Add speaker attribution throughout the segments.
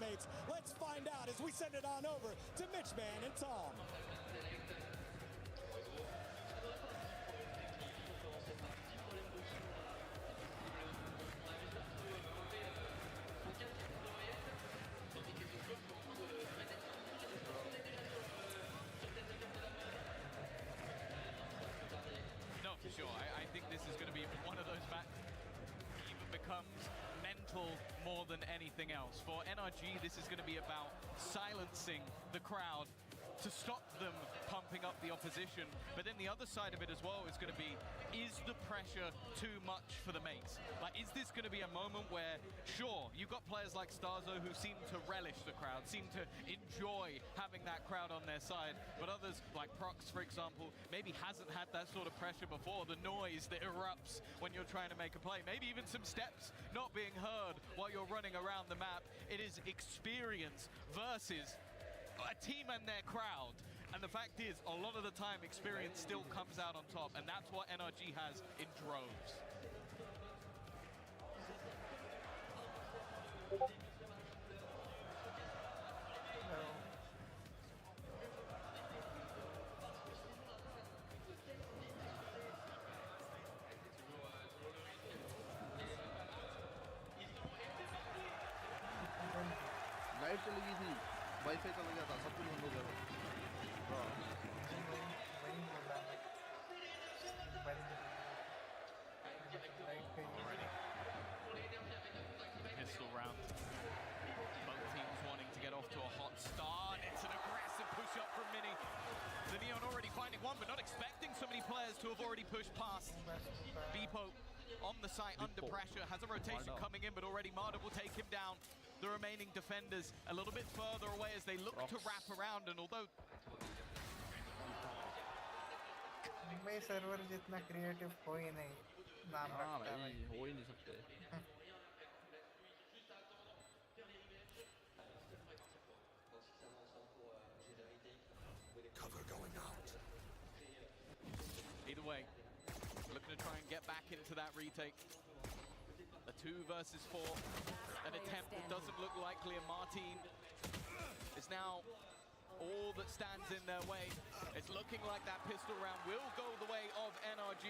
Speaker 1: mates? Let's find out as we send it on over to Mitchman and Tom.
Speaker 2: No, for sure. I think this is going to be one of those matches that even becomes mental more than anything else. For NRG, this is going to be about silencing the crowd to stop them pumping up the opposition. But then the other side of it as well is going to be, is the pressure too much for the mates? Like, is this going to be a moment where, sure, you've got players like Starzo who seem to relish the crowd, seem to enjoy having that crowd on their side, but others, like Prox, for example, maybe hasn't had that sort of pressure before, the noise that erupts when you're trying to make a play, maybe even some steps not being heard while you're running around the map. It is experience versus a team and their crowd. And the fact is, a lot of the time, experience still comes out on top, and that's what NRG has in droves.
Speaker 3: Light चली गई थी, wifi चला गया था, सब कुछ बंद हो गया
Speaker 2: था। Pistol round. Both teams wanting to get off to a hot start. It's an aggressive push up from Mini. The Neon already finding one, but not expecting so many players to have already pushed past. Beepo on the site under pressure, has a rotation coming in, but already Marder will take him down. The remaining defenders a little bit further away as they look to wrap around, and although
Speaker 4: मैं server जितना creative हो ही नहीं, नाम रखता है
Speaker 3: हो ही नहीं सकते।
Speaker 1: Cover going out.
Speaker 2: Either way, looking to try and get back into that retake. A 2 versus 4, an attempt that doesn't look likely, and Martin is now all that stands in their way. It's looking like that pistol round will go the way of NRG.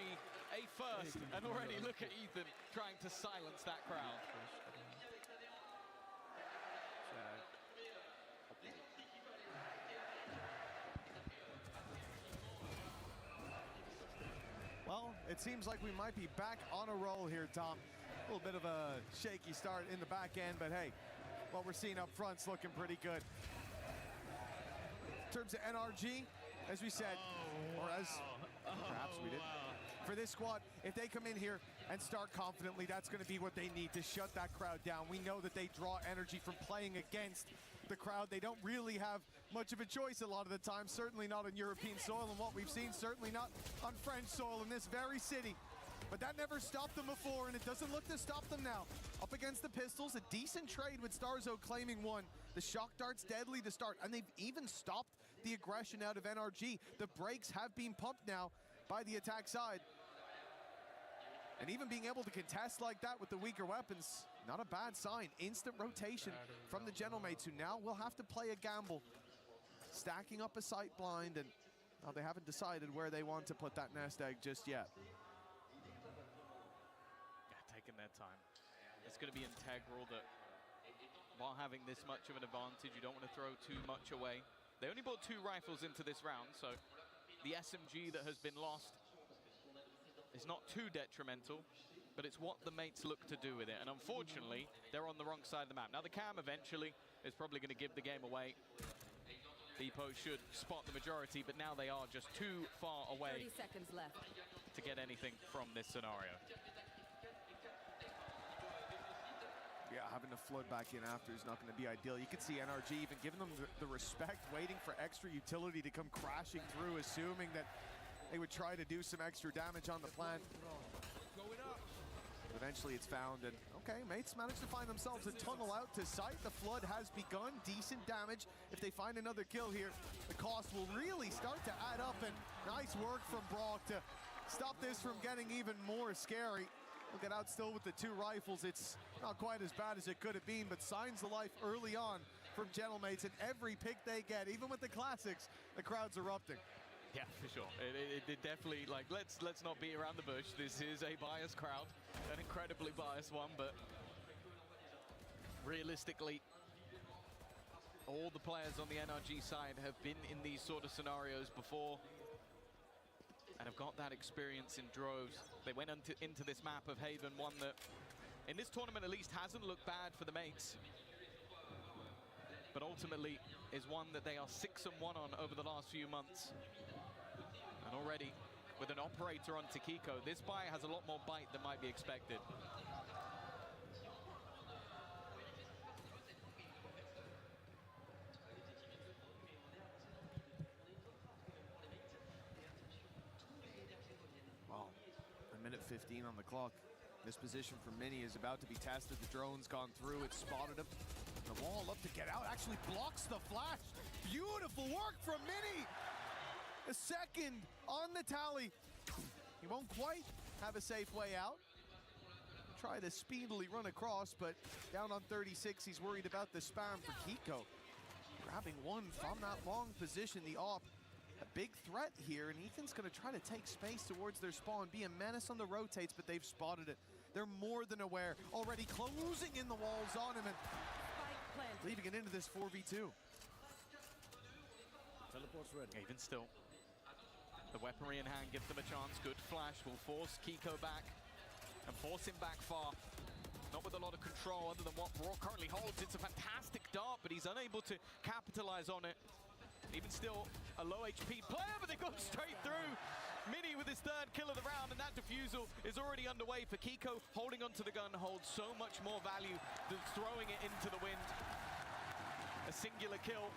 Speaker 2: A first, and already look at Ethan trying to silence that crowd.
Speaker 5: Well, it seems like we might be back on a roll here, Tom. A little bit of a shaky start in the back end, but hey, what we're seeing up front's looking pretty good. In terms of NRG, as we said, or as perhaps we did, for this squad, if they come in here and start confidently, that's going to be what they need to shut that crowd down. We know that they draw energy from playing against the crowd. They don't really have much of a choice a lot of the time, certainly not on European soil, and what we've seen, certainly not on French soil in this very city. But that never stopped them before, and it doesn't look to stop them now. Up against the pistols, a decent trade with Starzo claiming one. The shock dart's deadly to start, and they've even stopped the aggression out of NRG. The brakes have been pumped now by the attack side. And even being able to contest like that with the weaker weapons, not a bad sign. Instant rotation from the Gentlemates, who now will have to play a gamble. Stacking up a sight blind, and well, they haven't decided where they want to put that nest egg just yet.
Speaker 2: Yeah, taking their time. It's going to be integral that while having this much of an advantage, you don't want to throw too much away. They only brought 2 rifles into this round, so the SMG that has been lost is not too detrimental, but it's what the mates look to do with it. And unfortunately, they're on the wrong side of the map. Now the cam eventually is probably going to give the game away. Beepo should spot the majority, but now they are just too far away
Speaker 6: 30 seconds left
Speaker 2: to get anything from this scenario.
Speaker 5: Yeah, having to flood back in after is not going to be ideal. You can see NRG even giving them the respect, waiting for extra utility to come crashing through, assuming that they would try to do some extra damage on the plant. But eventually it's found, and okay, mates managed to find themselves a tunnel out to sight. The flood has begun, decent damage. If they find another kill here, the cost will really start to add up, and nice work from Brock to stop this from getting even more scary. We'll get out still with the 2 rifles. It's not quite as bad as it could have been, but signs of life early on from Gentlemates, and every pick they get, even with the classics, the crowd's erupting.
Speaker 2: Yeah, for sure. It definitely, like, let's not beat around the bush. This is a biased crowd, an incredibly biased one, but realistically, all the players on the NRG side have been in these sort of scenarios before and have got that experience in droves. They went into this map of Haven, one that, in this tournament at least, hasn't looked bad for the mates, but ultimately is one that they are 6-1 on over the last few months. And already, with an operator on Kiko, this Bhai has a lot more bite than might be expected.
Speaker 5: Well, a minute 15 on the clock. This position for Mini is about to be tested. The drone's gone through, it's spotted him. The wall up to get out, actually blocks the flash. Beautiful work from Mini. A second on the tally. He won't quite have a safe way out. Try to speedily run across, but down on 36, he's worried about the spam for Kiko. Grabbing one from that long position, the op. A big threat here, and Ethan's gonna try to take space towards their spawn, be a menace on the rotates, but they've spotted it. They're more than aware, already closing in the walls on him and leaving it into this 4v2.
Speaker 1: Teleport's ready.
Speaker 2: Even still, the weaponry in hand gives them a chance. Good flash will force Kiko back and force him back far. Not with a lot of control other than what Brock currently holds. It's a fantastic dart, but he's unable to capitalize on it. Even still, a low HP player, but they go straight through. Mini with his 3rd kill of the round, and that defusal is already underway for Kiko. Holding onto the gun holds so much more value than throwing it into the wind. A singular kill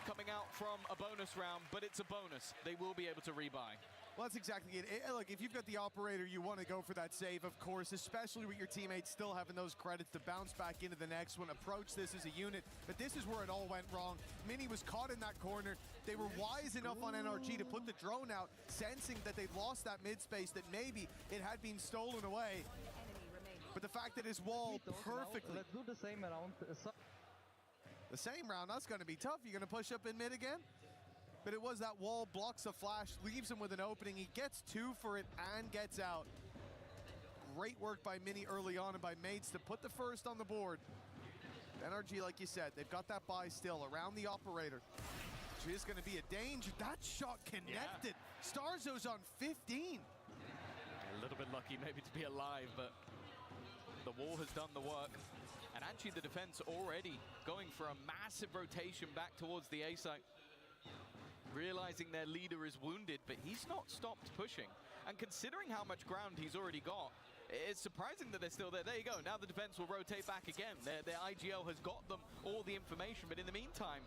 Speaker 2: coming out from a bonus round, but it's a bonus. They will be able to rebuy.
Speaker 5: Well, that's exactly it. Look, if you've got the operator, you want to go for that save, of course, especially with your teammates still having those credits to bounce back into the next one, approach this as a unit. But this is where it all went wrong. Mini was caught in that corner. They were wise enough on NRG to put the drone out, sensing that they'd lost that mid space, that maybe it had been stolen away. But the fact that his wall perfectly...
Speaker 6: Let's do the same round.
Speaker 5: The same round, that's going to be tough. You're going to push up in mid again? But it was that wall, blocks a flash, leaves him with an opening. He gets 2 for it and gets out. Great work by Mini early on and by Mates to put the first on the board. NRG, like you said, they've got that buy still around the operator. Which is going to be a danger. That shot connected. Yeah. Starzo's on 15.
Speaker 2: A little bit lucky maybe to be alive, but the wall has done the work. And actually the defense already going for a massive rotation back towards the A site. Realizing their leader is wounded, but he's not stopped pushing. And considering how much ground he's already got, it's surprising that they're still there. There you go. Now the defense will rotate back again. Their IGL has got them all the information, but in the meantime,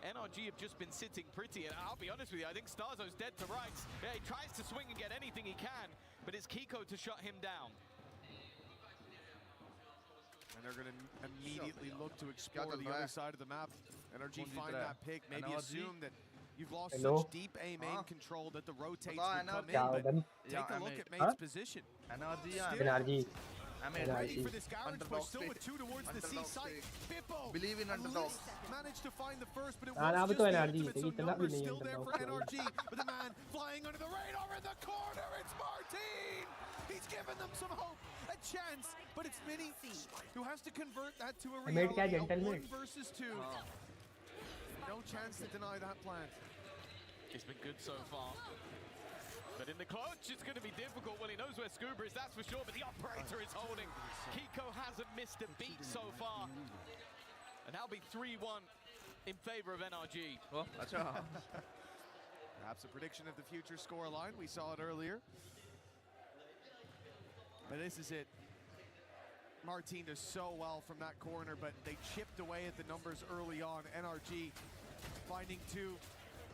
Speaker 2: NRG have just been sitting pretty, and I'll be honest with you, I think Starzo's dead to rights. Yeah, he tries to swing and get anything he can, but it's Kiko to shut him down.
Speaker 5: And they're going to immediately look to explore the other side of the map. NRG find that pick, maybe assume that you've lost such deep A main control that the rotates will come in, but take a look at Mate's position.
Speaker 3: NRG.
Speaker 5: Ready for this garage push, still with 2 towards the C site. Bippo
Speaker 3: Believe in underdogs.
Speaker 5: Managed to find the first, but it was just the ultimate, so numbers still there for NRG. But the man flying under the radar in the corner, it's Martin! He's given them some hope, a chance, but it's Mini who has to convert that to a reality of 1 versus 2. No chance to deny that plant.
Speaker 2: It's been good so far. But in the clutch, it's going to be difficult. Well, he knows where Scuba is, that's for sure, but the operator is holding. Kiko hasn't missed a beat so far. And that'll be 3-1 in favor of NRG.
Speaker 3: Oh,
Speaker 5: perhaps a prediction of the future scoreline. We saw it earlier. But this is it. Martin does so well from that corner, but they chipped away at the numbers early on. NRG finding 2,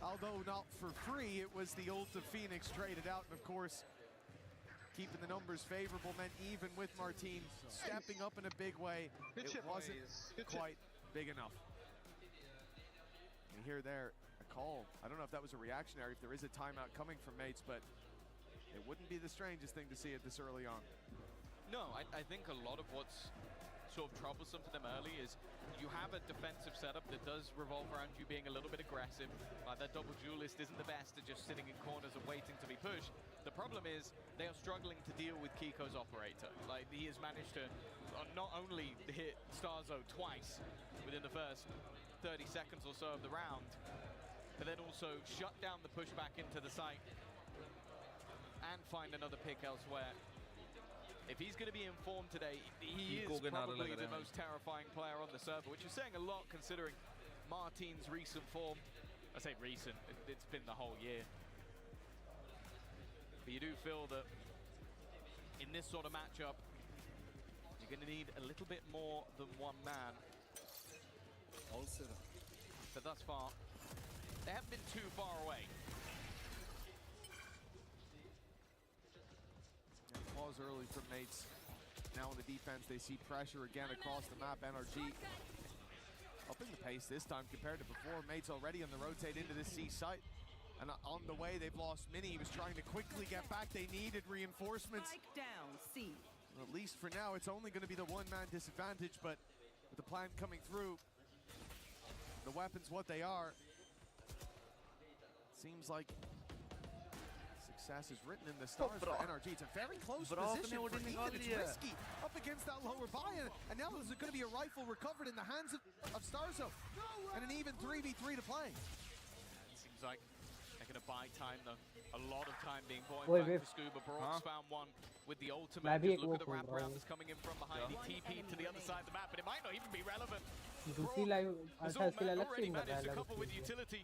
Speaker 5: although not for free. It was the ult of Phoenix traded out, and of course, keeping the numbers favorable meant even with Martin stepping up in a big way, it wasn't quite big enough. We hear there a call. I don't know if that was a reactionary, if there is a timeout coming from Mates, but it wouldn't be the strangest thing to see it this early on.
Speaker 2: No, I think a lot of what's sort of troublesome for them early is you have a defensive setup that does revolve around you being a little bit aggressive. Like that double duelist isn't the best at just sitting in corners and waiting to be pushed. The problem is they are struggling to deal with Kiko's operator. Like he has managed to not only hit Starzo twice within the first 30 seconds or so of the round, but then also shut down the pushback into the site and find another pick elsewhere. If he's going to be informed today, he is probably the most terrifying player on the server, which is saying a lot considering Martin's recent form. I say recent, it's been the whole year. But you do feel that in this sort of matchup, you're going to need a little bit more than one man.
Speaker 1: All set up.
Speaker 2: But thus far, they haven't been too far away.
Speaker 5: Pause early from mates. Now on the defense, they see pressure again across the map. NRG upping the pace this time compared to before. Mates already on the rotate into the C site. And on the way, they've lost Mini. He was trying to quickly get back. They needed reinforcements.
Speaker 6: Strike down, C.
Speaker 5: Well, at least for now, it's only going to be the one-man disadvantage, but with the plan coming through, the weapons what they are, seems like success is written in the stars for NRG. It's a very close position for Ethan. It's risky up against that lower buy, and now there's going to be a rifle recovered in the hands of Starzo, and an even 3v3 to play.
Speaker 2: It seems like they're going to buy time, though. A lot of time being bought back for Scuba. Brock's found one with the ultimate. Just look at the wraparound that's coming in from behind. He TP'd to the other side of the map, but it might not even be relevant.
Speaker 7: दूसरी live अच्छा इसके लिए अलग
Speaker 2: already
Speaker 7: team कर रहा
Speaker 2: managed
Speaker 7: है
Speaker 2: to couple with utility.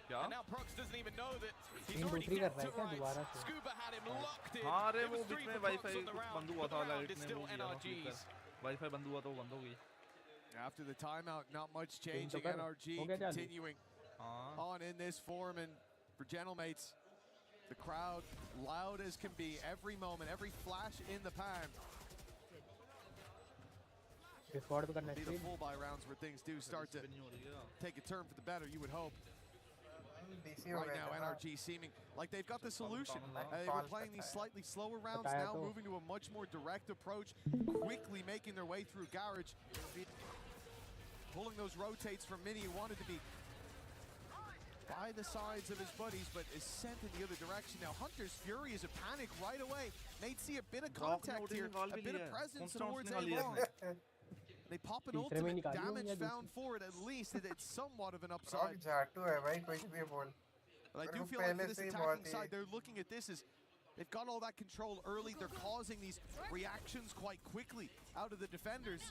Speaker 2: And now Prox doesn't even know that he's
Speaker 7: team
Speaker 2: already
Speaker 7: दूसरी कर
Speaker 2: got
Speaker 7: रहा है
Speaker 2: to
Speaker 7: क्या
Speaker 2: right.
Speaker 7: दोबारा से
Speaker 2: Scuba had him locked in.
Speaker 3: हाँ रे
Speaker 2: It
Speaker 3: वो
Speaker 2: was
Speaker 3: बीच
Speaker 2: three
Speaker 3: में
Speaker 2: for Prox
Speaker 3: wifi
Speaker 2: on the round,
Speaker 3: बंद
Speaker 2: but
Speaker 3: हुआ
Speaker 2: the
Speaker 3: था
Speaker 2: round
Speaker 3: लाइट
Speaker 2: is
Speaker 3: में
Speaker 2: still
Speaker 3: वो किया
Speaker 2: NRG's.
Speaker 3: वाईफाई बंद हुआ तो वो बंद हो गई
Speaker 5: After the timeout, not much changing.
Speaker 7: कर,
Speaker 5: NRG
Speaker 7: हो गया चालू?
Speaker 5: continuing on in this form, and for Gentlemates, the crowd loud as can be. Every moment, every flash in the pan.
Speaker 7: Discord पे करना
Speaker 5: Be the
Speaker 7: चाहिए
Speaker 5: full buy rounds where things do start to take a turn for the better, you would hope. Right now, NRG seeming like they've got the solution. They were playing these slightly slower rounds, now moving to a much more direct approach, quickly making their way through Garage, pulling those rotates from Mini, who wanted to be by the sides of his buddies, but is sent in the other direction. Now, Hunter's Fury is a panic right away. They'd see a bit of contact here, a bit of presence towards A-Long. They pop an ultimate, damage found for it at least. It's somewhat of an upside. But I do feel like for this attacking side, they're looking at this as they've got all that control early. They're causing these reactions quite quickly out of the defenders.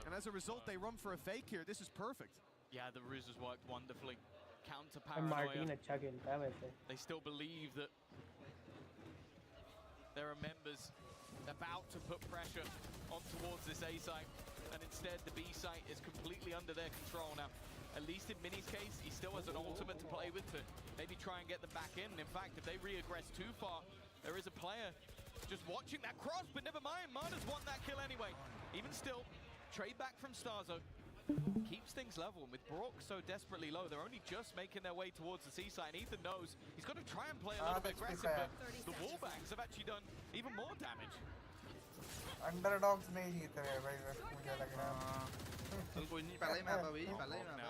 Speaker 5: And as a result, they run for a fake here. This is perfect.
Speaker 2: Yeah, the ruse has worked wonderfully. Counter
Speaker 7: Martin
Speaker 2: paranoia.
Speaker 7: अच्छा खेलता है वैसे
Speaker 2: They still believe that there are members about to put pressure on towards this A site, and instead the B site is completely under their control now. At least in Mini's case, he still has an ultimate to play with to maybe try and get them back in. And in fact, if they re-aggress too far, there is a player just watching that cross, but never mind, Marta's won that kill anyway. Even still, trade back from Starzo keeps things level, and with Brock so desperately low, they're only just making their way towards the C side. And Ethan knows he's got to try and play a little bit aggressive, but the wallbangs have actually done even more damage.
Speaker 4: Underdogs नहीं जीत रहे भाई, मुझे लग रहा है।
Speaker 3: चल कोई नहीं, पहले ही मैप है भाई, पहले ही मैप है।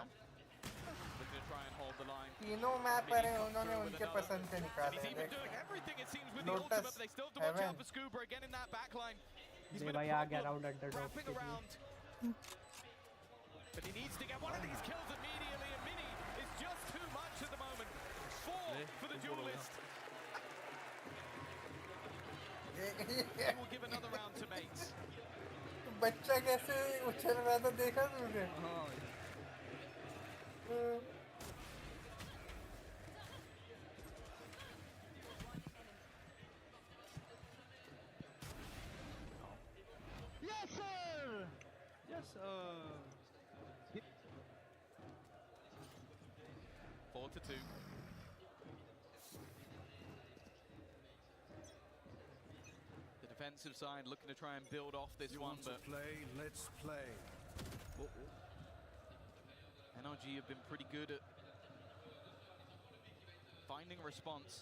Speaker 2: Looking to try and hold the line.
Speaker 4: तीनों मैप पर हैं, उन्होंने उनके पसंद से निकाले
Speaker 2: He's
Speaker 4: हैं।
Speaker 2: even doing everything it seems with the ultimate, but they still have to watch out for Scuba again in that backline. He's been a problem wrapping around. But he needs to get one of these kills immediately, and Mini is just too much at the moment. 4 for the duelist. He will give another round to mates.
Speaker 4: बच्चा कैसे उछल रहा था देखा तुमने?
Speaker 3: Yes sir. Yes sir.
Speaker 2: 4-2. The defensive side looking to try and build off this one, but
Speaker 1: play, let's play.
Speaker 2: NRG have been pretty good at finding a response.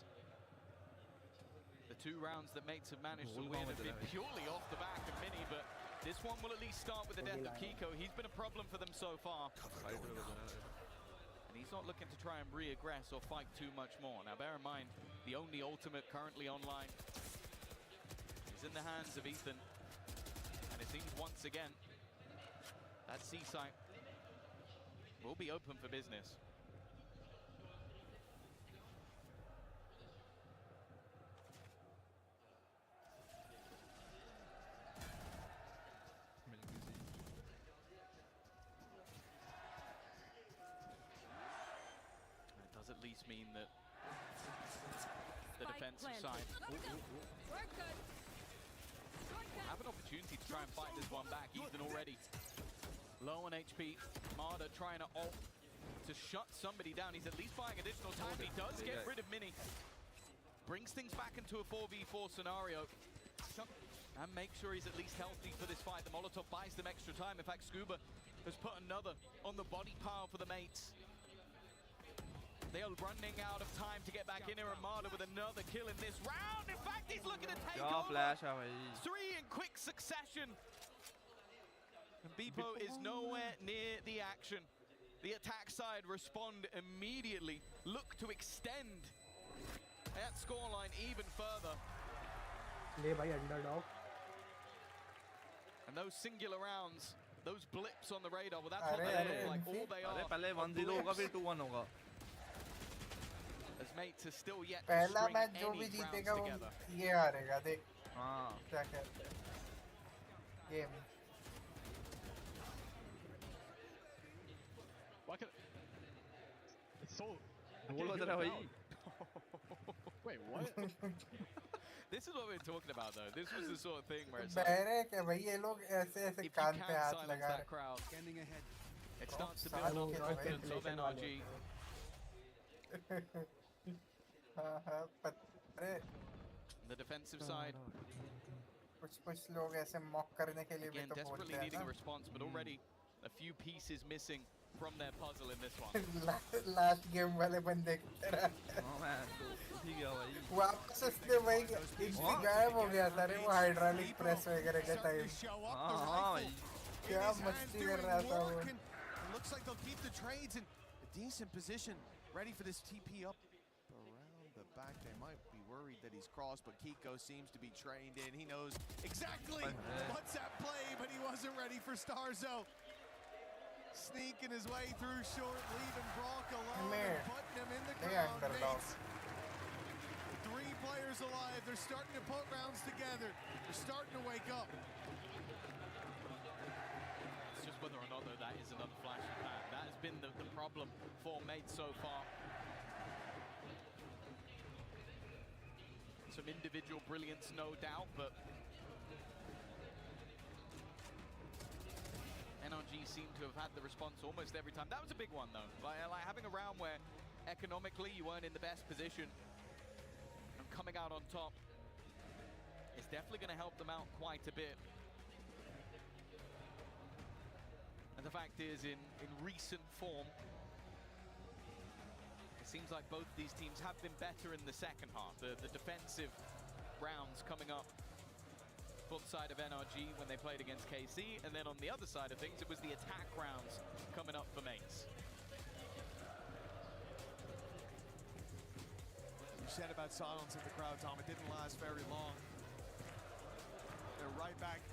Speaker 2: The The 2 rounds that mates have managed to win have been purely off the back of Mini, but this one will at least start with the death of Kiko. He's been a problem for them so far. And he's not looking to try and re-aggress or fight too much more. Now bear in mind, the only ultimate currently online is in the hands of Ethan. And it seems once again, that C site will be open for business. At least mean that the defensive side will have an opportunity to try and fight this one back. Ethan already low on HP. Marder trying to ult to shut somebody down. He's at least buying additional time. He does get rid of Mini. Brings things back into a 4v4 scenario. And make sure he's at least healthy for this fight. The Molotov buys them extra time. In fact, Scuba has put another on the body pile for the mates. They are running out of time to get back in here, and Marder with another kill in this round. In fact, he's looking to take over. 3 in quick succession. And Beepo is nowhere near the action. The attack side respond immediately. Look to extend that scoreline even further.
Speaker 7: ले भाई underdog.
Speaker 2: And those singular rounds, those blips on the radar, well, that's what they look like. All they are.
Speaker 3: पहले 1-0 होगा फिर 2-1 होगा.
Speaker 2: As mates are still yet to
Speaker 4: पहला
Speaker 2: string
Speaker 4: match जो
Speaker 2: any
Speaker 4: भी
Speaker 2: rounds
Speaker 4: जीतेगा वो
Speaker 2: together.
Speaker 4: ये हारेगा देख
Speaker 3: हाँ.
Speaker 4: क्या कहते हैं game
Speaker 6: Why can it's so
Speaker 3: बोल बज रहा है भाई.
Speaker 6: Wait, what?
Speaker 2: This is what we're talking about, though. This was the sort of thing where it's like,
Speaker 4: बहरे क्या भाई ये लोग ऐसे ऐसे
Speaker 2: if you
Speaker 4: कान
Speaker 2: can
Speaker 4: पे हाथ
Speaker 2: silence
Speaker 4: लगा
Speaker 2: that crowd, it starts to build up
Speaker 4: silence
Speaker 2: the
Speaker 4: the
Speaker 2: confidence of NRG.
Speaker 4: हाँ पत्रे
Speaker 2: The defensive side,
Speaker 4: कुछ लोग ऐसे मॉक करने के लिए भी
Speaker 2: again,
Speaker 4: तो
Speaker 2: desperately
Speaker 4: बोलते हैं
Speaker 2: needing a
Speaker 4: ना
Speaker 2: response, but already a few pieces missing from their puzzle in this one.
Speaker 4: Last game वाले बंदे की तरह
Speaker 3: हाँ man, तो ठीक है भाई.
Speaker 4: वापस उसने वही इससे गायब हो गया था रे वो हाइड्रोलिक प्रेस वगैरह के टाइम
Speaker 3: हाँ हाँ भाई.
Speaker 4: क्या मस्ती कर रहा था वो
Speaker 5: Looks like they'll keep the trades in a decent position, ready for this TP up around the back. They might be worried that he's crossed, but Kiko seems to be trained in. He knows exactly what's at play, but he wasn't ready for Starzo. Sneaking his way through short, leaving Brock alone, and putting him in the ground. Mates. 3 players alive. They're starting to put rounds together. They're starting to wake up.
Speaker 2: It's just whether or not, though, that is another flash in the pan. That has been the problem for mates so far. Some individual brilliance, no doubt, but NRG seem to have had the response almost every time. That was a big one, though. Like having a round where economically you weren't in the best position and coming out on top is definitely going to help them out quite a bit. And the fact is, in recent form, it seems like both these teams have been better in the second half. The defensive rounds coming up for the side of NRG when they played against KC, and then on the other side of things, it was the attack rounds coming up for mates.
Speaker 5: You said about silence in the crowd, Tom. It didn't last very long. They're right back,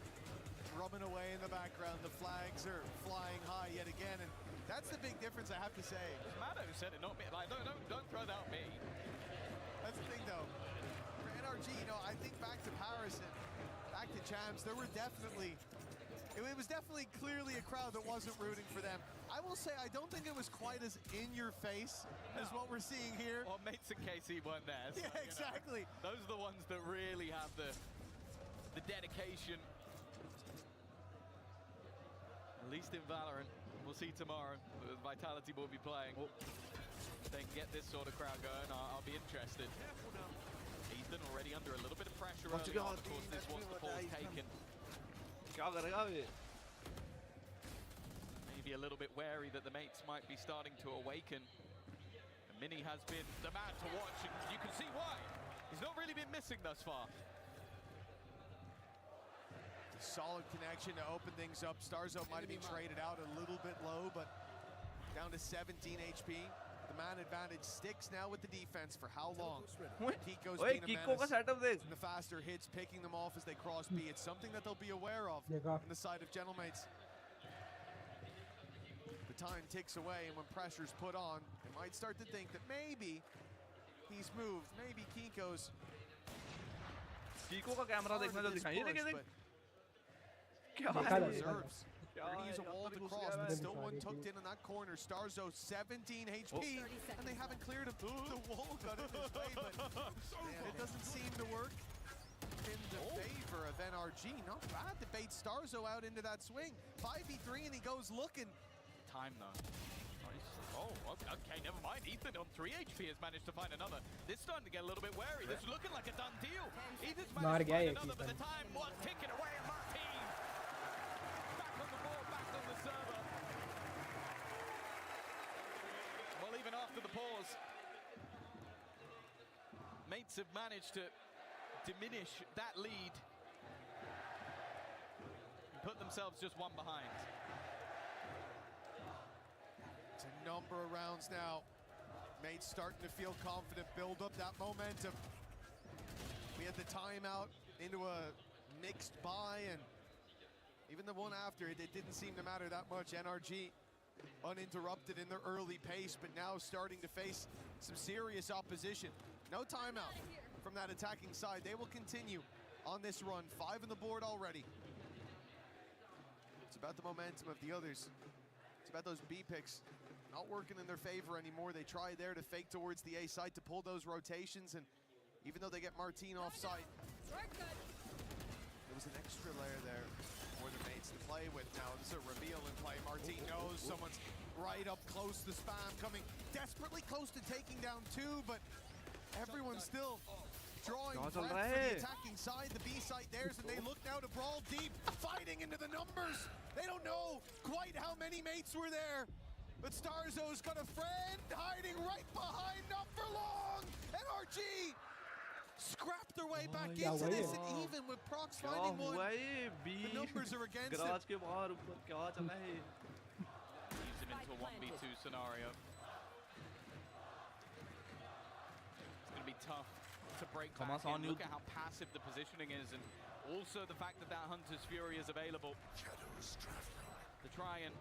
Speaker 5: rubbing away in the background. The flags are flying high yet again, and that's the big difference, I have to say.
Speaker 2: It's Maddo who said it, not me. Like, don't throw that at me.
Speaker 5: That's the thing, though. For NRG, you know, I think back to Paris and back to champs, there were definitely, it was definitely clearly a crowd that wasn't rooting for them. I will say, I don't think it was quite as in your face as what we're seeing here.
Speaker 2: Well, mates and KC weren't there. So,
Speaker 5: Yeah, exactly.
Speaker 2: Those are the ones that really have the dedication. At least in Valorant. We'll see tomorrow. Vitality will be playing. If they can get this sort of crowd going, I'll be interested. Ethan already under a little bit of pressure early on. Of course, this was the pause taken. Maybe a little bit wary that the mates might be starting to awaken. And Mini has been the man to watch, and you can see why. He's not really been missing thus far.
Speaker 5: Solid connection to open things up. Starzo might have been traded out a little bit low, but down to 17 HP. The man advantage sticks now with the defense for how long? Kiko's been a menace. And the faster hits, picking them off as they cross B. It's something that they'll be aware of on the side of Gentlemates. The time ticks away, and when pressure's put on, they might start to think that maybe he's moved. Maybe Kiko's.
Speaker 8: Kiko का camera देखना जो दिखाई ये देख क्या
Speaker 5: reserves. Use a wall to cross, but still one tucked in that corner. Starzo 17 HP, and they haven't cleared him. The wall got in his way, but it doesn't seem to work in the favor of NRG. Not bad to bait Starzo out into that swing. 5v3, and he goes looking.
Speaker 2: Time though. Oh, okay, never mind. Ethan on 3 HP has managed to find another. This is starting to get a little bit wary. This is looking like a done deal. Ethan's managed to find another, but the time was ticking away, and Martin back on the board, back on the server. Well, even after the pause, mates have managed to diminish that lead and put themselves just one behind.
Speaker 5: It's a number of rounds now. Mates starting to feel confident, build up that momentum. We had the timeout into a mixed buy, and even the one after it didn't seem to matter that much. NRG uninterrupted in their early pace, but now starting to face some serious opposition. No timeout from that attacking side. They will continue on this run. 5 on the board already. It's about the momentum of the others. It's about those B picks not working in their favor anymore. They try there to fake towards the A side to pull those rotations, and even though they get Martin offside, there was an extra layer there for the mates to play with. Now there's a reveal in play. Martin knows someone's right up close to spam, coming desperately close to taking down 2, but everyone's still drawing breath for the attacking side. The B side theirs, and they look now to brawl deep, fighting into the numbers. They don't know quite how many mates were there, but Starzo's got a friend hiding right behind, not for long. NRG scrapped their way back into this, and even with Prox finding one, the numbers are against them.
Speaker 8: Leaves
Speaker 2: him into a 1v2 scenario. It's going to be tough to break back in. Look at how passive the positioning is, and also the fact that that Hunter's Fury is available to try and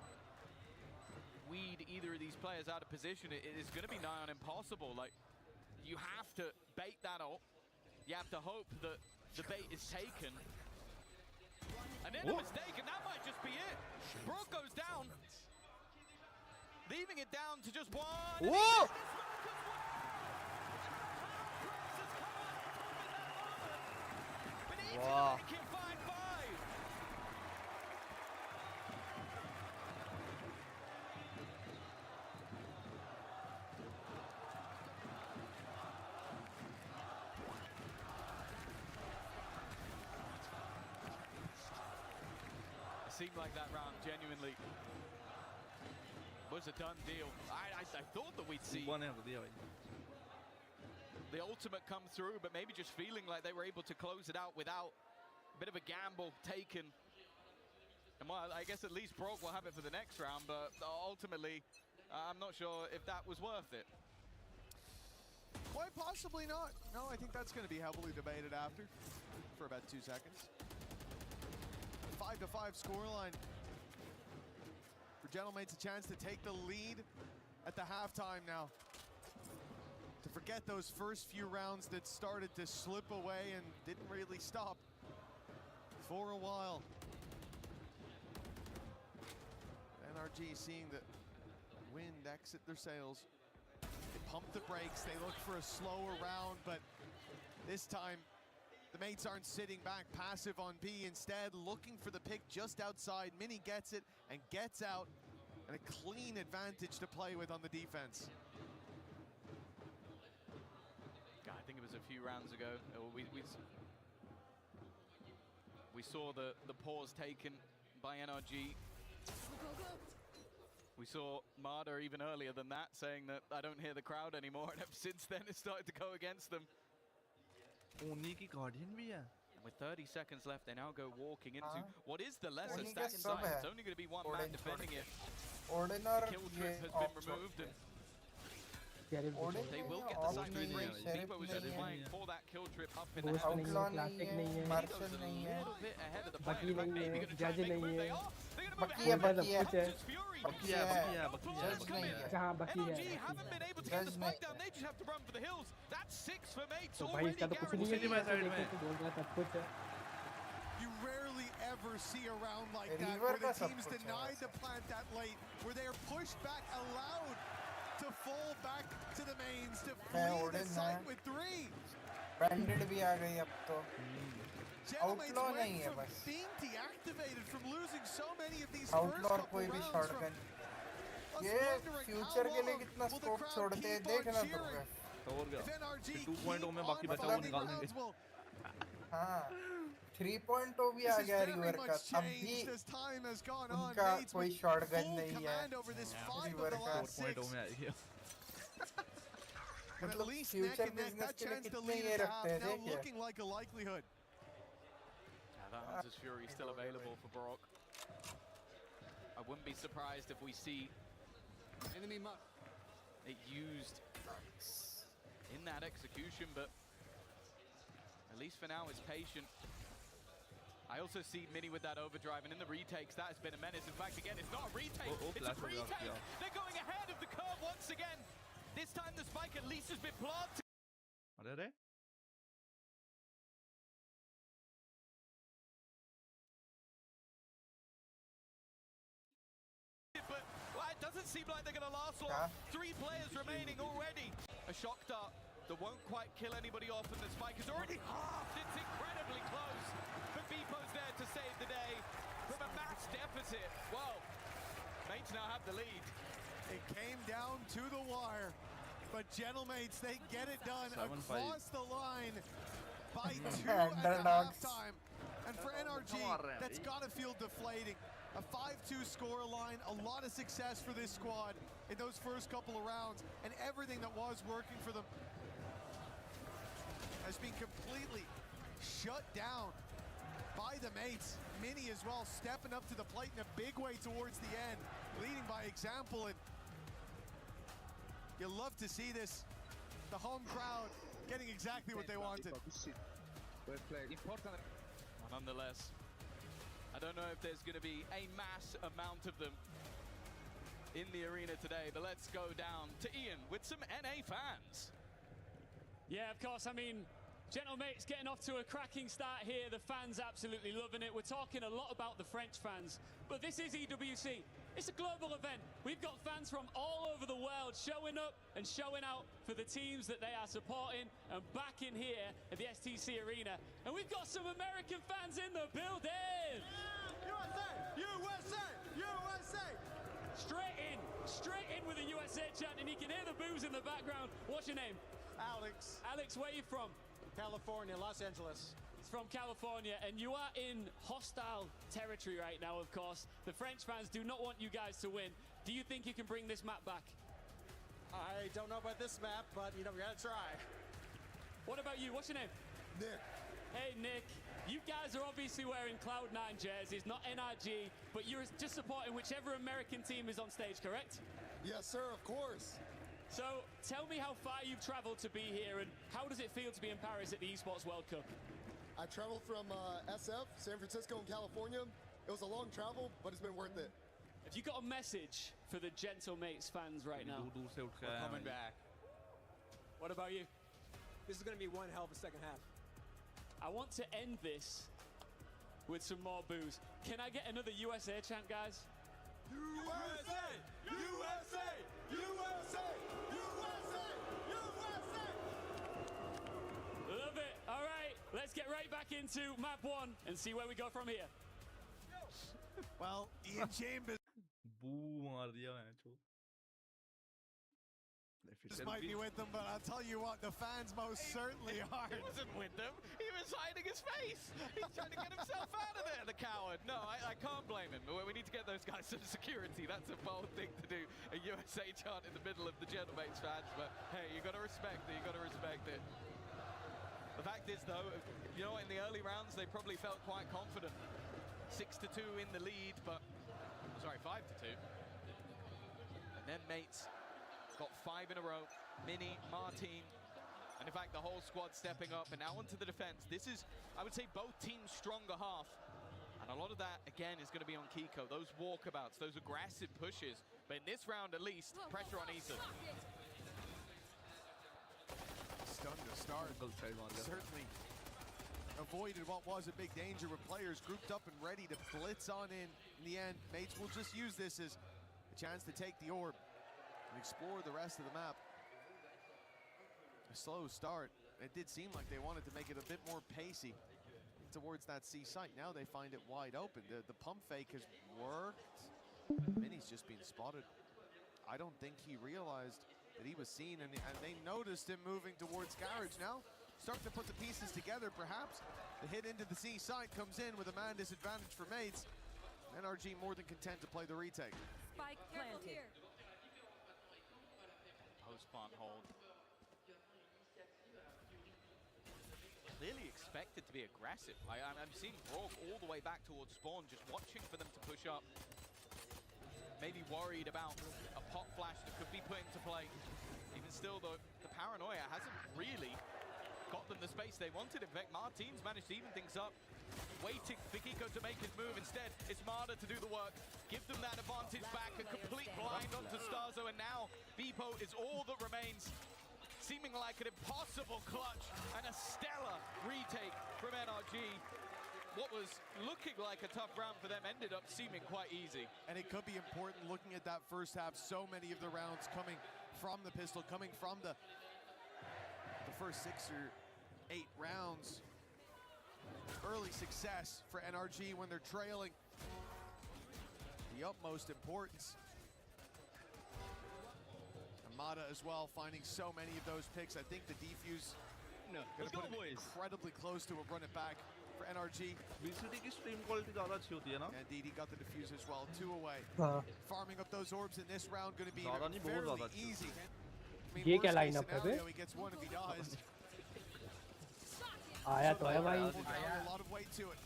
Speaker 2: weed either of these players out of position. It is going to be nigh on impossible. Like, you have to bait that up. You have to hope that the bait is taken. And then a mistake, and that might just be it. Brook goes down, leaving it down to just one.
Speaker 8: Whoa!
Speaker 2: Wow. Can find 5. It seemed like that round genuinely was a done deal. I thought that we'd see the ultimate come through, but maybe just feeling like they were able to close it out without a bit of a gamble taken. And well, I guess at least Brock will have it for the next round, but ultimately, I'm not sure if that was worth it.
Speaker 5: Quite possibly not. No, I think that's going to be heavily debated after for about 2 seconds. 5-5 scoreline. For Gentlemates, a chance to take the lead at the halftime now. To forget those first few rounds that started to slip away and didn't really stop for a while. NRG seeing the wind exit their sails. They pump the brakes, they look for a slower round, but this time the mates aren't sitting back passive on B, instead looking for the pick just outside. Mini gets it and gets out, and a clean advantage to play with on the defense.
Speaker 2: I think it was a few rounds ago. We saw the pause taken by NRG. We saw Marder even earlier than that saying that I don't hear the crowd anymore, and ever since then it started to go against them.
Speaker 8: उन्हीं की guardian भी है.
Speaker 2: With 30 seconds left, they now go walking into what is the lesser
Speaker 4: उन्हीं
Speaker 2: stack
Speaker 4: के
Speaker 2: inside.
Speaker 4: सब है.
Speaker 2: It's only going to be one man defending it.
Speaker 4: Odin और
Speaker 2: Kill
Speaker 4: ये
Speaker 2: trip has been removed, and
Speaker 4: Odin
Speaker 2: they will
Speaker 4: नहीं
Speaker 2: get
Speaker 4: है,
Speaker 2: the
Speaker 4: Ops
Speaker 2: side
Speaker 4: नहीं है,
Speaker 2: free.
Speaker 4: Sheriff
Speaker 2: Vivo was
Speaker 4: नहीं
Speaker 2: just
Speaker 4: है,
Speaker 2: flying for that kill trip up in the
Speaker 7: Ghost
Speaker 2: heavens.
Speaker 7: नहीं है,
Speaker 4: Outlaw
Speaker 7: Classic
Speaker 4: नहीं
Speaker 7: नहीं
Speaker 4: है,
Speaker 7: है,
Speaker 4: Marshall
Speaker 2: He's a
Speaker 4: नहीं है,
Speaker 2: little bit ahead of the
Speaker 7: Bucky
Speaker 2: play. In fact,
Speaker 7: नहीं
Speaker 2: maybe
Speaker 7: है,
Speaker 2: gonna try and
Speaker 7: Judge
Speaker 2: make a move.
Speaker 7: नहीं
Speaker 2: They
Speaker 7: है.
Speaker 2: are. They're going to move
Speaker 4: Bucky
Speaker 2: ahead.
Speaker 4: है, Bucky है.
Speaker 2: Hunter's Fury.
Speaker 4: Bucky
Speaker 8: है,
Speaker 4: है.
Speaker 8: Bucky है, Bucky है.
Speaker 2: Judge
Speaker 4: नहीं है.
Speaker 7: जहाँ बाकी है.
Speaker 2: NRG haven't been able to get the
Speaker 4: Judge
Speaker 2: spike
Speaker 4: नहीं
Speaker 2: down.
Speaker 4: है.
Speaker 2: They just have to run for the hills. That's 6 for mates
Speaker 7: तो भाई
Speaker 2: already
Speaker 7: इसका तो कुछ नहीं है.
Speaker 2: guaranteed.
Speaker 8: मैं side
Speaker 7: देखो
Speaker 8: में.
Speaker 7: तो बोल रहा सब कुछ है.
Speaker 5: You rarely ever see a round like that
Speaker 4: River
Speaker 5: where the
Speaker 4: का सब
Speaker 5: team's
Speaker 4: कुछ है
Speaker 5: denied
Speaker 4: वैसे.
Speaker 5: the plant that late, where they are pushed back, allowed to fall back to the mains, to flee the
Speaker 4: Odin
Speaker 5: site
Speaker 4: है.
Speaker 5: with 3.
Speaker 4: Bandit भी आ गई अब तो.
Speaker 5: Gentlemates
Speaker 4: Outlaw
Speaker 5: went
Speaker 4: नहीं है
Speaker 5: from
Speaker 4: बस.
Speaker 5: being deactivated, from losing so many of these
Speaker 4: Outlaw
Speaker 5: first
Speaker 4: और
Speaker 5: couple
Speaker 4: कोई भी
Speaker 5: rounds,
Speaker 4: shotgun.
Speaker 5: from us
Speaker 4: ये
Speaker 5: wondering
Speaker 4: फ्यूचर
Speaker 5: how
Speaker 4: के लिए
Speaker 5: long
Speaker 4: कितना
Speaker 5: will the
Speaker 4: स्कोप
Speaker 5: crowd
Speaker 4: छोड़ते हैं
Speaker 5: keep on
Speaker 4: देखना तो
Speaker 5: cheering.
Speaker 4: है.
Speaker 8: तो और
Speaker 5: If
Speaker 8: क्या.
Speaker 5: NRG
Speaker 8: फिर
Speaker 5: keep
Speaker 8: 2.0 में बाकी
Speaker 5: on
Speaker 8: बचा हुआ
Speaker 5: winning
Speaker 8: निकाल देंगे.
Speaker 5: rounds, well,
Speaker 4: हाँ 3.0 भी आ
Speaker 5: this is
Speaker 4: गया
Speaker 5: very
Speaker 4: रिवर का.
Speaker 5: much
Speaker 4: अब भी
Speaker 5: changed as time has gone on.
Speaker 4: उनका
Speaker 5: Mates
Speaker 4: कोई
Speaker 5: with
Speaker 4: शॉटगन
Speaker 5: full
Speaker 4: नहीं है.
Speaker 5: command over this 5 of
Speaker 4: River
Speaker 5: the
Speaker 4: का.
Speaker 5: last 6.
Speaker 8: 4.0 में आएगी.
Speaker 5: But at
Speaker 4: मतलब
Speaker 5: least neck
Speaker 4: future
Speaker 5: and neck,
Speaker 4: business
Speaker 5: that
Speaker 4: के लिए
Speaker 5: chance to
Speaker 4: कितने
Speaker 5: lead
Speaker 4: ये
Speaker 5: at the
Speaker 4: रखते
Speaker 5: half
Speaker 4: हैं
Speaker 5: now
Speaker 4: देखिए.
Speaker 5: looking like a likelihood.
Speaker 2: Now that Hunter's Fury still available for Brock. I wouldn't be surprised if we see it used in that execution, but at least for now it's patient. I also see Mini with that overdrive, and in the retakes that has been a menace. In fact, again, it's not a retake, it's a
Speaker 8: flash over
Speaker 2: retake.
Speaker 8: there, yeah.
Speaker 2: They're going ahead of the curve once again. This time the spike at least has been planted.
Speaker 8: अरे अरे.
Speaker 2: But well, it doesn't seem like they're going to last long.
Speaker 4: Yeah.
Speaker 2: 3 players remaining already. A shock dart that won't quite kill anybody off, and the spike is already halved. It's incredibly close. But Beepo's there to save the day from a max deficit. Well, mates now have the lead.
Speaker 5: It came down to the wire, but Gentlemates, they get it done
Speaker 8: 7-5.
Speaker 5: across the line by 2 at the
Speaker 4: Underdogs.
Speaker 5: halftime. And for NRG, that's got to feel deflating. A 5-2 score line, a lot of success for this squad in those first couple of rounds, and everything that was working for them has been completely shut down by the mates. Mini as well, stepping up to the plate in a big way towards the end, leading by example, and you love to see this. The home crowd getting exactly what they wanted.
Speaker 2: Well, nonetheless, I don't know if there's going to be a mass amount of them in the arena today, but let's go down to Ian with some NA fans.
Speaker 9: Yeah, of course. I mean, Gentlemates getting off to a cracking start here. The fans absolutely loving it. We're talking a lot about the French fans, but this is EWC. It's a global event. We've got fans from all over the world showing up and showing out for the teams that they are supporting and backing here at the STC Arena. And we've got some American fans in the building.
Speaker 5: USA! USA! USA!
Speaker 9: Straight in with the USA chant, and you can hear the boos in the background. What's your name?
Speaker 1: Alex,
Speaker 9: Alex, where are you from?
Speaker 1: California, Los Angeles.
Speaker 9: He's from California, and you are in hostile territory right now, of course. The French fans do not want you guys to win. Do you think you can bring this map back?
Speaker 1: I don't know about this map, but, you know, we gotta try.
Speaker 9: What about you? What's your name?
Speaker 1: Nick.
Speaker 9: Hey, Nick. You guys are obviously wearing Cloud9 jerseys, not NRG, but you're just supporting whichever American team is on stage, correct?
Speaker 1: Yes, sir, of course.
Speaker 9: So, tell me how far you've traveled to be here, and how does it feel to be in Paris at the Esports World Cup?
Speaker 1: I traveled from SF, San Francisco, and California. It was a long travel, but it's been worth it.
Speaker 9: Have you got a message for the Gentlemates fans right now?
Speaker 8: दूर से उठ के
Speaker 1: We're
Speaker 8: आया
Speaker 1: coming
Speaker 8: मैं.
Speaker 1: back.
Speaker 9: What about you?
Speaker 1: This is gonna be one hell of a second half.
Speaker 9: I want to end this with some more boos. Can I get another USA chant, guys?
Speaker 1: USA! USA! USA! USA! USA!
Speaker 9: Love it. All right, let's get right back into map 1 and see where we go from here.
Speaker 5: Well, Ian Chambers
Speaker 8: बू मार दिया मैं चो.
Speaker 5: might be with them, but I'll tell you what, the fans most certainly are.
Speaker 2: He wasn't with them. He was hiding his face. He's trying to get himself out of there, the coward. No, I can't blame him. We need to get those guys some security. That's a bold thing to do. A USA chant in the middle of the Gentlemates fans. But hey, you got to respect it. You got to respect it. The fact is, though, you know, in the early rounds, they probably felt quite confident. 6-2 in the lead, but, sorry, 5-2. And then Mates got 5 in a row. Mini, Martin, and in fact, the whole squad stepping up. And now onto the defense. This is, I would say, both teams' stronger half. And a lot of that, again, is going to be on Kiko. Those walkabouts, those aggressive pushes. But in this round, at least, pressure on Ethan.
Speaker 5: Stun to start. Certainly avoided what was a big danger with players grouped up and ready to blitz on in the end. Mates will just use this as a chance to take the orb and explore the rest of the map. A slow start. It did seem like they wanted to make it a bit more pacey towards that C site. Now they find it wide open. The pump fake has worked. Mini's just been spotted. I don't think he realized that he was seen, and they noticed him moving towards Garage now. Starting to put the pieces together, perhaps. The hit into the C site comes in with a man disadvantage for Mates. NRG more than content to play the retake.
Speaker 10: Spike planted.
Speaker 2: Post-plant hold. Clearly expected to be aggressive. I'm seeing Brock all the way back towards spawn, just watching for them to push up. Maybe worried about a pop flash that could be put into play. Even still, though, the paranoia hasn't really got them the space they wanted. In fact, Martin's managed to even things up. Waiting for Kiko to make his move. Instead, it's Marder to do the work. Give them that advantage back. A complete blind onto Starzo, and now Beepo is all that remains. Seeming like an impossible clutch and a stellar retake from NRG. What was looking like a tough round for them ended up seeming quite easy.
Speaker 5: And it could be important looking at that first half. So many of the rounds coming from the pistol, coming from the first 6 or 8 rounds. Early success for NRG when they're trailing. The utmost importance. Amada as well, finding so many of those picks. I think the defuse
Speaker 6: Let's go, boys.
Speaker 5: incredibly close to a run it back for NRG.
Speaker 3: VCT की stream quality ज़्यादा अच्छी होती है ना?
Speaker 5: Indeed, he got the defuse as well. 2 away.
Speaker 7: हाँ.
Speaker 5: Farming up those orbs in this round going to be
Speaker 3: ज़्यादा नहीं, बहुत
Speaker 5: fairly
Speaker 3: ज़्यादा अच्छी.
Speaker 5: easy. I mean,
Speaker 7: ये क्या
Speaker 5: worst case
Speaker 7: lineup है बे?
Speaker 5: scenario, he gets one if he dies.
Speaker 7: आया तो है भाई.
Speaker 5: A lot of weight to it.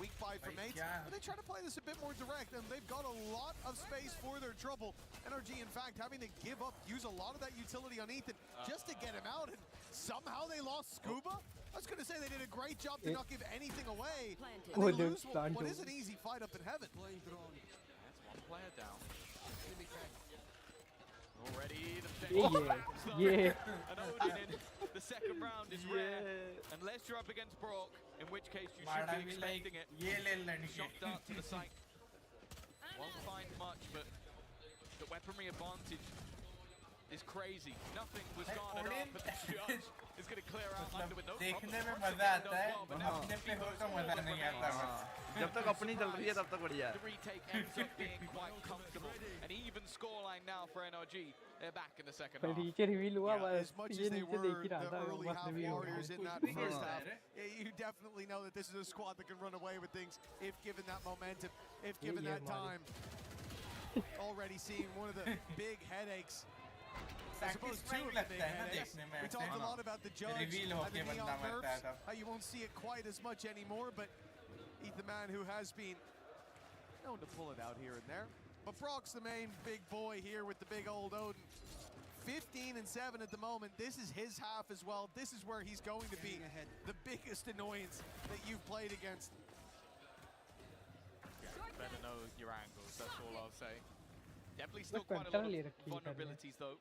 Speaker 5: Weak 5 for Mates, but they try to play this a bit more direct, and they've got a lot of space for their trouble. NRG, in fact, having to give up, use a lot of that utility on Ethan just to get him out, and somehow they lost Scuba? I was going to say they did a great job to not give anything away, and they lose what is an easy fight up in heaven.
Speaker 2: That's one player down. Already the
Speaker 7: Yeah.
Speaker 2: An Odin in the second round is rare, unless you're up against Brock, in which case you should be expecting it. Shot dart to the site. Won't find much, but the weaponry advantage is crazy. Nothing was garnered up, but the judge is going to clear out under with no problem.
Speaker 4: देखने में मजा आता है, अपने पे हो तो मजा नहीं आता.
Speaker 3: जब तक अपनी चल रही है तब तक बढ़िया है.
Speaker 2: The retake ends up being quite comfortable. An even scoreline now for NRG. They're back in the second half.
Speaker 7: नीचे रिवील हुआ बस.
Speaker 5: As much
Speaker 7: ये
Speaker 5: as they
Speaker 7: नीचे
Speaker 5: were
Speaker 7: देख ही
Speaker 5: the
Speaker 7: रहा था.
Speaker 5: early
Speaker 7: बस
Speaker 5: half
Speaker 7: रिवील हो
Speaker 5: warriors in that first half, you definitely know that this is a squad that can run away with things if given that momentum, if given that time. Already seeing one of the big headaches. I suppose two of the big headaches. We talked a lot about the judge and the neon nerfs, how you won't see it quite as much anymore, but he's the man who has been known to pull it out here and there. But Brock's the main big boy here with the big old Odin. 15 and 7 at the moment. This is his half as well. This is where he's going to be the biggest annoyance that you've played against.
Speaker 2: Yeah, you better know your angles, that's all I'll say. Definitely still quite a lot of vulnerabilities though.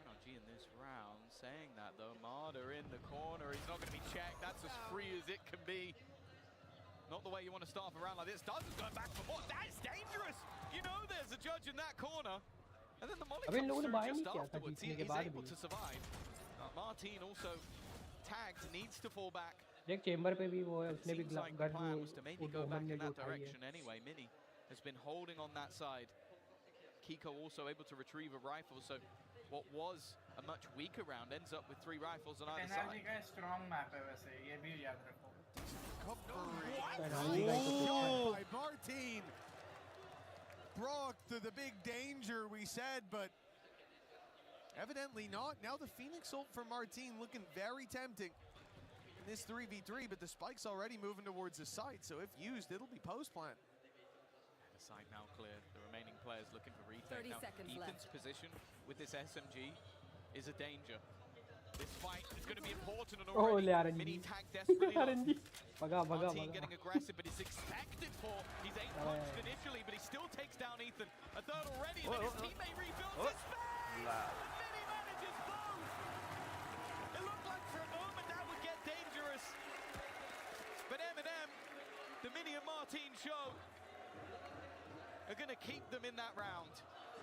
Speaker 2: NRG in this round, saying that though, Marder in the corner, he's not going to be checked. That's as free as it can be. Not the way you want to start a round like this. Dozens going back for more. That is dangerous. You know there's a judge in that corner. And then the molly comes through just afterwards. He is able to survive. Martin also tagged, needs to fall back.
Speaker 7: देख chamber पे भी वो है, उसने भी
Speaker 2: Seems like
Speaker 7: gun
Speaker 2: the plan was to maybe go back in that
Speaker 7: उठाई है.
Speaker 2: direction anyway. Mini has been holding on that side. Kiko also able to retrieve a rifle, so what was a much weaker round ends up with 3 rifles on either side.
Speaker 4: NRG का strong map है वैसे, ये भी याद रखो.
Speaker 5: Shot by Martin. Brock to the big danger, we said, but evidently not. Now the Phoenix ult for Martin looking very tempting. in this 3v3, but the spike's already moving towards the site, so if used, it'll be post-plant.
Speaker 2: The site now clear. The remaining players looking for retake.
Speaker 10: 30
Speaker 2: Now,
Speaker 10: seconds
Speaker 2: Ethan's
Speaker 10: left.
Speaker 2: position with this SMG is a danger. This fight is going to be important and
Speaker 7: Oh,
Speaker 2: already.
Speaker 7: RNG.
Speaker 2: Mini tag desperately.
Speaker 7: RNG. Baga,
Speaker 2: Martin
Speaker 7: baga.
Speaker 2: getting aggressive, but he's expected for. He's 8 punched initially, but he still takes down Ethan. A third already, and then his teammate rebuilds his space! And then he manages both! It looked like for a moment that would get dangerous. But M&M, the Mini and Martin show, are going to keep them in that round.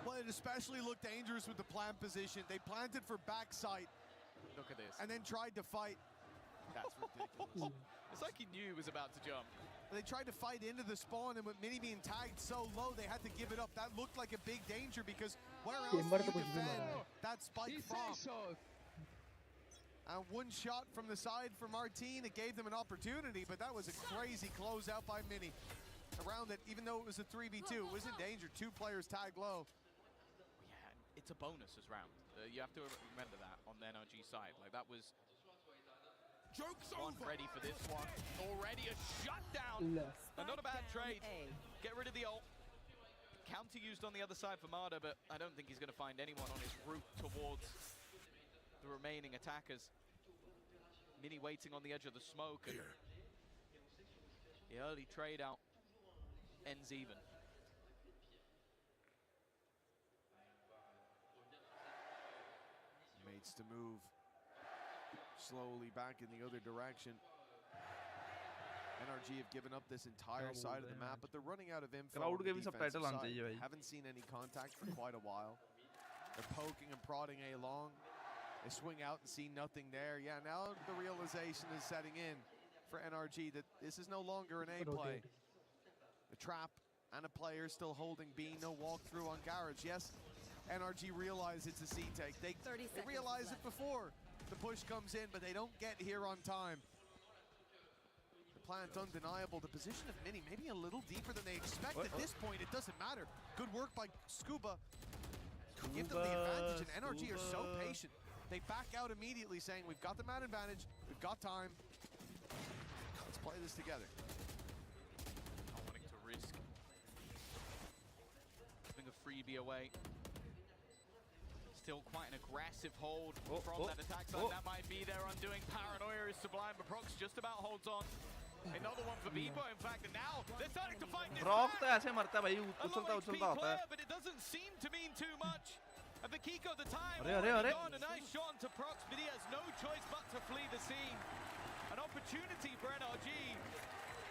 Speaker 5: Well, it especially looked dangerous with the plant position. They planted for backside.
Speaker 2: Look at this.
Speaker 5: And then tried to fight. That's ridiculous.
Speaker 2: It's like he knew he was about to jump.
Speaker 5: They tried to fight into the spawn, and with Mini being tagged so low, they had to give it up. That looked like a big danger because where else do you defend that spike from? And one shot from the side for Martin, it gave them an opportunity, but that was a crazy closeout by Mini. Around it, even though it was a 3v2, it was in danger. 2 players tagged low.
Speaker 2: Yeah, it's a bonus as round. You have to remember that on the NRG side. Like, that was one ready for this one. Already a shutdown. And not a bad trade. Get rid of the ult. Counter used on the other side for Marder, but I don't think he's going to find anyone on his route towards the remaining attackers. Mini waiting on the edge of the smoke. And the early trade out ends even.
Speaker 5: Mates to move slowly back in the other direction. NRG have given up this entire side of the map, but they're running out of info.
Speaker 8: Crowd
Speaker 5: on
Speaker 8: के
Speaker 5: the
Speaker 8: भी subtitle
Speaker 5: defensive
Speaker 8: आने
Speaker 5: side.
Speaker 8: चाहिए भाई.
Speaker 5: Haven't seen any contact for quite a while. They're poking and prodding A long. They swing out and see nothing there. Yeah, now the realization is setting in for NRG that this is no longer an A play. The trap and a player still holding B, no walkthrough on Garage. Yes, NRG realize it's a C take. They realize it before the push comes in, but they don't get here on time. The plant undeniable. The position of Mini maybe a little deeper than they expect. At this point, it doesn't matter. Good work by Scuba. Give them the advantage, and NRG are so patient. They back out immediately saying, we've got the man advantage, we've got time. Let's play this together.
Speaker 2: Not wanting to risk giving a freebie away. Still quite an aggressive hold from that attack side. That might be their undoing. Paranoia is sublime, but Prox just about holds on. Another one for Bebo, in fact, and now they're starting to fight this
Speaker 8: Rock
Speaker 2: back.
Speaker 8: तो ऐसे मरता है भाई, उछलता उछलता होता है.
Speaker 2: But it doesn't seem to mean too much. And for Kiko, the time
Speaker 8: अरे
Speaker 2: already gone. A nice shot to Prox, but he has no choice but to flee the scene. An opportunity for NRG,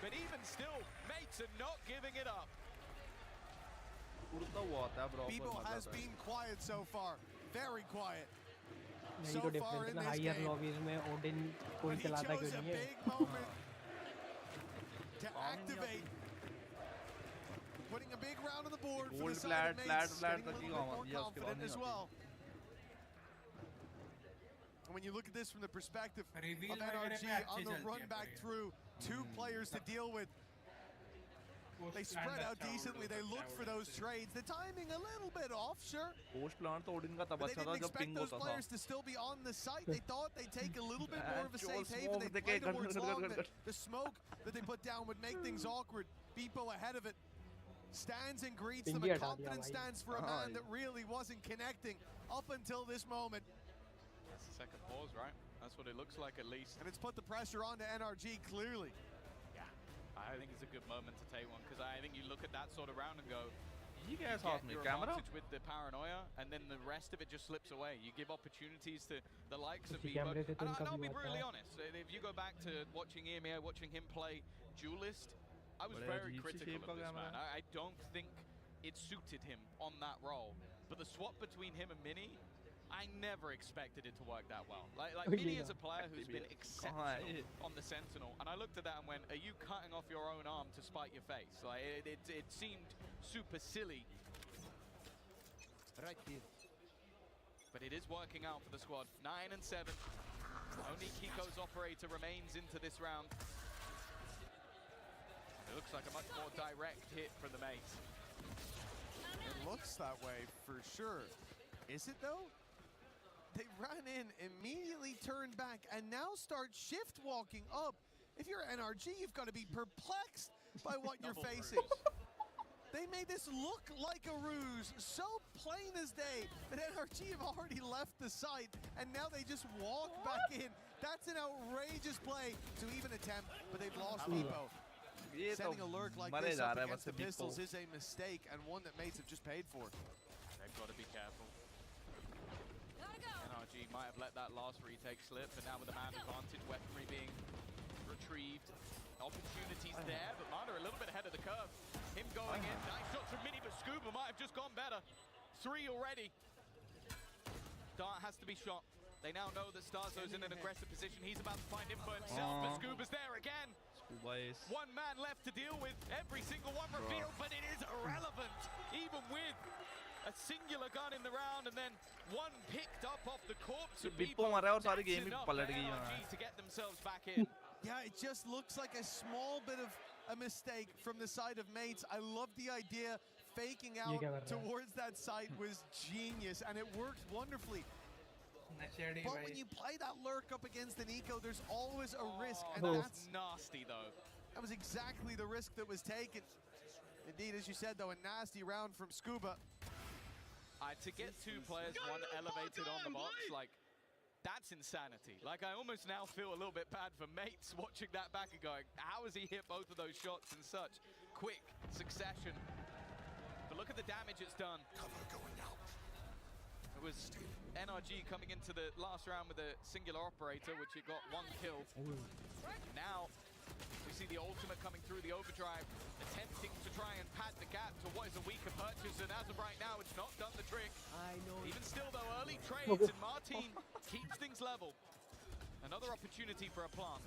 Speaker 2: but even still, mates are not giving it up.
Speaker 8: उड़ता हुआ होता है bro.
Speaker 5: Bebo has been quiet so far, very quiet.
Speaker 7: नहीं
Speaker 5: So
Speaker 7: तो
Speaker 5: far in
Speaker 7: difference
Speaker 5: this
Speaker 7: higher
Speaker 5: game,
Speaker 7: lobbies में Odin कोई
Speaker 5: but he
Speaker 7: चलाता
Speaker 5: chose
Speaker 7: क्यों
Speaker 5: a
Speaker 7: नहीं है
Speaker 5: big moment to activate. Putting a big round on the board for
Speaker 8: Gold
Speaker 5: the side of
Speaker 8: plat
Speaker 5: mates,
Speaker 8: तक
Speaker 5: getting a
Speaker 8: he
Speaker 5: little bit
Speaker 8: गाँव
Speaker 5: more
Speaker 8: दिया उसके बाद
Speaker 5: confident
Speaker 8: नहीं
Speaker 5: as
Speaker 8: आती.
Speaker 5: well. And when you look at this from the perspective of
Speaker 4: Reveal
Speaker 5: NRG
Speaker 4: वगैरह पे
Speaker 5: on
Speaker 4: अच्छी
Speaker 5: the
Speaker 4: चलती
Speaker 5: run
Speaker 4: है
Speaker 5: back
Speaker 4: पर ये.
Speaker 5: through, 2 players to deal with. They spread out decently, they look for those trades. The timing a little bit off, sure.
Speaker 8: Post plant तो Odin का तब
Speaker 5: But they
Speaker 8: अच्छा था
Speaker 5: didn't
Speaker 8: जब
Speaker 5: expect
Speaker 8: पिंग
Speaker 5: those
Speaker 8: होता था.
Speaker 5: players to still be on the site. They thought they'd take a little bit more of a
Speaker 8: Actual
Speaker 5: safe haven. They
Speaker 8: smoke,
Speaker 5: played
Speaker 8: they
Speaker 5: towards
Speaker 8: get-
Speaker 5: long. The smoke that they put down would make things awkward. Bebo ahead of it. Stands and greets them. A
Speaker 7: India
Speaker 5: confident
Speaker 7: bhai.
Speaker 5: stance for a man that really wasn't connecting up until this moment.
Speaker 2: That's the second pause, right? That's what it looks like at least.
Speaker 5: And it's put the pressure on to NRG clearly.
Speaker 2: Yeah, I think it's a good moment to take one because I think you look at that sort of round and go,
Speaker 8: ये क्या है
Speaker 2: get
Speaker 8: साथ में
Speaker 2: your
Speaker 8: camera?
Speaker 2: advantage with the paranoia, and then the rest of it just slips away. You give opportunities to the likes of
Speaker 7: उसी
Speaker 2: Bebo.
Speaker 7: कैमरे से तो
Speaker 2: And
Speaker 7: उनका
Speaker 2: I'll
Speaker 7: भी
Speaker 2: be
Speaker 7: आता
Speaker 2: brutally
Speaker 7: है.
Speaker 2: honest, if you go back to watching EMEA, watching him play Duelist, I was
Speaker 8: बड़े
Speaker 2: very
Speaker 8: अजीब सी
Speaker 2: critical
Speaker 8: shape
Speaker 2: of
Speaker 8: का
Speaker 2: this
Speaker 8: कैमरा
Speaker 2: man.
Speaker 8: है.
Speaker 2: I don't think it suited him on that role. But the swap between him and Mini, I never expected it to work that well. Like Mini is a player who's been exceptional on the Sentinel, and I looked at that and went, are you cutting off your own arm to spite your face? Like it seemed super silly.
Speaker 5: Right here.
Speaker 2: But it is working out for the squad. 9 and 7. Only Kiko's operator remains into this round. It looks like a much more direct hit from the mates.
Speaker 5: It looks that way for sure. Is it though? They ran in, immediately turned back, and now start shift walking up. If you're NRG, you've got to be perplexed by what you're facing. They made this look like a ruse, so plain as day that NRG have already left the site, and now they just walk back in. That's an outrageous play to even attempt, but they've lost Beepo. Sending a lurk like this up against the pistols is a mistake, and one that mates have just paid for.
Speaker 2: They've got to be careful. NRG might have let that last retake slip, but now with the man advantage, weaponry being retrieved. Opportunities there, but Mana a little bit ahead of the curve. Him going in, nice shots from Mini, but Scuba might have just gone better. 3 already. Dart has to be shot. They now know that Starzo's in an aggressive position. He's about to find info himself, but Scuba's there again. One man left to deal with, every single one revealed, but it is irrelevant. Even with a singular gun in the round and then one picked up off the corpse of Beepo, that's enough for NRG to get themselves back in.
Speaker 5: Yeah, it just looks like a small bit of a mistake from the side of mates. I love the idea. Faking out towards that site was genius, and it worked wonderfully. But when you play that lurk up against an eco, there's always a risk, and that's
Speaker 2: nasty, though.
Speaker 5: That was exactly the risk that was taken. Indeed, as you said, though, a nasty round from Scuba.
Speaker 2: To get 2 players, one elevated on the box, like, that's insanity. Like, I almost now feel a little bit bad for mates watching that back and going, how has he hit both of those shots in such quick succession? But look at the damage it's done. Cover going out. It was NRG coming into the last round with a singular operator, which it got 1 kill. Now, we see the ultimate coming through the overdrive, attempting to try and pad the gap to what is a weaker purchase, and as of right now, it's not done the trick. Even still, though, early trades, and Martin keeps things level. Another opportunity for a plant.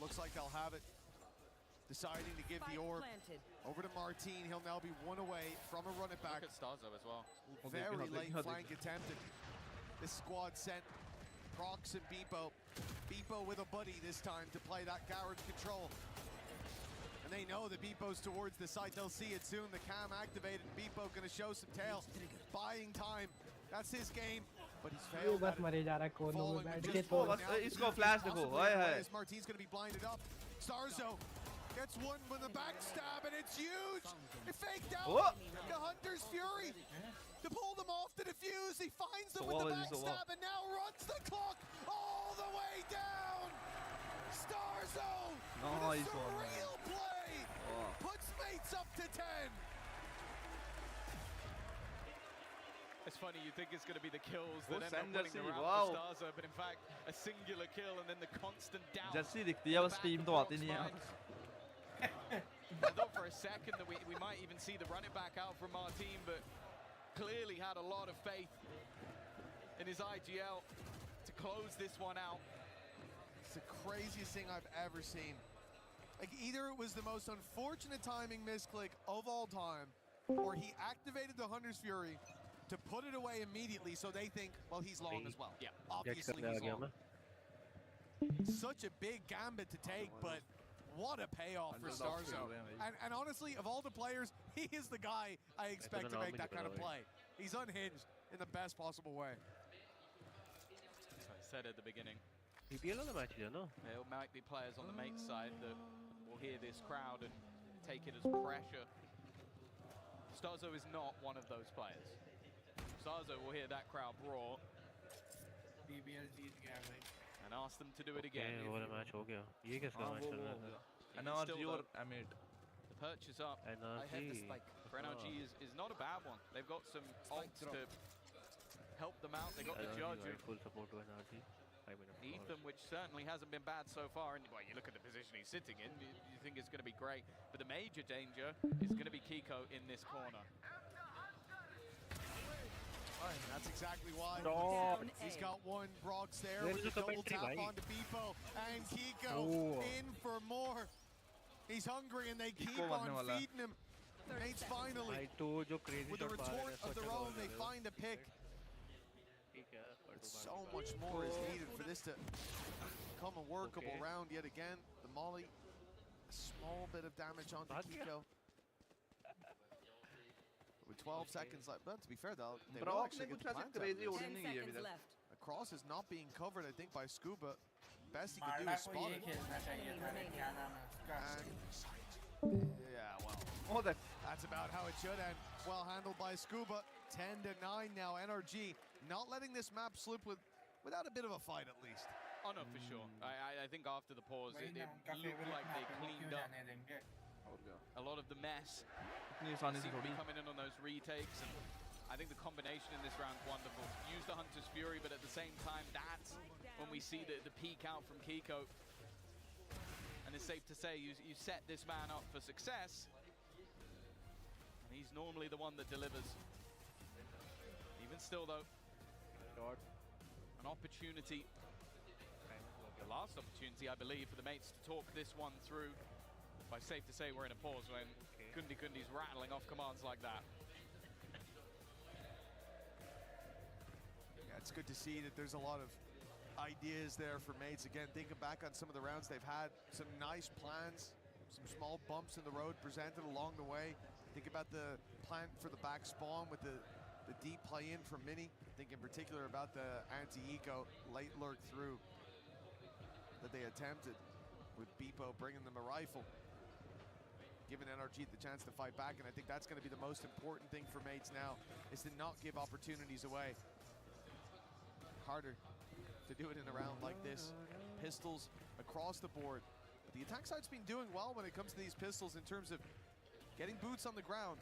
Speaker 5: Looks like they'll have it. Deciding to give the orb over to Martin. He'll now be 1 away from a run it back.
Speaker 2: Look at Starzo as well.
Speaker 5: Very late flank attempted. This squad sent Prox and Beepo. Beepo with a buddy this time to play that garage control. And they know that Beepo's towards the site. They'll see it soon. The cam activated. Beepo gonna show some tail. Buying time. That's his game. But he's failed. Martin's gonna be blinded up. Starzo gets one with a backstab, and it's huge. It faked out the Hunter's Fury to pull them off the defuse. He finds them with the backstab and now runs the clock all the way down. Starzo with a surreal play puts mates up to 10.
Speaker 2: It's funny, you think it's going to be the kills that end up winning the round for Starzo, but in fact, a singular kill and then the constant doubt. I thought for a second that we might even see the run it back out from Martin, but clearly had a lot of faith in his IGL to close this one out.
Speaker 5: It's the craziest thing I've ever seen. Like, either it was the most unfortunate timing misclick of all time, or he activated the Hunter's Fury to put it away immediately so they think, well, he's long as well. Yeah, obviously he's long. Such a big gambit to take, but what a payoff for Starzo. And honestly, of all the players, he is the guy I expect to make that kind of play. He's unhinged in the best possible way.
Speaker 2: As I said at the beginning, there might be players on the mate side that will hear this crowd and take it as pressure. Starzo is not one of those players. Starzo will hear that crowd roar and ask them to do it again. The perch is up. I have the spike. For NRG is not a bad one. They've got some ults to help them out. They got the judge. Ethan, which certainly hasn't been bad so far. And well, you look at the position he's sitting in, you think it's going to be great. But the major danger is going to be Kiko in this corner.
Speaker 5: That's exactly why. He's got one. Brock's there with the double tap onto Beepo. And Kiko in for more. He's hungry and they keep on feeding him. Nate's finally, with a retort of their own, they find a pick. But so much more is needed for this to become a workable round yet again. The molly, a small bit of damage onto Kiko. with 12 seconds left. But to be fair, though, they will
Speaker 3: Brock
Speaker 5: actually
Speaker 3: ने
Speaker 5: get
Speaker 3: कुछ
Speaker 5: the
Speaker 3: ऐसे
Speaker 5: plants out
Speaker 3: crazy
Speaker 5: of this.
Speaker 3: holding नहीं किया अभी तक.
Speaker 5: The cross is not being covered, I think, by Scuba. Best he could do
Speaker 4: Marda
Speaker 5: is
Speaker 4: को
Speaker 5: spot
Speaker 4: ये
Speaker 5: it.
Speaker 4: खेलना चाहिए था रे, क्या नाम है उसका?
Speaker 5: And, yeah, well,
Speaker 3: Oh,
Speaker 5: that's about how it should end. Well handled by Scuba. 10-9 now. NRG not letting this map slip without a bit of a fight at least.
Speaker 2: Oh no, for sure. I think after the pause,
Speaker 4: वही
Speaker 2: it
Speaker 4: ना, उनका
Speaker 2: looked
Speaker 4: favorite
Speaker 2: like they
Speaker 4: map है, वो
Speaker 2: cleaned
Speaker 4: क्यों
Speaker 2: up
Speaker 4: जाने देंगे?
Speaker 2: a lot of the mess.
Speaker 3: इतनी आसानी से
Speaker 2: Seemed to
Speaker 3: थोड़ी.
Speaker 2: be coming in on those retakes, and I think the combination in this round wonderful. Use the Hunter's Fury, but at the same time, that's when we see the peak out from Kiko. And it's safe to say you set this man up for success, and he's normally the one that delivers. Even still, though, an opportunity, the last opportunity, I believe, for the mates to talk this one through. But safe to say we're in a pause when Kundi Kundi's rattling off commands like that.
Speaker 5: Yeah, it's good to see that there's a lot of ideas there for mates. Again, thinking back on some of the rounds they've had, some nice plans, some small bumps in the road presented along the way. Think about the plan for the back spawn with the deep play in from Mini. Think in particular about the anti-eco late lurk through that they attempted with Beepo bringing them a rifle, giving NRG the chance to fight back. And I think that's going to be the most important thing for mates now, is to not give opportunities away. Harder to do it in a round like this. Pistols across the board. But the attack side's been doing well when it comes to these pistols in terms of getting boots on the ground.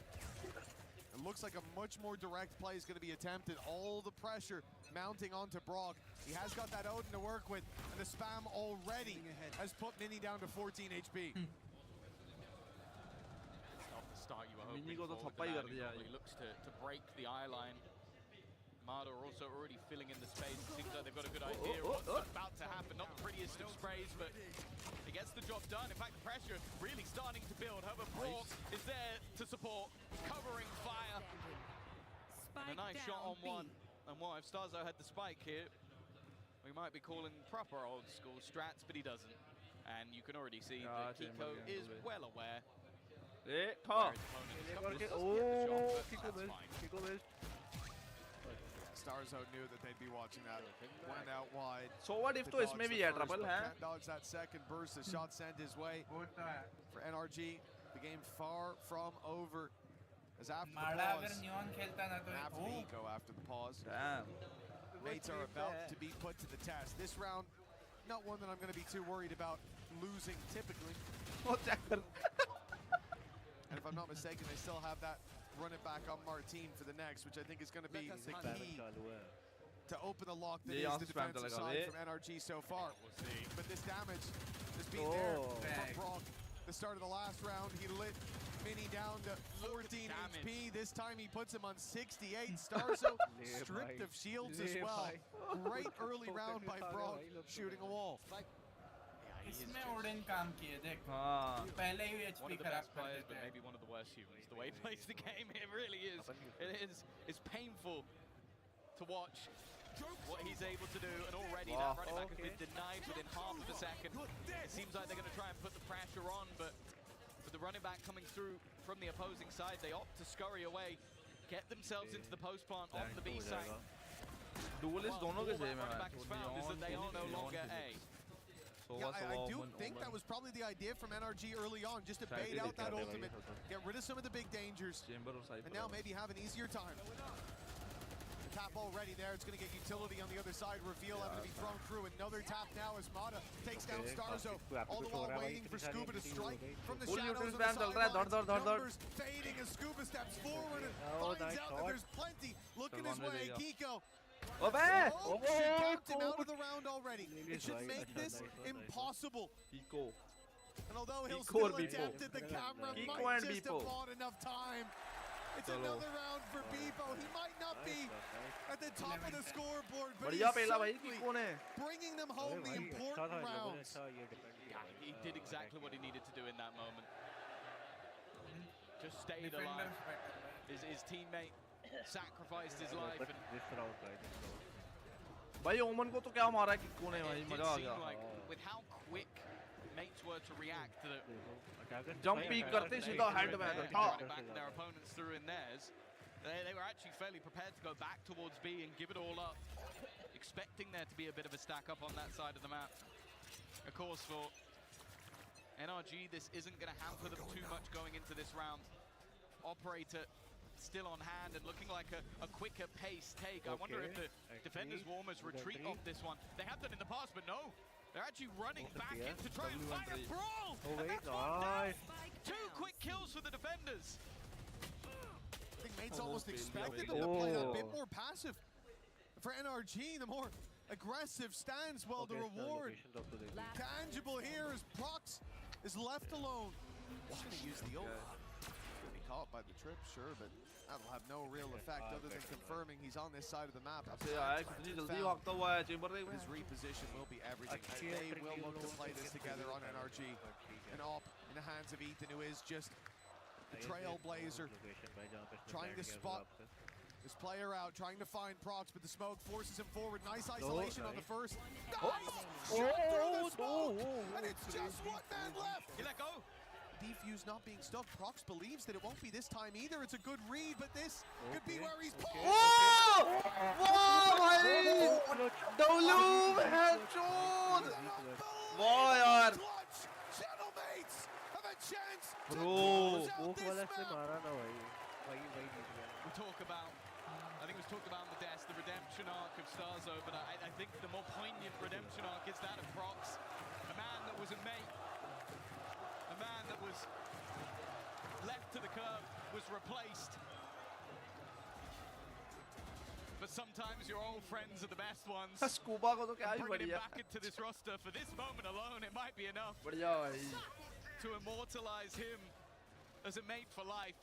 Speaker 5: It looks like a much more direct play is going to be attempted. All the pressure mounting onto Brock. He has got that Odin to work with, and the spam already has put Mini down to 14 HP.
Speaker 2: Off the start, you were hoping
Speaker 3: Mini को तो
Speaker 2: for
Speaker 3: थप्पा he
Speaker 2: the
Speaker 3: कर
Speaker 2: man who
Speaker 3: दिया
Speaker 2: probably looks to break the eye line. Mada also already filling in the space. It seems like they've got a good idea of what's about to happen. Not the prettiest of sprays, but he gets the job done. In fact, the pressure really starting to build. However, Brock is there to support, covering fire. And a nice shot on one. And well, if Starzo had the spike here, we might be calling proper old school strats, but he doesn't. And you can already see that Kiko is well aware.
Speaker 3: A
Speaker 2: where
Speaker 3: था.
Speaker 2: his opponent is coming to get the shot, but that's fine.
Speaker 5: Starzo knew that they'd be watching that. Went out wide.
Speaker 3: So what if
Speaker 5: To
Speaker 3: तो
Speaker 5: dodge
Speaker 3: इसमें
Speaker 5: the
Speaker 3: भी है
Speaker 5: first,
Speaker 3: trouble
Speaker 5: but
Speaker 3: है.
Speaker 5: can't dodge that second burst. The shot sent his way
Speaker 4: वो तो है.
Speaker 5: for NRG. The game far from over. As after the
Speaker 4: Marda अगर
Speaker 5: pause,
Speaker 4: neon खेलता ना तो
Speaker 5: and after the
Speaker 4: वो
Speaker 5: eco after the pause,
Speaker 3: Damn.
Speaker 5: mates are about to be put to the test. This round, not one that I'm going to be too worried about losing typically.
Speaker 3: वो check कर.
Speaker 5: And if I'm not mistaken, they still have that run it back on Martin for the next, which I think is going to be the key to open the lock that
Speaker 3: ये
Speaker 5: is
Speaker 3: यहाँ
Speaker 5: the
Speaker 3: से spam
Speaker 5: defensive
Speaker 3: चलेगा
Speaker 5: side
Speaker 3: bay.
Speaker 5: from NRG so far. But this damage has been there from Brock. The start of the last round, he lit Mini down to 14 HP. This time he puts him on 68. Starzo stripped of shields as well. Great early round by Brock, shooting a wall.
Speaker 4: इसमें Odin काम किए देख.
Speaker 3: हाँ.
Speaker 4: पहले ही
Speaker 2: One
Speaker 4: HP
Speaker 2: of the
Speaker 4: खराब
Speaker 2: best
Speaker 4: कर
Speaker 2: players,
Speaker 4: देते
Speaker 2: but
Speaker 4: हैं.
Speaker 2: maybe one of the worst humans. The way he plays the game, it really is. It's painful to watch what he's able to do, and already that running back has been denied within half of a second. It seems like they're going to try and put the pressure on, but with the running back coming through from the opposing side, they opt to scurry away, get themselves into the post plant on the B side.
Speaker 3: Duelist दोनों के
Speaker 2: All that
Speaker 3: same
Speaker 2: running
Speaker 3: है.
Speaker 2: back has found is that they are no longer A.
Speaker 5: Yeah, I do think that was probably the idea from NRG early on, just to bait out that ultimate, get rid of some of the big dangers,
Speaker 3: Chamber और Cypher.
Speaker 5: and now maybe have an easier time. The tap already there, it's going to get utility on the other side. Reveal having to be thrown through. Another tap now as Mada takes down Starzo, all the while waiting for Scuba to strike from the
Speaker 3: Full
Speaker 5: shadows
Speaker 3: neutral
Speaker 5: on the
Speaker 3: spam चल रहा है.
Speaker 5: sidelines.
Speaker 3: दौड़, दौड़, दौड़.
Speaker 5: Numbers fading as Scuba steps forward and finds out that there's plenty looking his way. Kiko.
Speaker 3: अबे.
Speaker 5: Oh, should count him out of the round already. It should make this impossible.
Speaker 3: Kiko.
Speaker 5: And although he'll
Speaker 3: Kiko
Speaker 5: still
Speaker 3: and
Speaker 5: attempt
Speaker 3: Beepo.
Speaker 5: it, the camera
Speaker 3: Kiko
Speaker 5: might
Speaker 3: and
Speaker 5: just
Speaker 3: Beepo.
Speaker 5: have bought enough time. It's
Speaker 3: Chalo.
Speaker 5: another round for Beepo. He might not be at the top of the scoreboard, but he's
Speaker 3: बढ़िया पहला भाई
Speaker 5: certainly
Speaker 3: Kiko ने.
Speaker 5: bringing them home the important rounds.
Speaker 2: Yeah, he did exactly what he needed to do in that moment. Just stayed alive. His teammate sacrificed his life, and
Speaker 3: भाई ओमन को तो क्या मारा Kiko ने भाई
Speaker 2: it
Speaker 3: मजा
Speaker 2: did
Speaker 3: आ
Speaker 2: seem
Speaker 3: गया.
Speaker 2: like with how quick mates were to react, that
Speaker 3: Jump peek करते सीधा head में
Speaker 2: they
Speaker 3: था.
Speaker 2: running back and their opponents threw in theirs. They were actually fairly prepared to go back towards B and give it all up, expecting there to be a bit of a stack up on that side of the map. Of course, for NRG, this isn't going to hamper them too much going into this round. Operator still on hand and looking like a quicker pace take. I wonder if the defenders will almost retreat off this one. They have done in the past, but no. They're actually running back in to try and find a brawl.
Speaker 8: Oh wait,
Speaker 2: And that's one down.
Speaker 8: nice.
Speaker 2: 2 quick kills for the defenders.
Speaker 5: I think Mates almost expected them to play that bit more passive. For NRG, the more aggressive stance, well, the reward tangible here as Prox is left alone. He's going to use the ult. Gonna be caught by the trip, sure, but that'll have no real effect other than confirming he's on this side of the map.
Speaker 8: से आया कितनी जल्दी भागता हुआ है chamber देख
Speaker 5: His reposition will be everything. They will look to play this together on NRG. An op in the hands of Ethan, who is just a trailblazer, trying to spot this player out, trying to find Prox, but the smoke forces him forward. Nice isolation on the first. Nice! Shot through the smoke! And it's just one man left!
Speaker 2: You let go.
Speaker 5: Defuse not being stuck. Prox believes that it won't be this time either. It's a good read, but this could be where he's pulled.
Speaker 8: Oh! Wow, भाई! Dolu headshot! वाह यार!
Speaker 5: Clutch! Gentlemates have a chance to
Speaker 8: Bro,
Speaker 5: close out
Speaker 7: वो
Speaker 5: this
Speaker 7: वाला से
Speaker 5: map.
Speaker 7: मारा ना भाई वही जीत गया
Speaker 2: We talk about, I think it was talked about in the desk, the redemption arc of Starzo, but I think the more poignant redemption arc is that of Prox. A man that was a mate, a man that was left to the curb, was replaced. But sometimes your old friends are the best ones.
Speaker 8: Scuba को तो क्या ही
Speaker 2: Bringing him
Speaker 8: बढ़िया
Speaker 2: back into this roster for this moment alone, it might be enough
Speaker 8: बढ़िया भाई
Speaker 2: to immortalize him as a mate for life.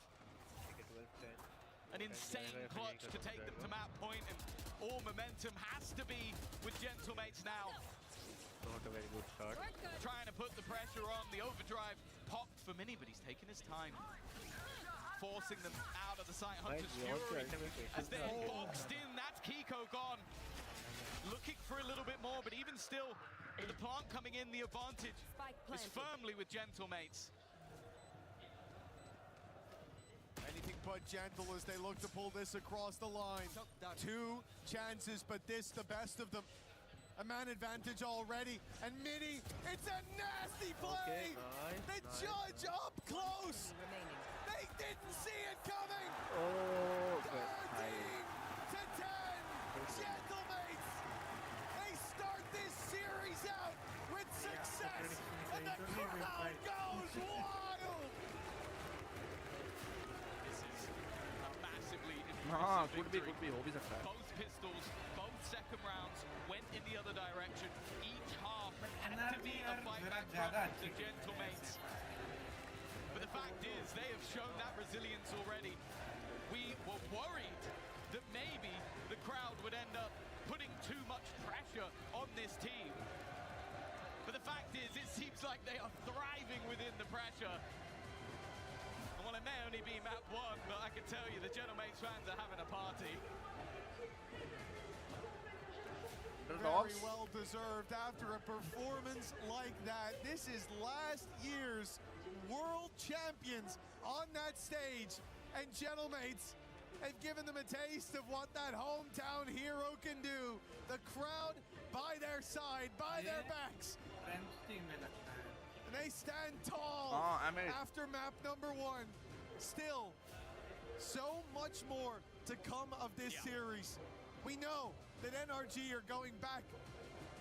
Speaker 2: An insane clutch to take them to map point, and all momentum has to be with Gentlemates now.
Speaker 7: not a very good start
Speaker 2: Trying to put the pressure on, the overdrive popped for Mini, but he's taking his time. Forcing them out of the sight. Hunter's Fury as they're boxed in, that's Kiko gone. Looking for a little bit more, but even still, with the plant coming in, the advantage is firmly with Gentlemates.
Speaker 5: Anything but gentle as they look to pull this across the line. 2 chances, but this the best of them. A man advantage already, and Mini, it's a nasty play! The judge up close! They didn't see it coming!
Speaker 7: oh good
Speaker 5: 13 to 10! Gentlemates! They start this series out with success, and the crowd goes wild!
Speaker 2: This is a massively
Speaker 8: हाँ
Speaker 2: impressive
Speaker 8: could
Speaker 2: victory.
Speaker 8: be हो भी सकता है
Speaker 2: Both pistols, both second rounds went in the other direction. Each half had to be a fight back from the Gentlemates. But the fact is, they have shown that resilience already. We were worried that maybe the crowd would end up putting too much pressure on this team. But the fact is, it seems like they are thriving within the pressure. And while it may only be map 1, but I can tell you the Gentlemates fans are having a party.
Speaker 5: Very well deserved after a performance like that. This is last year's world champions on that stage, and Gentlemates have given them a taste of what that hometown hero can do. The crowd by their side, by their backs, and they stand tall after map number 1. Still, so much more to come of this series. We know that NRG are going back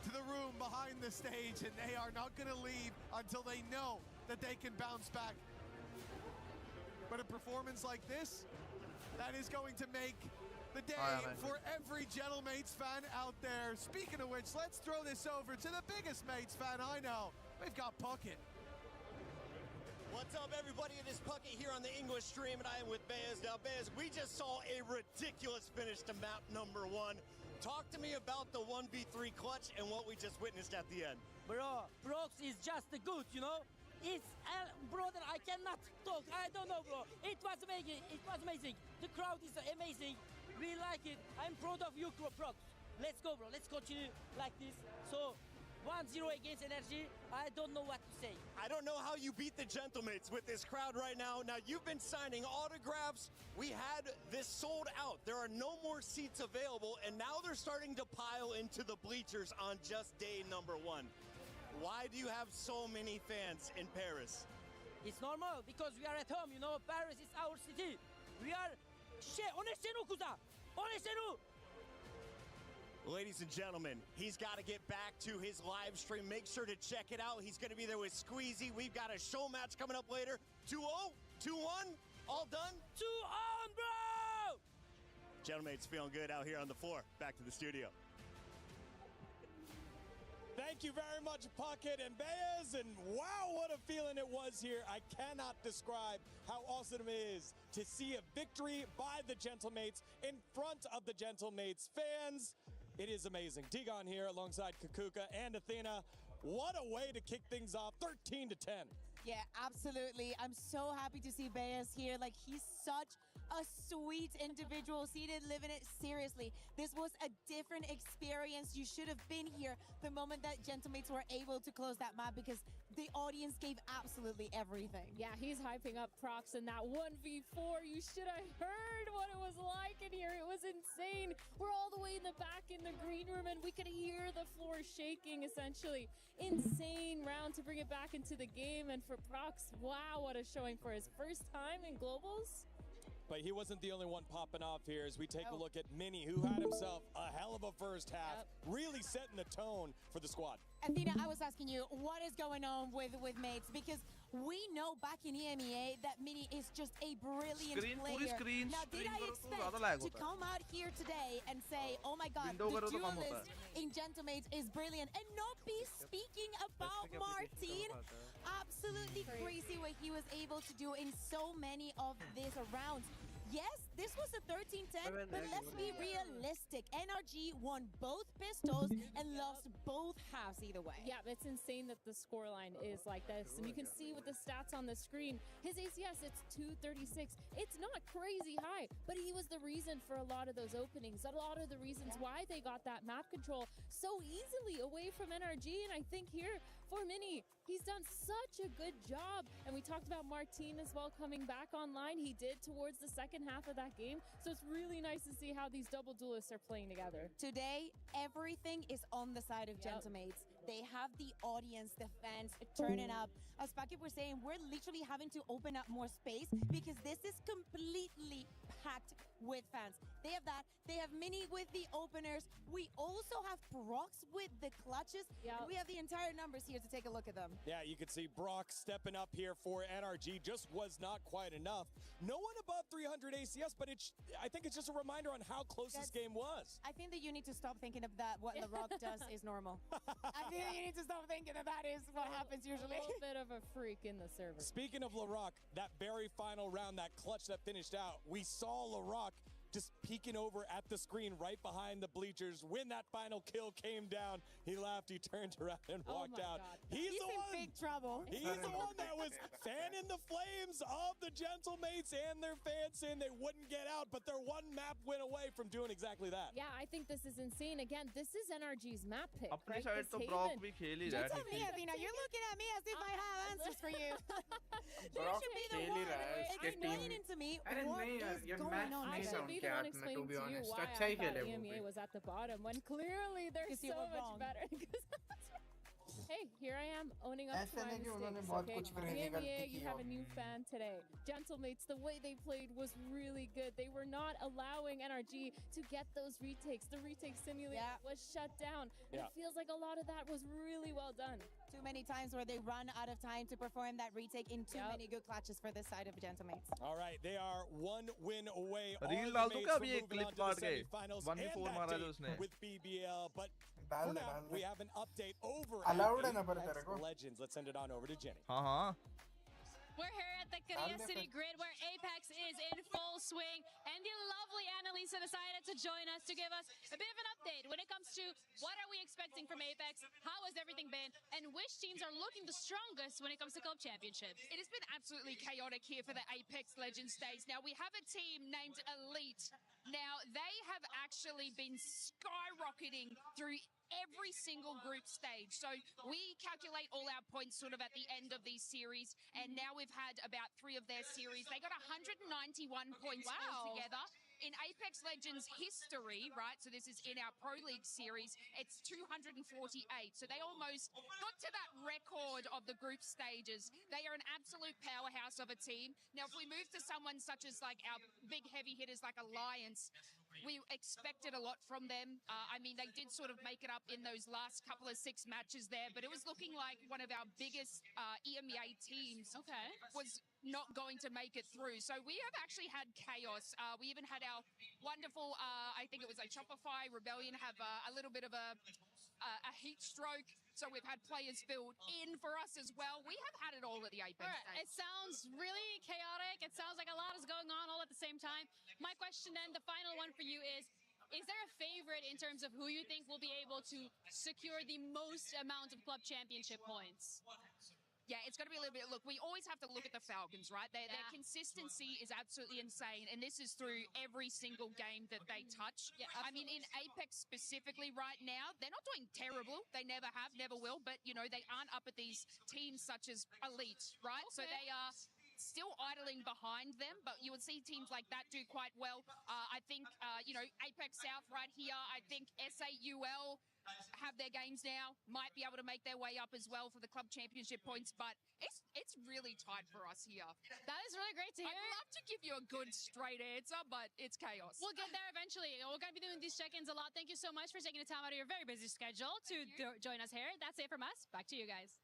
Speaker 5: to the room behind the stage, and they are not going to leave until they know that they can bounce back. But a performance like this, that is going to make the day for every Gentlemates fan out there. Speaking of which, let's throw this over to the biggest Mates fan I know. We've got Puckett.
Speaker 10: What's up, everybody? It is Puckett here on the English stream, and I am with Bez. Now, Bez, we just saw a ridiculous finish to map number 1. Talk to me about the 1v3 clutch and what we just witnessed at the end.
Speaker 11: Bro, Prox is just good, you know? It's, brother, I cannot talk. I don't know, bro. It was amazing. It was amazing. The crowd is amazing. We like it. I'm proud of you, Prox. Let's go, bro. Let's continue like this. So, 1-0 against NRG. I don't know what to say.
Speaker 10: I don't know how you beat the Gentlemates with this crowd right now. Now, you've been signing autographs. We had this sold out. There are no more seats available, and now they're starting to pile into the bleachers on just day number 1. Why do you have so many fans in Paris?
Speaker 11: It's normal because we are at home, you know. Paris is our city. We are...
Speaker 10: Ladies and gentlemen, he's got to get back to his live stream. Make sure to check it out. He's going to be there with Squeezy. We've got a show match coming up later. 2-0, 2-1, all done?
Speaker 11: 2-on, bro!
Speaker 10: Gentlemen, it's feeling good out here on the floor. Back to the studio.
Speaker 12: Thank you very much, Puckett and Baez, and wow, what a feeling it was here. I cannot describe how awesome it is to see a victory by the Gentlemates in front of the Gentlemates fans. It is amazing. Digon here alongside Kukuka and Athena. What a way to kick things off, 13-10.
Speaker 13: Yeah, absolutely. I'm so happy to see Baez here. Like, he's such a sweet individual. He didn't live in it seriously. This was a different experience. You should have been here the moment that Gentlemates were able to close that map because the audience gave absolutely everything.
Speaker 14: Yeah, he's hyping up Prox in that 1v4. You should have heard what it was like in here. It was insane. We're all the way in the back in the green room and we could hear the floor shaking essentially. Insane round to bring it back into the game. And for Prox, wow, what a showing for his first time in Globals.
Speaker 12: But he wasn't the only one popping off here as we take a look at Mini, who had himself a hell of a first half, really setting the tone for the squad.
Speaker 13: Athena, I was asking you, what is going on with mates? Because we know back in EMEA that Mini is just a brilliant player. Now, did I expect to come out here today and say, oh my god, the duelist in Gentlemates is brilliant, and not be speaking about Martin? Absolutely crazy what he was able to do in so many of these rounds. Yes, this was a 13-10, but let's be realistic. NRG won both pistols and lost both halves either way.
Speaker 14: Yeah, it's insane that the scoreline is like this. And you can see with the stats on the screen, his ACS, it's 236. It's not crazy high, but he was the reason for a lot of those openings, a lot of the reasons why they got that map control so easily away from NRG. And I think here for Mini, he's done such a good job. And we talked about Martin as well coming back online. He did towards the second half of that game. So it's really nice to see how these double duelists are playing together.
Speaker 13: Today, everything is on the side of Gentlemates. They have the audience, the fans turning up. As Packet was saying, we're literally having to open up more space because this is completely packed with fans. They have that. They have Mini with the openers. We also have Prox with the clutches. And we have the entire numbers here to take a look at them.
Speaker 12: Yeah, you can see Brock stepping up here for NRG. Just was not quite enough. No one above 300 ACS, but I think it's just a reminder on how close this game was.
Speaker 13: I think that you need to stop thinking of that. What LaRock does is normal. I think you need to stop thinking that is what happens usually.
Speaker 14: A little bit of a freak in the server.
Speaker 12: Speaking of LaRock, that very final round, that clutch that finished out, we saw LaRock just peeking over at the screen right behind the bleachers. When that final kill came down, he laughed, he turned around and walked out.
Speaker 13: He's in big trouble.
Speaker 12: He's the one that was fanning the flames of the Gentlemates and their fans saying they wouldn't get out, but their one map went away from doing exactly that.
Speaker 14: Yeah, I think this is insane. Again, this is NRG's map pick,
Speaker 8: Apne
Speaker 14: right?
Speaker 8: side to Brock bhi khel hi raha hai.
Speaker 13: Tell me, Athena, you're looking at me as if I have answers for you. You should be the one explaining to me what is going on.
Speaker 14: I should be the one explaining to you why I thought EMEA was at the bottom when clearly they're so much better. Hey, here I am owning up to my mistakes, okay? EMEA, you have a new fan today. Gentlemates, the way they played was really good. They were not allowing NRG to get those retakes. The retake simulator was shut down. And it feels like a lot of that was really well done.
Speaker 13: Too many times where they run out of time to perform that retake in too many good clutches for this side of Gentlemates.
Speaker 12: All right, they are one win away.
Speaker 8: Reel डाल दूं क्या अभी एक clip काट के 1v4 मारा जो उसने
Speaker 12: with BBL, but for now we have an update over Legends. Let's send it on over to Jenny.
Speaker 15: We're here at the Korea City Grid where Apex is in full swing, and the love lovely Annalisa decided to join us to give us a bit of an update when it comes to what are we expecting from Apex, how has everything been, and which teams are looking the strongest when it comes to club championships.
Speaker 16: It has been absolutely chaotic here for the Apex Legends stage. Now, we have a team named Elite. Now, they have actually been skyrocketing through every single group stage. So we calculate all our points sort of at the end of these series, and now we've had about 3 of their series. They got 191 points altogether. In Apex Legends history, right, so this is in our Pro League series, it's 248. So they almost got to that record of the group stages. They are an absolute powerhouse of a team. Now, if we move to someone such as like our big heavy hitters like Alliance, we expected a lot from them. I mean, they did sort of make it up in those last couple of 6 matches there, but it was looking like one of our biggest EMEA teams was not going to make it through. So we have actually had chaos. We even had our wonderful, I think it was a Shopify Rebellion have a little bit of a heat stroke. So we've had players filled in for us as well. We have had it all at the Apex stage.
Speaker 15: It sounds really chaotic. It sounds like a lot is going on all at the same time. My question then, the final one for you is there a favorite in terms of who you think will be able to secure the most amount of club championship points?
Speaker 16: Yeah, it's going to be a little bit. Look, we always have to look at the Falcons, right? Their consistency is absolutely insane, and this is through every single game that they touch.
Speaker 15: Yeah,
Speaker 16: I mean, in Apex specifically right now, they're not doing terrible. They never have, never will, but, you know, they aren't up at these teams such as Elite, right? So they are still idling behind them, but you would see teams like that do quite well. I think, you know, Apex South right here, I think SAUL have their games now, might be able to make their way up as well for the club championship points, but it's really tight for us here.
Speaker 15: That is really great to hear.
Speaker 16: I'd love to give you a good straight answer, but it's chaos.
Speaker 15: We'll get there eventually. We're going to be doing these check-ins a lot. Thank you so much for taking the time out of your very busy schedule to join us here. That's it from us. Back to you guys.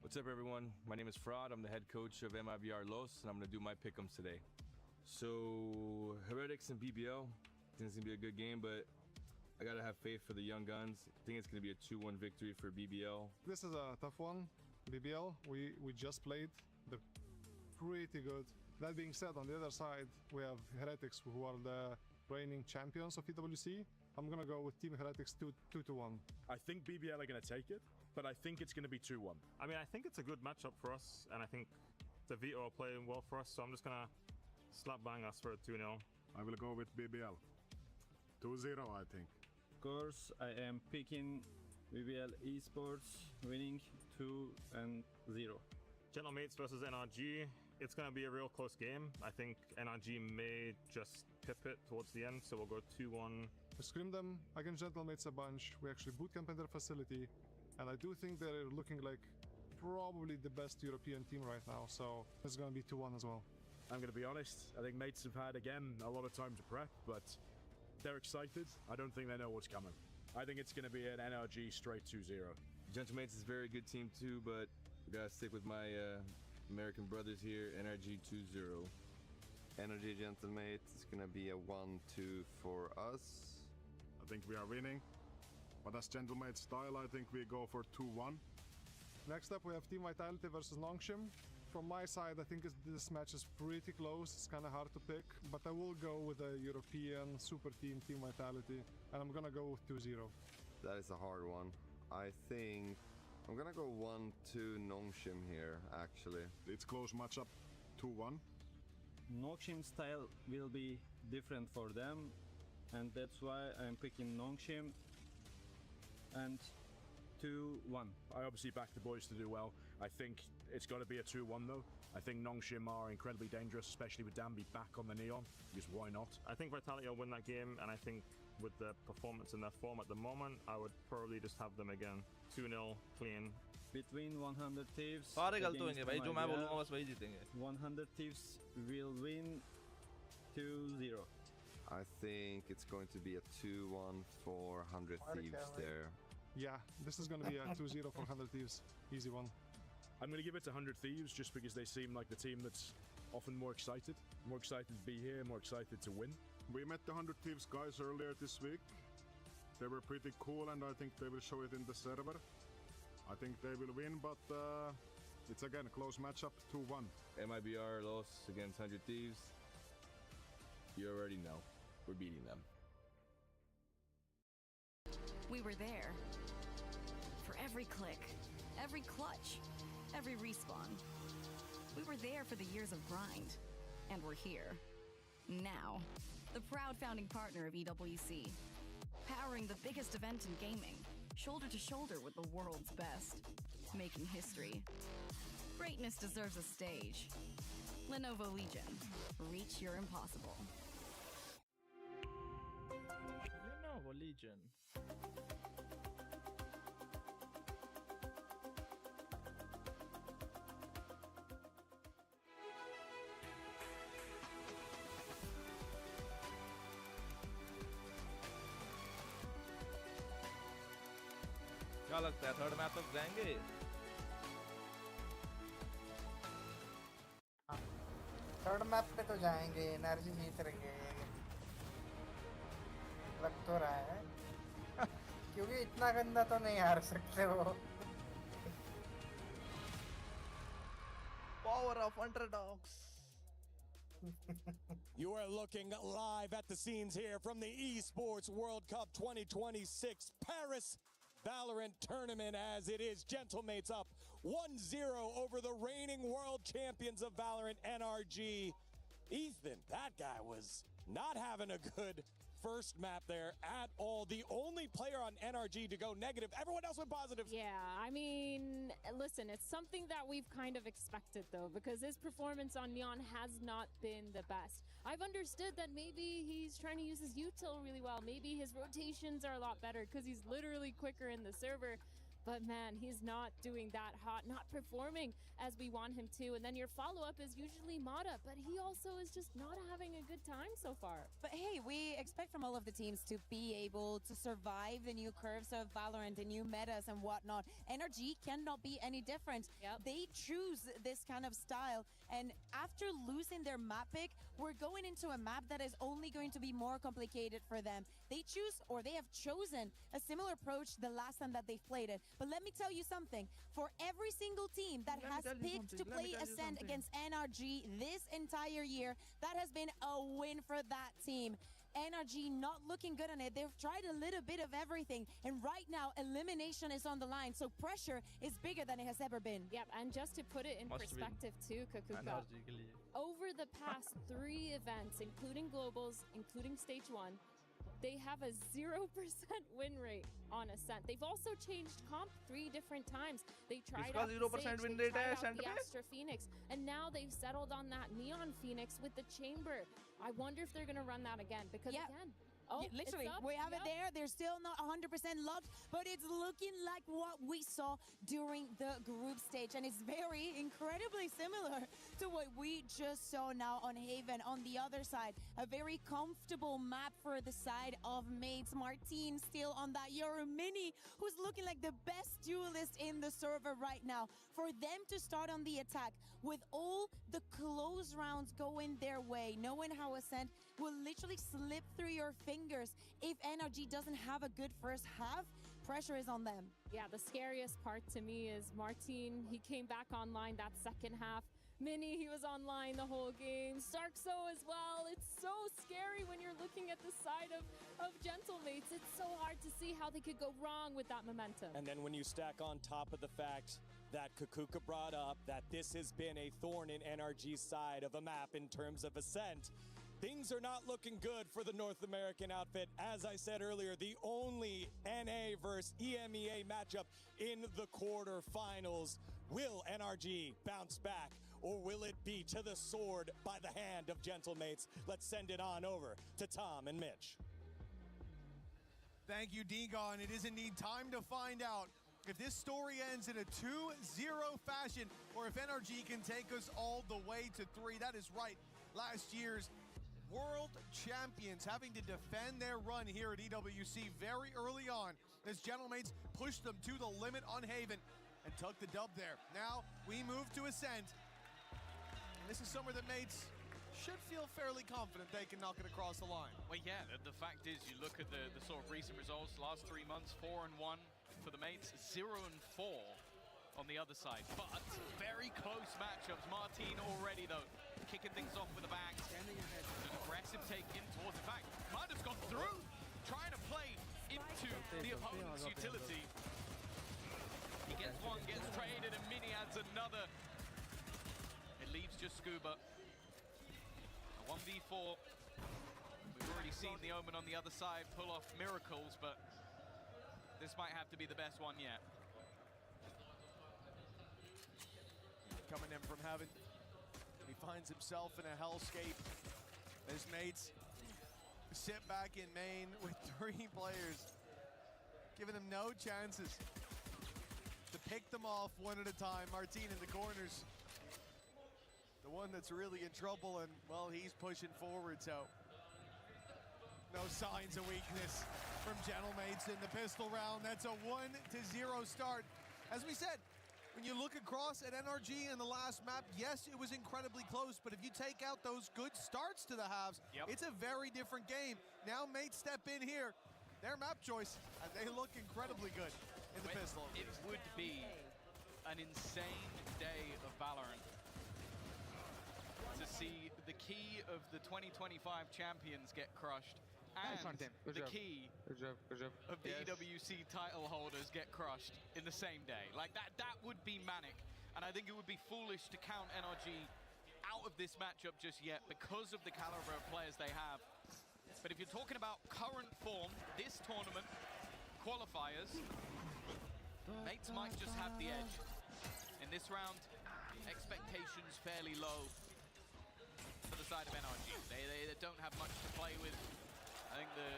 Speaker 17: What's up, everyone? My name is Fraud. I'm the head coach of NVIDIA Los, and I'm going to do my pick'ems today. So, Heretics and BBL, I think it's going to be a good game, but I got to have faith for the young guns. I think it's going to be a 2-1 victory for BBL.
Speaker 18: This is a tough one. BBL, we just played. They're pretty good. That being said, on the other side, we have Heretics, who are the reigning champions of EWC. I'm going to go with Team Heretics 2-1.
Speaker 19: I think BBL are going to take it, but I think it's going to be 2-1.
Speaker 20: I mean, I think it's a good matchup for us, and I think the Vito are playing well for us, so I'm just going to slap bang us for a 2-0.
Speaker 19: I will go with BBL. 2-0, I think.
Speaker 21: Of course, I am picking BBL Esports, winning 2-0.
Speaker 20: Gentlemates versus NRG. It's going to be a real close game. I think NRG may just pip it towards the end, so we'll go 2-1.
Speaker 18: We scrimmed them against Gentlemates a bunch. We actually bootcamp in their facility. And I do think they're looking like probably the best European team right now, so it's going to be 2-1 as well.
Speaker 19: I'm going to be honest, I think mates have had, again, a lot of time to prep, but they're excited. I don't think they know what's coming. I think it's going to be an NRG straight 2-0.
Speaker 17: Gentlemates is a very good team too, but we got to stick with my American brothers here, NRG 2-0.
Speaker 22: NRG Gentlemates is going to be a 1-2 for us.
Speaker 19: I think we are winning. But as Gentlemates style, I think we go for 2-1.
Speaker 18: Next up, we have Team Vitality versus Nongshim. From my side, I think this match is pretty close. It's kind of hard to pick, but I will go with a European super team, Team Vitality, and I'm gonna go with 2-0.
Speaker 22: That is a hard one. I think I'm gonna go 1-2 Nongshim here, actually.
Speaker 19: It's close matchup, 2-1.
Speaker 21: Nongshim style will be different for them, and that's why I'm picking Nongshim. And 2-1.
Speaker 19: I obviously back the boys to do well. I think it's got to be a 2-1 though. I think Nongshim are incredibly dangerous, especially with Danby back on the Neon, because why not?
Speaker 20: I think Vitality will win that game, and I think with the performance in their form at the moment, I would probably just have them again. 2-0, clean.
Speaker 21: Between 100 Thieves...
Speaker 8: सारे गलत होंगे भाई, जो मैं बोलूँगा बस वही जीतेंगे.
Speaker 21: 100 Thieves will win 2-0.
Speaker 22: I think it's going to be a 2-1 for 100 Thieves there.
Speaker 18: Yeah, this is going to be a 2-0 for 100 Thieves. Easy one.
Speaker 19: I'm going to give it to 100 Thieves just because they seem like the team that's often more excited to be here, more excited to win.
Speaker 18: We met the 100 Thieves guys earlier this week. They were pretty cool, and I think they will show it in the server. I think they will win, but it's again a close matchup, 2-1.
Speaker 17: MIBR loss against 100 Thieves. You already know. We're beating them.
Speaker 1: We were there. For every click, every clutch, every respawn. We were there for the years of grind. And we're here. Now. The proud founding partner of EWC. Powering the biggest event in gaming. Shoulder to shoulder with the world's best. Making history. Greatness deserves a stage. Lenovo Legion. Reach your impossible.
Speaker 8: Lenovo Legion. क्या लगता है third match तक जाएंगे?
Speaker 4: Third map पे तो जाएंगे, energy जीत रही है, लग तो रहा है क्योंकि इतना गंदा तो नहीं हार सकते वो।
Speaker 8: Power of underdogs.
Speaker 12: You are looking live at the scenes here from the Esports World Cup 2026 Paris Valorant tournament, as it is Gentlemates up 1-0 over the reigning world champions of Valorant, NRG. Ethan, that guy was not having a good first map there at all. The only player on NRG to go negative. Everyone else went positive.
Speaker 14: Yeah, I mean, listen, it's something that we've kind of expected, though, because his performance on Neon has not been the best. I've understood that maybe he's trying to use his util really well. Maybe his rotations are a lot better because he's literally quicker in the server. But man, he's not doing that hot, not performing as we want him to. And then your follow-up is usually Mata, but he also is just not having a good time so far.
Speaker 13: But hey, we expect from all of the teams to be able to survive the new curves of Valorant, the new metas and whatnot. NRG cannot be any different. They choose this kind of style, and after losing their map pick, we're going into a map that is only going to be more complicated for them. They choose, or they have chosen, a similar approach the last time that they've played it. But let me tell you something. For every single team that has picked to play Ascent against NRG this entire year, that has been a win for that team. NRG not looking good on it. They've tried a little bit of everything, and right now elimination is on the line, so pressure is bigger than it has ever been.
Speaker 14: Yep, and just to put it in perspective too, Kakuka, over the past 3 events, including globals, including stage 1, they have a 0% win rate on Ascent. They've also changed comp 3 different times. They tried out
Speaker 8: 0% win rate
Speaker 14: the
Speaker 8: Ascent pe?
Speaker 14: Astra Phoenix, and now they've settled on that Neon Phoenix with the Chamber. I wonder if they're going to run that again, because again,
Speaker 13: literally, we have it there. They're still not 100% locked, but it's looking like what we saw during the group stage, and it's very incredibly similar to what we just saw now on Haven. On the other side, a very comfortable map for the side of mates. Martin still on that Euro Mini, who's looking like the best duelist in the server right now. For them to start on the attack with all the close rounds going their way, knowing how Ascent will literally slip through your fingers if NRG doesn't have a good first half, pressure is on them.
Speaker 14: Yeah, the scariest part to me is Martin. He came back online that second half. Mini, he was online the whole game. Starkso as well. It's so scary when you're looking at the side of Gentlemates. It's so hard to see how they could go wrong with that momentum.
Speaker 12: And then when you stack on top of the fact that Kakuka brought up that this has been a thorn in NRG's side of a map in terms of Ascent, things are not looking good for the North American outfit. As I said earlier, the only NA versus EMEA matchup in the quarterfinals. Will NRG bounce back, or will it be to the sword by the hand of Gentlemates? Let's send it on over to Tom and Mitch.
Speaker 5: Thank you, Dingon. It is indeed time to find out if this story ends in a 2-0 fashion, or if NRG can take us all the way to 3. That is right. Last year's world champions having to defend their run here at EWC very early on as Gentlemates pushed them to the limit on Haven. and took the dub there. Now we move to Ascent. This is somewhere that mates should feel fairly confident they can knock it across the line.
Speaker 2: Well, yeah, the fact is, you look at the sort of recent results, last 3 months, 4-1 for the mates, 0-4 on the other side. But very close matchups. Martin already, though, kicking things off with a bang. An aggressive take in towards, in fact, might have gone through, trying to play into the opponent's utility. He gets one, gets traded, and Mini adds another. It leaves just Scuba. A 1v4. We've already seen the Omen on the other side pull off miracles, but this might have to be the best one yet.
Speaker 5: Coming in from heaven, he finds himself in a hellscape. His mates sit back in main with 3 players, giving him no chances to pick them off one at a time. Martin in the corners, the one that's really in trouble, and well, he's pushing forward, so no signs of weakness from Gentlemates in the pistol round. That's a 1-0 start. As we said, when you look across at NRG in the last map, yes, it was incredibly close, but if you take out those good starts to the halves, it's a very different game. Now mates step in here, their map choice, and they look incredibly good in the pistol.
Speaker 2: It would be an insane day of Valorant to see the key of the 2025 champions get crushed, and the key of the EWC title holders get crushed in the same day. Like that would be manic. And I think it would be foolish to count NRG out of this matchup just yet because of the caliber of players they have. But if you're talking about current form, this tournament, qualifiers, mates might just have the edge. In this round, expectations fairly low for the side of NRG. They don't have much to play with. I think the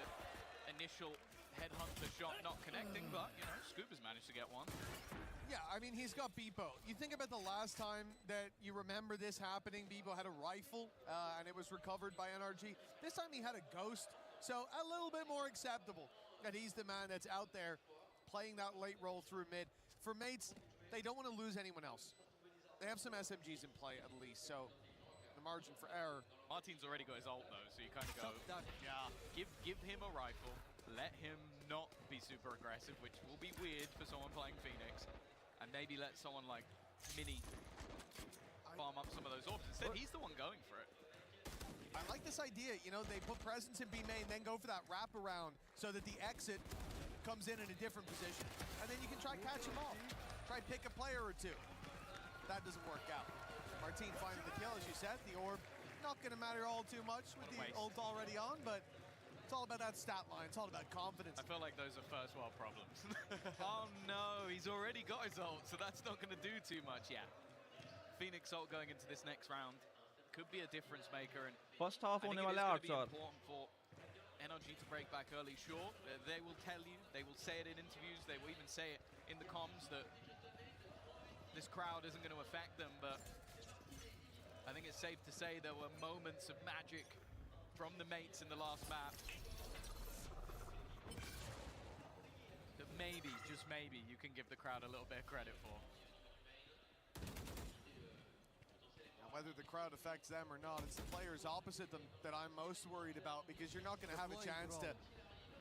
Speaker 2: initial headhunter shot not connecting, but, you know, Scuba's managed to get one.
Speaker 5: Yeah, I mean, he's got Bebo. You think about the last time that you remember this happening, Bebo had a rifle, and it was recovered by NRG. This time he had a ghost, so a little bit more acceptable that he's the man that's out there playing that late roll through mid. For mates, they don't want to lose anyone else. They have some SMGs in play at least, so the margin for error.
Speaker 2: Martin's already got his ult though, so you kind of go, yeah, give him a rifle, let him not be super aggressive, which will be weird for someone playing Phoenix, and maybe let someone like Mini farm up some of those orbs. Instead, he's the one going for it.
Speaker 5: I like this idea, you know, they put presence in B main, then go for that wraparound so that the exit comes in a different position, and then you can try catch him off, try pick a player or two. That doesn't work out. Martin finding the kill, as you said, the orb not gonna matter all too much with the ult already on, but it's all about that stat line, it's all about confidence.
Speaker 2: I feel like those are first world problems. Oh no, he's already got his ult, so that's not gonna do too much. Yeah, Phoenix ult going into this next round could be a difference maker, and
Speaker 8: First half
Speaker 2: I think
Speaker 8: होने
Speaker 2: it is
Speaker 8: वाला
Speaker 2: gonna
Speaker 8: 8
Speaker 2: be
Speaker 8: और
Speaker 2: important for NRG to break back early. Sure, they will tell you, they will say it in interviews, they will even say it in the comms that this crowd isn't going to affect them, but I think it's safe to say there were moments of magic from the mates in the last map that maybe, just maybe, you can give the crowd a little bit of credit for.
Speaker 5: Now, whether the crowd affects them or not, it's the players opposite them that I'm most worried about, because you're not going to have a chance to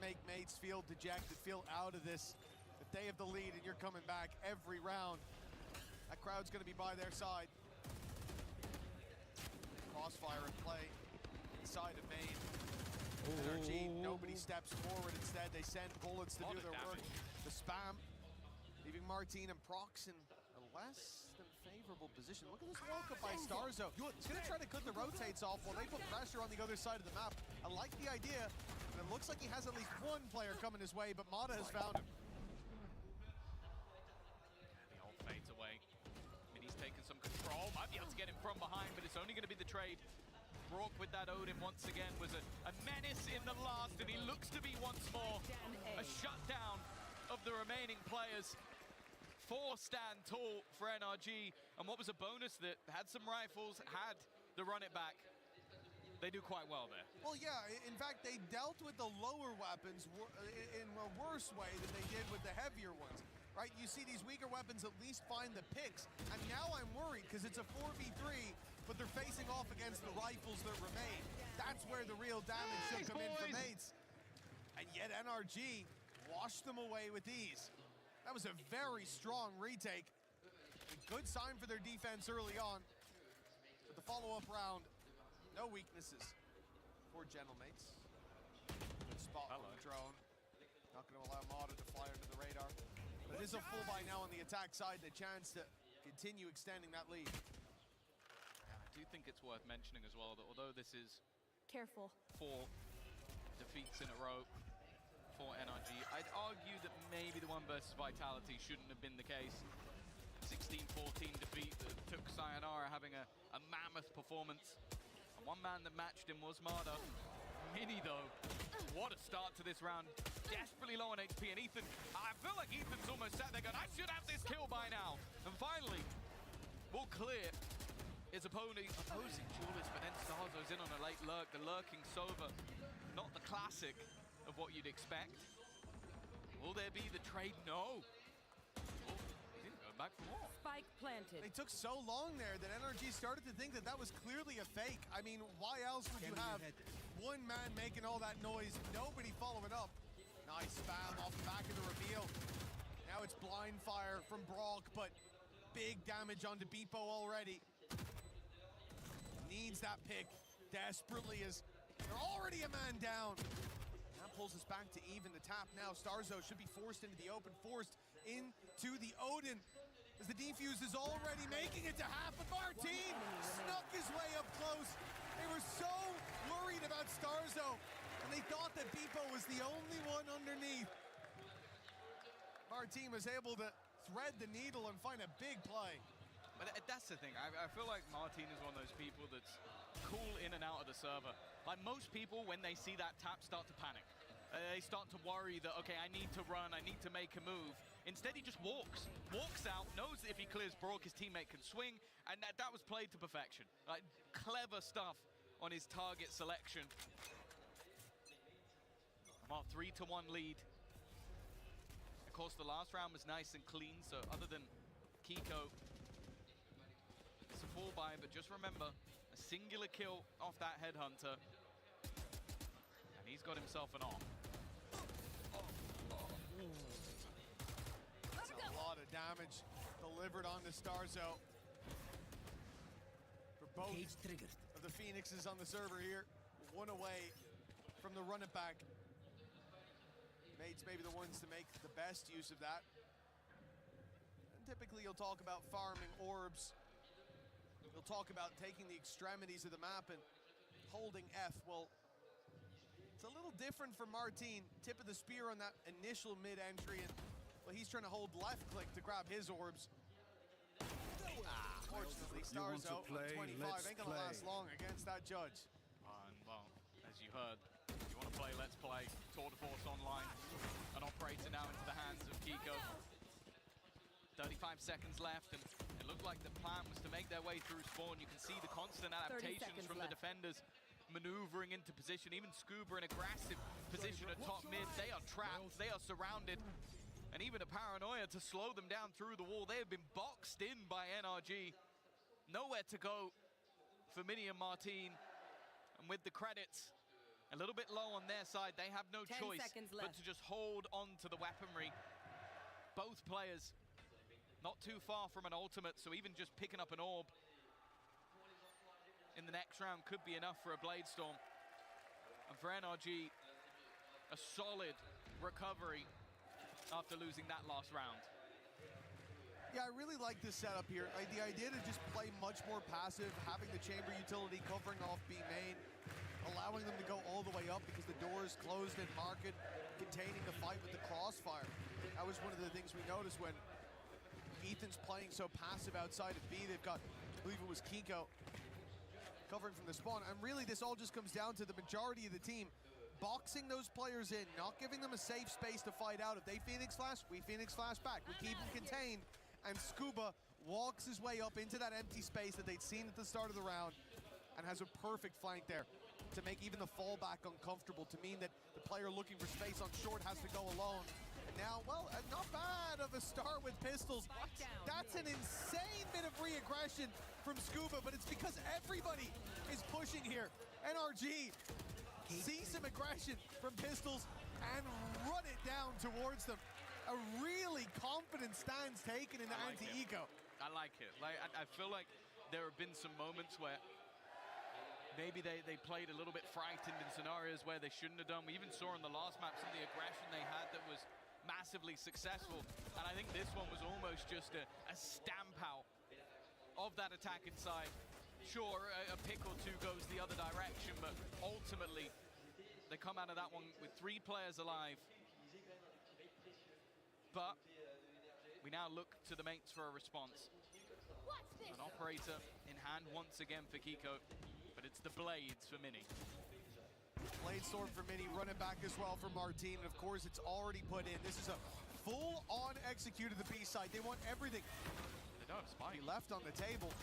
Speaker 5: make mates feel dejected, feel out of this. If they have the lead and you're coming back every round, that crowd's going to be by their side. Crossfire in play inside of main. NRG, nobody steps forward. Instead, they send bullets to do their work. The spam, leaving Martin and Prox in a less than favorable position. Look at this walk-up by Starzo. He's going to try to cut the rotates off while they put pressure on the other side of the map. I like the idea, and it looks like he has at least one player coming his way, but Mata has found him.
Speaker 2: The ult fades away. Mini's taken some control. Might be able to get him from behind, but it's only going to be the trade. Brock with that Odin once again was a menace in the last, and he looks to be once more a shutdown of the remaining players. 4 stand tall for NRG, and what was a bonus that had some rifles, had the run it back. They do quite well there.
Speaker 5: Well, yeah, in fact, they dealt with the lower weapons in a worse way than they did with the heavier ones. right? You see these weaker weapons at least find the picks, and now I'm worried because it's a 4v3, but they're facing off against the rifles that remain. That's where the real damage should come in for mates. And yet NRG washed them away with ease. That was a very strong retake. A good sign for their defense early on. But the follow-up round, no weaknesses for Gentlemates. Good spot on the drone. Not going to allow Mata to fly under the radar. But it is a full buy now on the attack side, and a chance to continue extending that lead.
Speaker 2: And I do think it's worth mentioning as well that although this is
Speaker 1: Careful.
Speaker 2: 4 defeats in a row for NRG, I'd argue that maybe the 1 versus Vitality shouldn't have been the case. 16-14 defeat that took Sayonara having a mammoth performance. And one man that matched him was Mada. Mini though, what a start to this round. Desperately low on HP, and Ethan, I feel like Ethan's almost sat there going, I should have this kill by now. And finally, will clear his opposing duelist, but then Starzo's in on a late lurk. The lurking Sova, not the classic of what you'd expect. Will there be the trade? No. Oh, he didn't go back for more.
Speaker 1: Spike planted.
Speaker 5: They took so long there that NRG started to think that that was clearly a fake. I mean, why else would you have one man making all that noise, nobody following up? Nice spam off the back of the reveal. Now it's blind fire from Brock, but big damage onto Beepo already. Needs that pick desperately as they're already a man down. That pulls us back to even the tap now. Starzo should be forced into the open, forced into the Odin, as the defuse is already making it to half, but Martin snuck his way up close. They were so worried about Starzo, and they thought that Beepo was the only one underneath. Martin was able to thread the needle and find a big play.
Speaker 2: But that's the thing, I feel like Martin is one of those people that's cool in and out of the server. Like most people, when they see that tap, start to panic. They start to worry that, okay, I need to run, I need to make a move. Instead, he just walks out, knows that if he clears Brock, his teammate can swing, and that was played to perfection. Like, clever stuff on his target selection. Well, 3-1 lead. Of course, the last round was nice and clean, so other than Kiko, it's a full buy, but just remember, a singular kill off that Headhunter, and he's got himself an off.
Speaker 5: That's a lot of damage delivered onto Starzo. For both of the Phoenixes on the server here, 1 away from the run it back. Mates maybe the ones to make the best use of that. And typically you'll talk about farming orbs. You'll talk about taking the extremities of the map and holding F. Well, it's a little different for Martin. Tip of the spear on that initial mid-entry, and well, he's trying to hold left click to grab his orbs. Fortunately, Starzo on 25 ain't gonna last long against that judge.
Speaker 2: And well, as you heard, if you want to play, let's play. Tour de Force Online, an operator now into the hands of Kiko. 35 seconds left, and it looked like the plan was to make their way through spawn. You can see the constant adaptations from the defenders maneuvering into position. Even Scuba in aggressive position at top mid. They are trapped, they are surrounded. And even a paranoia to slow them down through the wall. They have been boxed in by NRG. Nowhere to go for Mini and Martin. And with the credits a little bit low on their side, they have no choice but to just hold on to the weaponry. Both players not too far from an ultimate, so even just picking up an orb in the next round could be enough for a Blade Storm. And for NRG, a solid recovery after losing that last round.
Speaker 5: Yeah, I really like this setup here. Like, the idea to just play much more passive, having the chamber utility covering off B main, allowing them to go all the way up because the door is closed in market, containing the fight with the crossfire. That was one of the things we noticed when Ethan's playing so passive outside of B. They've got, I believe it was Kiko, covering from the spawn. And really, this all just comes down to the majority of the team boxing those players in, not giving them a safe space to fight out. If they Phoenix Flash, we Phoenix Flash back. We keep them contained. And Scuba walks his way up into that empty space that they'd seen at the start of the round and has a perfect flank there to make even the fallback uncomfortable, to mean that the player looking for space on short has to go alone. now, well, not bad of a start with pistols. That's an insane bit of re-aggression from Scuba, but it's because everybody is pushing here. NRG see some aggression from pistols and run it down towards them. A really confident stance taken in the anti-eco.
Speaker 2: I like it. Like, I feel like there have been some moments where maybe they played a little bit frightened in scenarios where they shouldn't have done. We even saw in the last map some of the aggression they had that was massively successful. And I think this one was almost just a stamp out of that attack inside. Sure, a pick or two goes the other direction, but ultimately they come out of that one with 3 players alive. But we now look to the mates for a response. An operator in hand once again for Kiko, but it's the blades for Mini.
Speaker 5: Blade Storm for Mini, running back as well for Martin, and of course it's already put in. This is a full-on execute of the B side. They want everything.
Speaker 2: They don't have Spike.
Speaker 5: He left on the table.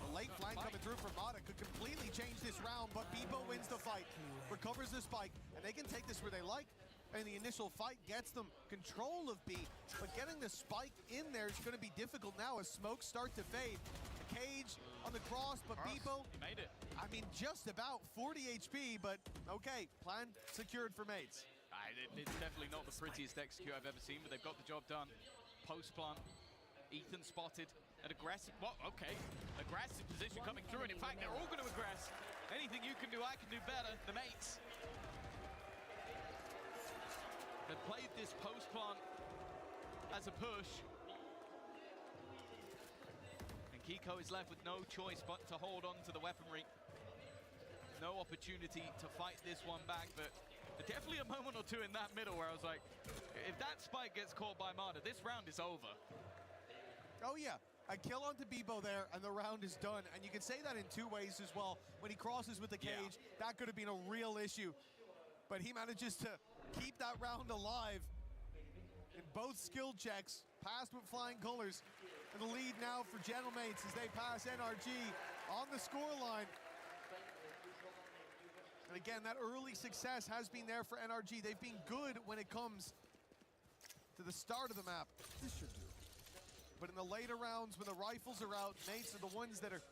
Speaker 5: The late flank coming through from Mata could completely change this round, but Bebo wins the fight, recovers the Spike, and they can take this where they like. And the initial fight gets them control of B, but getting the Spike in there is going to be difficult now as smokes start to fade. The cage on the cross, but Bebo,
Speaker 2: he made it.
Speaker 5: I mean, just about 40 HP, but okay, plan secured for mates.
Speaker 2: It's definitely not the prettiest execute I've ever seen, but they've got the job done. Post plant, Ethan spotted, an aggressive, aggressive position coming through, and in fact, they're all going to aggress. Anything you can do, I can do better, the mates. They played this post plant as a push. And Kiko is left with no choice but to hold on to the weaponry. No opportunity to fight this one back, but definitely a moment or two in that middle where I was like, if that Spike gets caught by Mata, this round is over.
Speaker 5: Oh yeah, a kill onto Bebo there, and the round is done. And you can say that in 2 ways as well. When he crosses with the cage, that could have been a real issue. But he manages to keep that round alive in both skill checks, passed with flying colors. And the lead now for Gentlemates as they pass NRG on the scoreline. And again, that early success has been there for NRG. They've been good when it comes to the start of the map. This should do. But in the later rounds, when the rifles are out, mates are the ones that are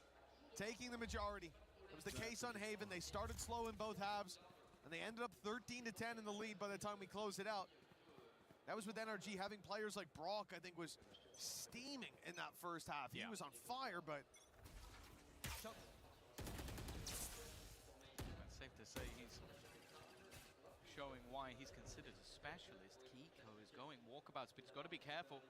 Speaker 5: taking the majority. It was the case on Haven. They started slow in both halves, and they ended up 13-10 in the lead by the time we closed it out. That was with NRG having players like Brock, I think, was steaming in that first half. He was on fire, but...
Speaker 2: It's safe to say he's showing why he's considered a specialist. Kiko is going walkabouts, but he's got to be careful.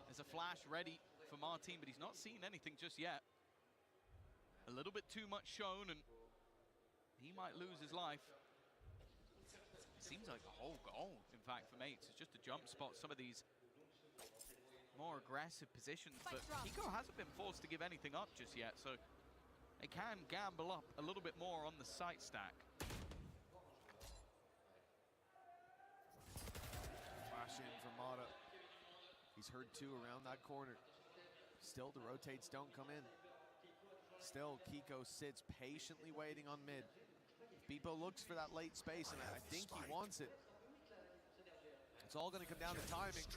Speaker 2: There's a flash ready for Martin, but he's not seen anything just yet. A little bit too much shown, and he might lose his life. It seems like the whole goal, in fact, for mates is just to jump spot some of these more aggressive positions, but Kiko hasn't been forced to give anything up just yet, so they can gamble up a little bit more on the site stack.
Speaker 5: Flash in from Mata. He's heard 2 around that corner. Still, the rotates don't come in. Still, Kiko sits patiently waiting on mid. Bebo looks for that late space, and I think he wants it. It's all going to come down to timing.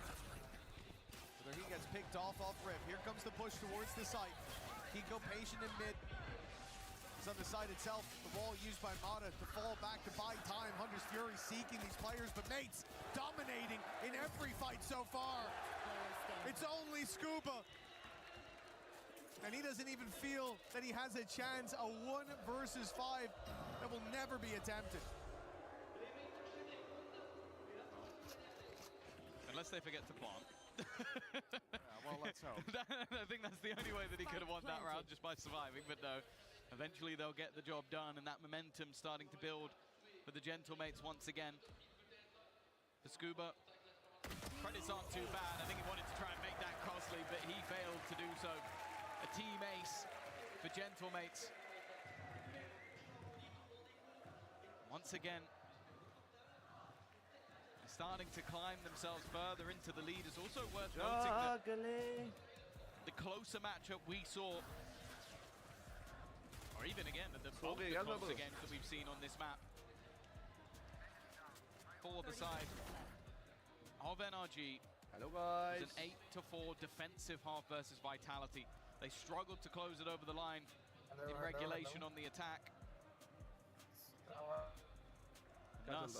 Speaker 5: Whether he gets picked off rip. Here comes the push towards the site. Kiko patient in mid. It's on the side itself. The wall used by Mata to fall back to buy time. Hunter's Fury seeking these players, but mates dominating in every fight so far. It's only Scuba. And he doesn't even feel that he has a chance. A 1 versus 5 that will never be attempted.
Speaker 2: Unless they forget to plant.
Speaker 5: Well, let's hope.
Speaker 2: I think that's the only way that he could have won that round, just by surviving, but no. Eventually they'll get the job done, and that momentum starting to build for the Gentlemates once again. For Scuba, credits aren't too bad. I think he wanted to try and make that costly, but he failed to do so. A team ace for Gentlemates. Once again, starting to climb themselves further into the lead. It's also worth noting that the closer matchup we saw, or even again, the closer games that we've seen on this map for the side of NRG.
Speaker 8: Hello guys.
Speaker 2: It's an 8-4 defensive half versus Vitality. They struggled to close it over the line in regulation on the attack. Nas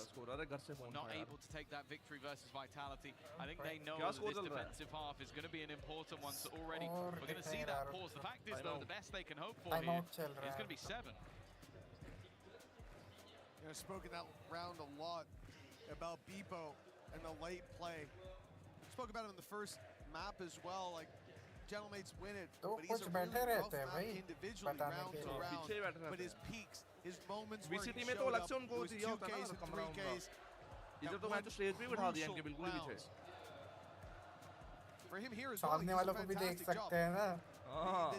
Speaker 2: not able to take that victory versus Vitality. I think they know that this defensive half is going to be an important one. So already we're going to see that pause. The fact is, though, the best they can hope for here is going to be 7.
Speaker 5: You know, spoken that round a lot about Bebo and the late play. Spoke about it in the first map as well. Like, Gentlemates win it, but he's a really rough map individually, round to round. But his peaks, his moments where he showed up, it was 2Ks and 3Ks.
Speaker 8: इधर तो मैं तो stage पे बैठा दिया इनके बिल्कुल ही पीछे.
Speaker 5: For him here as well,
Speaker 4: सामने वालों को भी देख सकते हैं ना.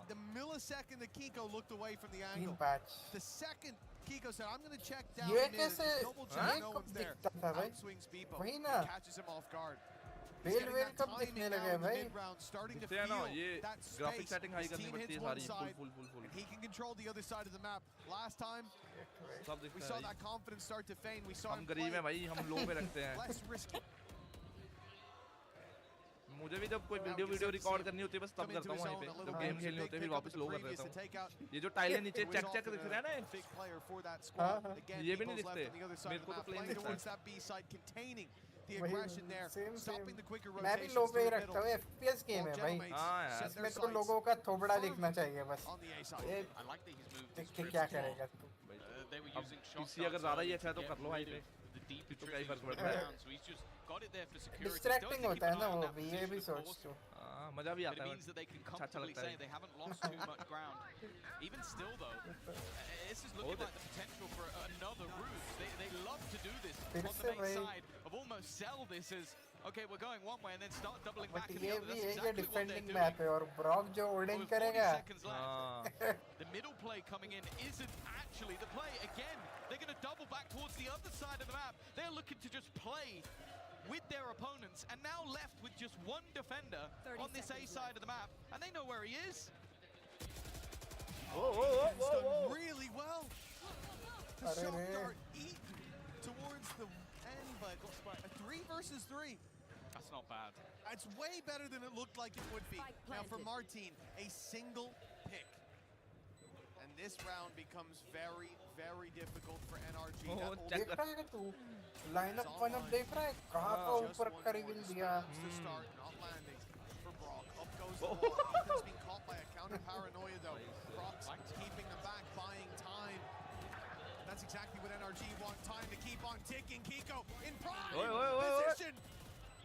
Speaker 5: The millisecond that Kiko looked away from the angle, the second Kiko said, "I'm going to check down mid, double check, no one's there." Out swings Bebo, catches him off guard.
Speaker 4: बेल कब दिखने लगे भाई.
Speaker 5: Starting to
Speaker 8: दिखते हैं ना ये
Speaker 5: that
Speaker 8: graphic
Speaker 5: space.
Speaker 8: Setting high
Speaker 5: His
Speaker 8: करनी
Speaker 5: team
Speaker 8: पड़ती
Speaker 5: hits
Speaker 8: है
Speaker 5: one
Speaker 8: सारी
Speaker 5: side,
Speaker 8: full.
Speaker 5: and he can control the other side of the map. Last time,
Speaker 8: सब
Speaker 5: we
Speaker 8: दिखता
Speaker 5: saw
Speaker 8: है.
Speaker 5: that confidence start to fade. We saw
Speaker 8: हम
Speaker 5: him
Speaker 8: गरीब हैं भाई, हम लो पे
Speaker 5: play
Speaker 8: रखते हैं.
Speaker 5: less risky.
Speaker 8: मुझे भी जब कोई वीडियो रिकॉर्ड करनी होती है बस तब करता हूँ वहीं पे. जब गेम खेलनी होती है फिर वापस लो कर देता हूँ. ये जो टाइलें नीचे चेक दिख रहे हैं ना, ये भी नहीं दिखते. मेरे को तो प्लेन दिखता है.
Speaker 5: The aggression there, stopping the quicker
Speaker 4: मैं भी लो पे ही रखता हूँ. FPS गेम है भाई. इसमें तो लोगों का थोबड़ा दिखना चाहिए बस. ये देख के क्या करेगा तू.
Speaker 8: अब पीसी अगर ज़्यादा ही अच्छा है तो कर लो हाई पे. तो क्या ही फर्क पड़ता है.
Speaker 4: डिस्ट्रैक्टिंग होता है ना वो भी. ये भी सोच तू.
Speaker 8: मजा भी आता है.
Speaker 2: Means that they can comfortably say they haven't lost too much ground. Even still, though, this is looking like the potential for another ruse. They love to do this on the main side of almost sell this as, okay, we're going one way and then start doubling back in the other. That's exactly what they're doing.
Speaker 4: Map है और Brock जो holding करेगा.
Speaker 2: The middle play coming in isn't actually the play. Again, they're going to double back towards the other side of the map. They're looking to just play with their opponents, and now left with just one defender on this A side of the map, and they know where he is.
Speaker 5: Done really well. The shot dart eaten towards the end, but a 3 versus 3.
Speaker 2: That's not bad.
Speaker 5: It's way better than it looked like it would be. Now for Martin, a single pick. And this round becomes very, very difficult for NRG.
Speaker 4: देख रहा है तू. Lineup one देख रहा है. कहाँ का ऊपर कर दिया.
Speaker 5: To start, not landing for Brock. Up goes the wall. Ethan's being caught by a counter paranoia though. Brock's keeping them back, buying time. That's exactly what NRG want. Time to keep on ticking. Kiko in prime position.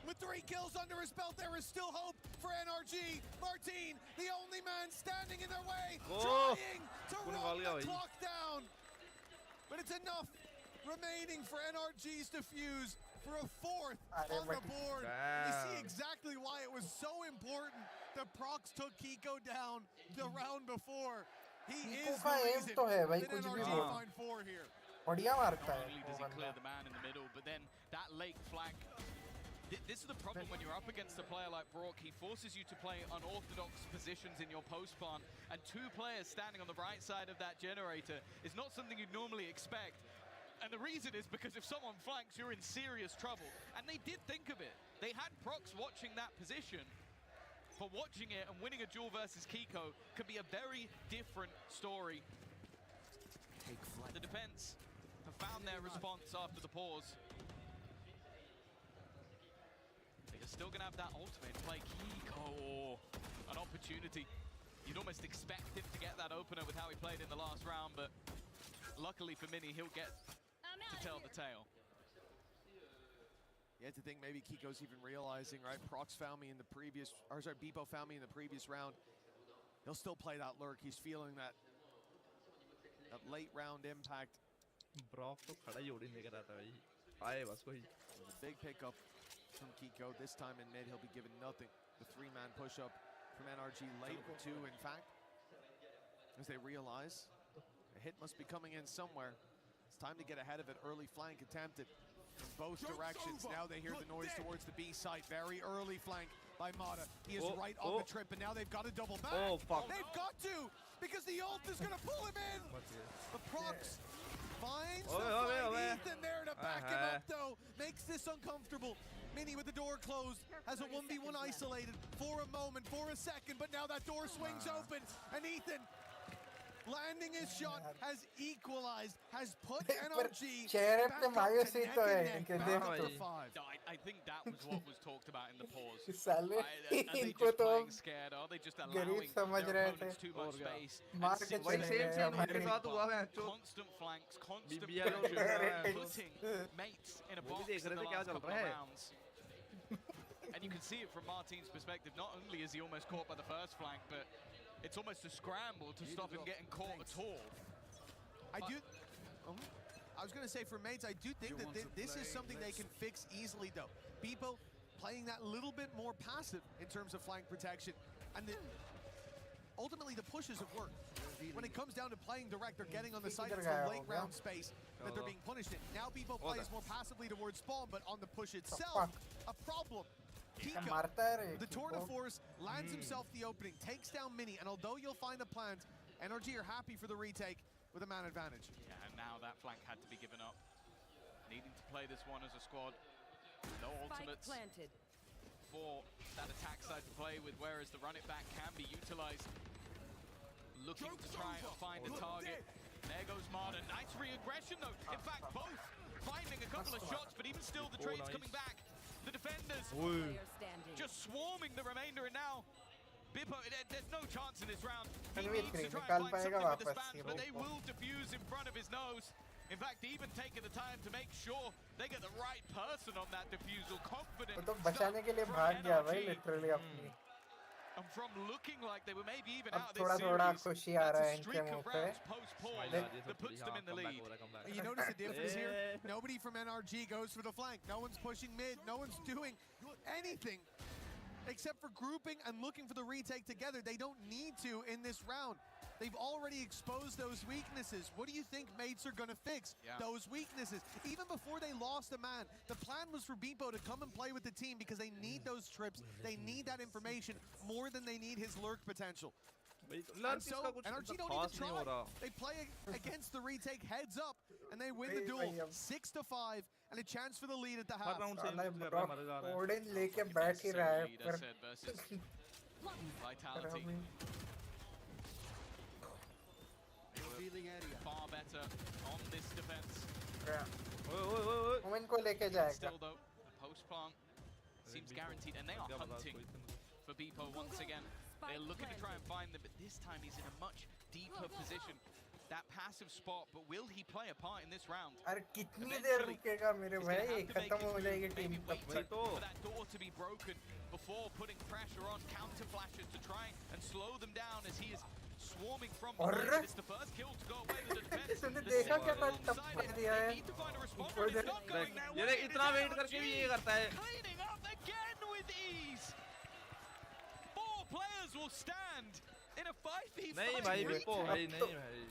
Speaker 5: With 3 kills under his belt, there is still hope for NRG. Martin, the only man standing in their way, trying to run the clock down. But it's enough remaining for NRG's to fuse for a 4th on the board. You see exactly why it was so important that Prox took Kiko down the round before. He is the reason that NRG find 4 here.
Speaker 4: बढ़िया मारता है.
Speaker 2: Not only does he clear the man in the middle, but then that late flank. This is the problem when you're up against a player like Brock. He forces you to play unorthodox positions in your post plant, and 2 players standing on the right side of that generator is not something you'd normally expect. And the reason is because if someone flanks, you're in serious trouble. And they did think of it. They had Prox watching that position. For watching it and winning a duel versus Kiko could be a very different story. The defense have found their response after the pause. They're still going to have that ultimate play. Kiko, an opportunity. You'd almost expect him to get that opener with how he played in the last round, but luckily for Mini, he'll get to tell the tale.
Speaker 5: You had to think maybe Kiko's even realizing, right? Prox found me in the previous, or sorry, Bebo found me in the previous round. He'll still play that lurk. He's feeling that late round impact.
Speaker 8: Brock तो खड़ा ही उड़ी नहीं कर रहा था भाई. आए बस कोई.
Speaker 5: Big pickup from Kiko. This time in mid, he'll be given nothing. The 3-man push-up from NRG late, 2 in fact. As they realize a hit must be coming in somewhere. It's time to get ahead of it. Early flank attempted in both directions. Now they hear the noise towards the B site. Very early flank by Mata. He is right on the trip, and now they've got to double back.
Speaker 8: Oh, fuck.
Speaker 5: They've got to, because the ult is going to pull him in. The Prox finds the fight. Ethan there to back him up, though. Make makes this uncomfortable. Mini with the door closed, has a 1v1 isolated for a moment, for a second, but now that door swings open, and Ethan landing his shot has equalized, has put NRG
Speaker 4: चेहरे
Speaker 5: back
Speaker 4: पे
Speaker 5: up to
Speaker 4: मायूसी
Speaker 5: neck
Speaker 4: तो
Speaker 5: and
Speaker 4: है
Speaker 5: neck,
Speaker 4: कि
Speaker 5: back
Speaker 4: देख
Speaker 5: up
Speaker 4: तो
Speaker 5: to 5.
Speaker 2: No, I think that was what was talked about in the pause.
Speaker 4: साले
Speaker 2: Are they
Speaker 4: इनको
Speaker 2: just
Speaker 4: तो
Speaker 2: playing scared? Are they just
Speaker 4: गरीब
Speaker 2: allowing
Speaker 4: समझ
Speaker 2: their
Speaker 4: रहे थे
Speaker 2: opponents too much space?
Speaker 4: मार के
Speaker 8: वही
Speaker 4: चले
Speaker 8: सेम
Speaker 4: गए
Speaker 8: सीन उनके
Speaker 4: हमारे
Speaker 8: साथ हुआ है
Speaker 2: Constant flanks, constant
Speaker 8: BBL और
Speaker 2: pressure,
Speaker 8: BBL
Speaker 2: putting mates in a
Speaker 8: वो भी
Speaker 2: box
Speaker 8: देख
Speaker 2: in
Speaker 8: रहे
Speaker 2: the
Speaker 8: थे क्या
Speaker 2: last
Speaker 8: चल
Speaker 2: couple
Speaker 8: रहा
Speaker 2: of
Speaker 8: है
Speaker 2: rounds. And you can see it from Martin's perspective. Not only is he almost caught by the first flank, but it's almost a scramble to stop him getting caught at all.
Speaker 5: I was going to say for mates, I do think that this is something they can fix easily though. Beepo playing that little bit more passive in terms of flank protection. And ultimately the pushes have worked. When it comes down to playing direct, they're getting on the side of the late round space that they're being punished in. Now Beepo plays more passively towards spawn, but on the push itself, a problem. Kiko, the tour de force, lands himself the opening, takes down Mini, and although you'll find the plant, NRG are happy for the retake with a man advantage.
Speaker 2: Yeah, and now that flank had to be given up. Needing to play this one as a squad. No ultimates for that attack side to play with, whereas the run it back can be utilized. Looking to try and find a target. There goes Martin. Nice re-aggression though. In fact, both finding a couple of shots, but even still the trade's coming back. The defenders just swarming the remainder, and now Bippo, there's no chance in this round. He needs to try and find something with the spans, but they will defuse in front of his nose. In fact, even taking the time to make sure they get the right person on that defusal. Confident.
Speaker 4: तो बचाने के लिए भाग गया भाई literally अपनी.
Speaker 2: And from looking like they were maybe even out of this
Speaker 4: थोड़ा
Speaker 2: series,
Speaker 4: खुशी आ रहा है
Speaker 2: that's a
Speaker 4: इनके
Speaker 2: streak
Speaker 4: मुंह
Speaker 2: of
Speaker 4: पे.
Speaker 2: rounds post-pause that puts them in the lead.
Speaker 5: You notice the difference here? Nobody from NRG goes for the flank. No one's pushing mid. No one's doing anything except for grouping and looking for the retake together. They don't need to in this round. They've already exposed those weaknesses. What do you think mates are going to fix? Those weaknesses. Even before they lost a man, the plan was for Beepo to come and play with the team because they need those trips. They need that information more than they need his lurk potential. And so NRG don't even try. They play against the retake heads up, and they win the duel 6-5, and a chance for the lead at the half.
Speaker 4: Odin लेके बैठ ही रहा है पर
Speaker 2: Vitality. Far better on this defense.
Speaker 4: Women को लेके जाएगा.
Speaker 2: Still though, post plant seems guaranteed, and they are hunting for Beepo once again. They're looking to try and find them, but this time he's in a much deeper position. That passive spot, but will he play a part in this round?
Speaker 4: अरे कितनी देर रुकेगा मेरे भाई खत्म हो जाएगी team तब तक.
Speaker 2: For that door to be broken before putting pressure on counter flashes to try and slow them down as he is swarming from behind. It's the first kill to go away with the defense.
Speaker 4: तुमने देखा क्या मैं टप कर दिया है?
Speaker 2: Need to find a responder. It's not going their way.
Speaker 8: ये देख इतना वेट करके भी ये करता है.
Speaker 2: Cleaning up again with ease. 4 players will stand in a 5v5.
Speaker 8: नहीं भाई बिपो भाई नहीं भाई.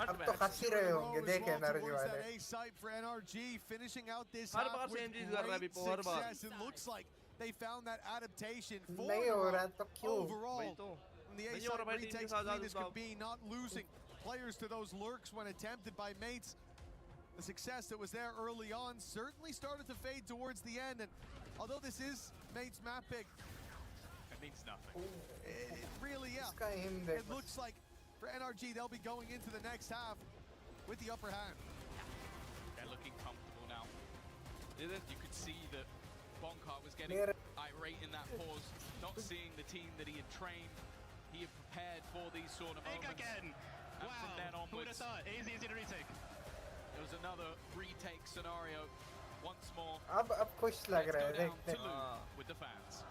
Speaker 4: अब तो हंसी रहे होंगे देख NRG वाले.
Speaker 5: A site for NRG finishing out this
Speaker 8: her
Speaker 5: half
Speaker 8: bar
Speaker 5: with
Speaker 8: same चीज कर रहा है
Speaker 5: great
Speaker 8: बिपो her bar.
Speaker 5: success. It looks like they found that adaptation for
Speaker 4: नहीं हो रहा तो क्यों?
Speaker 5: overall. The A side retakes clean as could be, not losing players to those lurks when attempted by mates. The success that was there early on certainly started to fade towards the end, and although this is mates map pick,
Speaker 2: it means nothing.
Speaker 5: It really, it looks like for NRG they'll be going into the next half with the upper hand.
Speaker 2: They're looking comfortable now. You could see that Bonkart was getting irate in that pause, not seeing the team that he had trained. He had prepared for these sort of moments.
Speaker 6: Again.
Speaker 2: And from then onwards,
Speaker 6: who would have thought? Easy to retake.
Speaker 2: There was another retake scenario. Once more.
Speaker 4: अब खुश लग रहा है देखते.
Speaker 2: With the fans.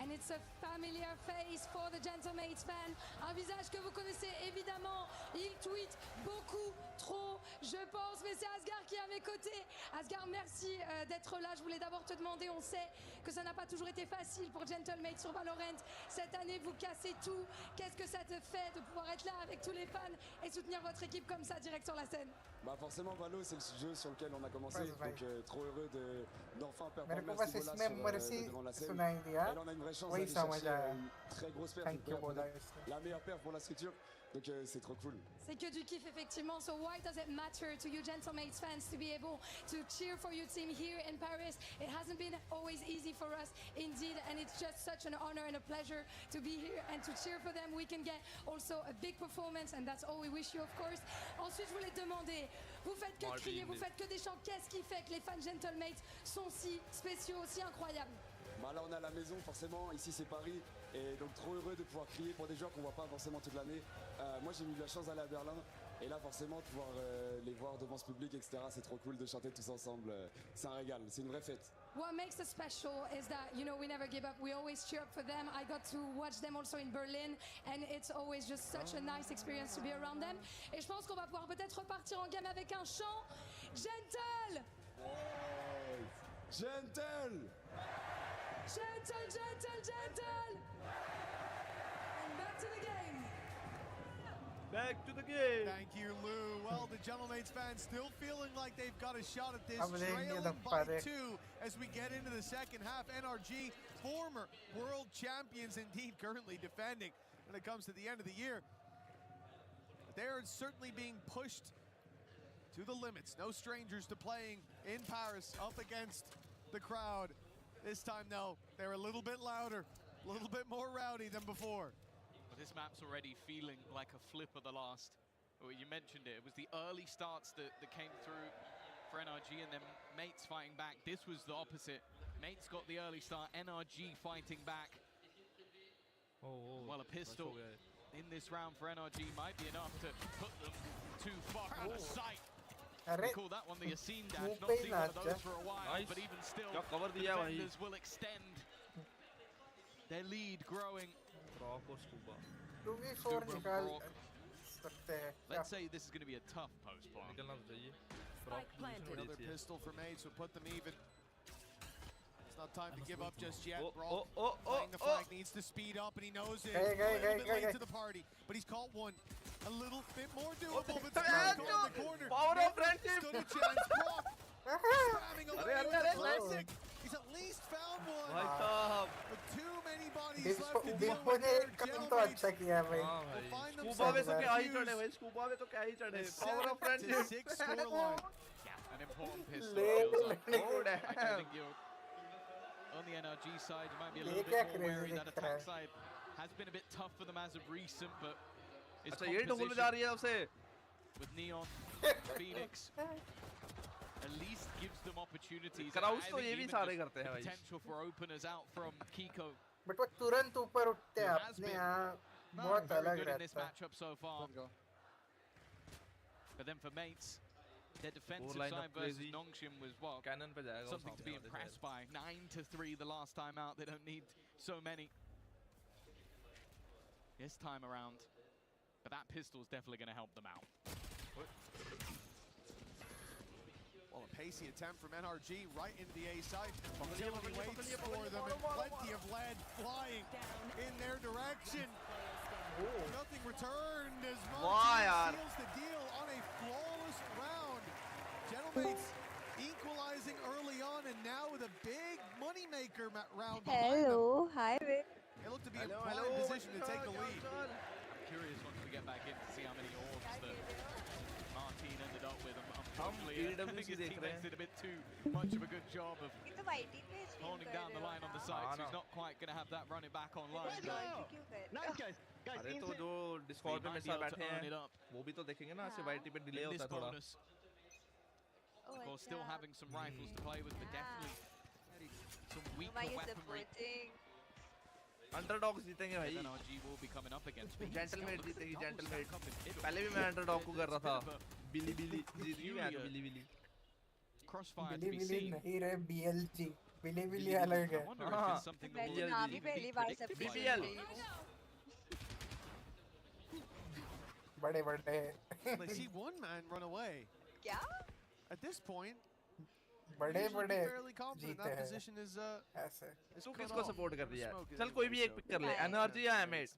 Speaker 9: And it's a familiar face for the Gentlemates fan. Un visage que vous connaissez évidemment. Il tweet beaucoup, trop, je pense. Mais c'est Asgard qui est à mes côtés. Asgard, merci d'être là. Je voulais d'abord te demander, on sait que ça n'a pas toujours été facile pour Gentlemates sur Valorant. Cette année, vous cassez tout. Qu'est-ce que ça te fait de pouvoir être là avec tous les fans et soutenir votre équipe comme ça, direct sur la scène?
Speaker 23: Bah forcément, Valo, c'est le jeu sur lequel on a commencé. Donc trop heureux d'enfin performer
Speaker 4: मेरे को बस इसमें mercy सुनाई दिया.
Speaker 23: Et là, on a une vraie chance d'aller chercher une très grosse perf, la meilleure perf pour la structure. Donc c'est trop cool.
Speaker 9: C'est que du kiff effectivement. So why does it matter to you Gentlemates fans to be able to cheer for your team here in Paris? It hasn't been always easy for us indeed, and it's just such an honor and a pleasure to be here and to cheer for them. We can get also a big performance, and that's all we wish you, of course. Ensuite, je voulais te demander, vous faites que crier, vous faites que des chants. Qu'est-ce qui fait que les fans Gentlemates sont si spéciaux, si incroyables?
Speaker 23: Bah là on est à la maison forcément, ici c'est Paris, et donc trop heureux de pouvoir crier pour des joueurs qu'on voit pas forcément toute l'année. Moi j'ai eu la chance d'aller à Berlin, et là forcément de pouvoir les voir devant ce public, etc. C'est trop cool de chanter tous ensemble, c'est un régal, c'est une vraie fête.
Speaker 9: What makes us special is that, you know, we never give up. We always cheer up for them. I got to watch them also in Berlin, and it's always just such a nice experience to be around them. Et je pense qu'on va pouvoir peut-être repartir en game avec un chant. Gentle!
Speaker 23: Yes. Gentle!
Speaker 9: Gentle, gentle, gentle! And back to the game.
Speaker 8: Back to the game.
Speaker 5: Thank you, Lou. Well, the Gentlemates fans still feeling like they've got a shot at this, trailing by 2 as we get into the second half. NRG, former world champions indeed, currently defending when it comes to the end of the year. They're certainly being pushed to the limits. No strangers to playing in Paris up against the crowd. This time, though, they're a little bit louder, a little bit more rowdy than before.
Speaker 2: But this map's already feeling like a flip of the last. Well, you mentioned it. It was the early starts that came through for NRG, and then Mates fighting back. This was the opposite. Mates got the early start, NRG fighting back. Well, a pistol in this round for NRG might be enough to put them too far out of sight. We call that one the Yassine dash. Not seen one of those for a while, but even still, the defenders will extend their lead growing.
Speaker 4: 2v4 निकाल सकते हैं.
Speaker 2: Let's say this is going to be a tough post plan.
Speaker 5: Another pistol for Mates would put them even. It's not time to give up just yet. Playing the flag needs to speed up, and he knows it. A little bit late to the party, but he's caught one. A little bit more doable, but caught in the corner.
Speaker 8: Power of friendship.
Speaker 5: Stood a chance. Brock spamming away with the classic. He's at least found one. But too many bodies left to deal with here. Gentlemates will find themselves confused.
Speaker 8: Power of friendship.
Speaker 5: 7-6 scoreline.
Speaker 2: An important pistol. I think you're on the NRG side. You might be a little bit more wary. That attack side has been a bit tough for them as of recent, but it's composition with Neon, Phoenix. At least gives them opportunities.
Speaker 8: Crowds तो ये भी सारे करते हैं भाई.
Speaker 2: Potential for openers out from Kiko.
Speaker 4: But वो तुरंत ऊपर उठते हैं अपने यहाँ बहुत अलग रहता है.
Speaker 2: In this matchup so far. But then for Mates, their defensive side versus Nongshim was what? Something to be impressed by. 9-3 the last time out. They don't need so many this time around. But that pistol is definitely going to help them out.
Speaker 5: Well, a pacey attempt from NRG right into the A site. Utility waits for them, and plenty of lead flying in their direction. Nothing returned as Martin seals the deal on a flawless round. Gentlemates equalizing early on, and now with a big moneymaker round behind them.
Speaker 3: Hi, Vic.
Speaker 5: They look to be in prime position to take the lead.
Speaker 2: I'm curious once we get back in to see how many orbs that Martin ended up with. Unfortunately, I think his teammates did a bit too much of a good job of holding down the line on the side, so he's not quite going to have that running back online.
Speaker 3: Nice guys.
Speaker 8: अरे तो जो Discord पे मेरे साथ बैठे हैं वो भी तो देखेंगे ना ऐसे वाइटी पे डिले होता है थोड़ा.
Speaker 2: Of course, still having some rifles to play with, but definitely some weaker weaponry.
Speaker 8: Underdogs जीतेंगे भाई.
Speaker 2: NRG will be coming up against me.
Speaker 8: जेंटलमेट जीतेगी जेंटलमेट. पहले भी मैं अंडरडॉग को कर रहा था. बिली बिली जीत गई मैं तो बिली बिली.
Speaker 2: Crossfire to
Speaker 4: Billy
Speaker 2: be
Speaker 4: Billy
Speaker 2: seen.
Speaker 4: नहीं रहे BLG. बिली बिली अलग है.
Speaker 8: BBL.
Speaker 4: बड़े बड़े.
Speaker 5: They see one man run away.
Speaker 3: क्या?
Speaker 5: At this point,
Speaker 4: बड़े बड़े
Speaker 5: fairly confident that position is
Speaker 4: ऐसे.
Speaker 8: तू किसको सपोर्ट कर रही है? चल कोई भी एक पिक कर ले. NRG या M8.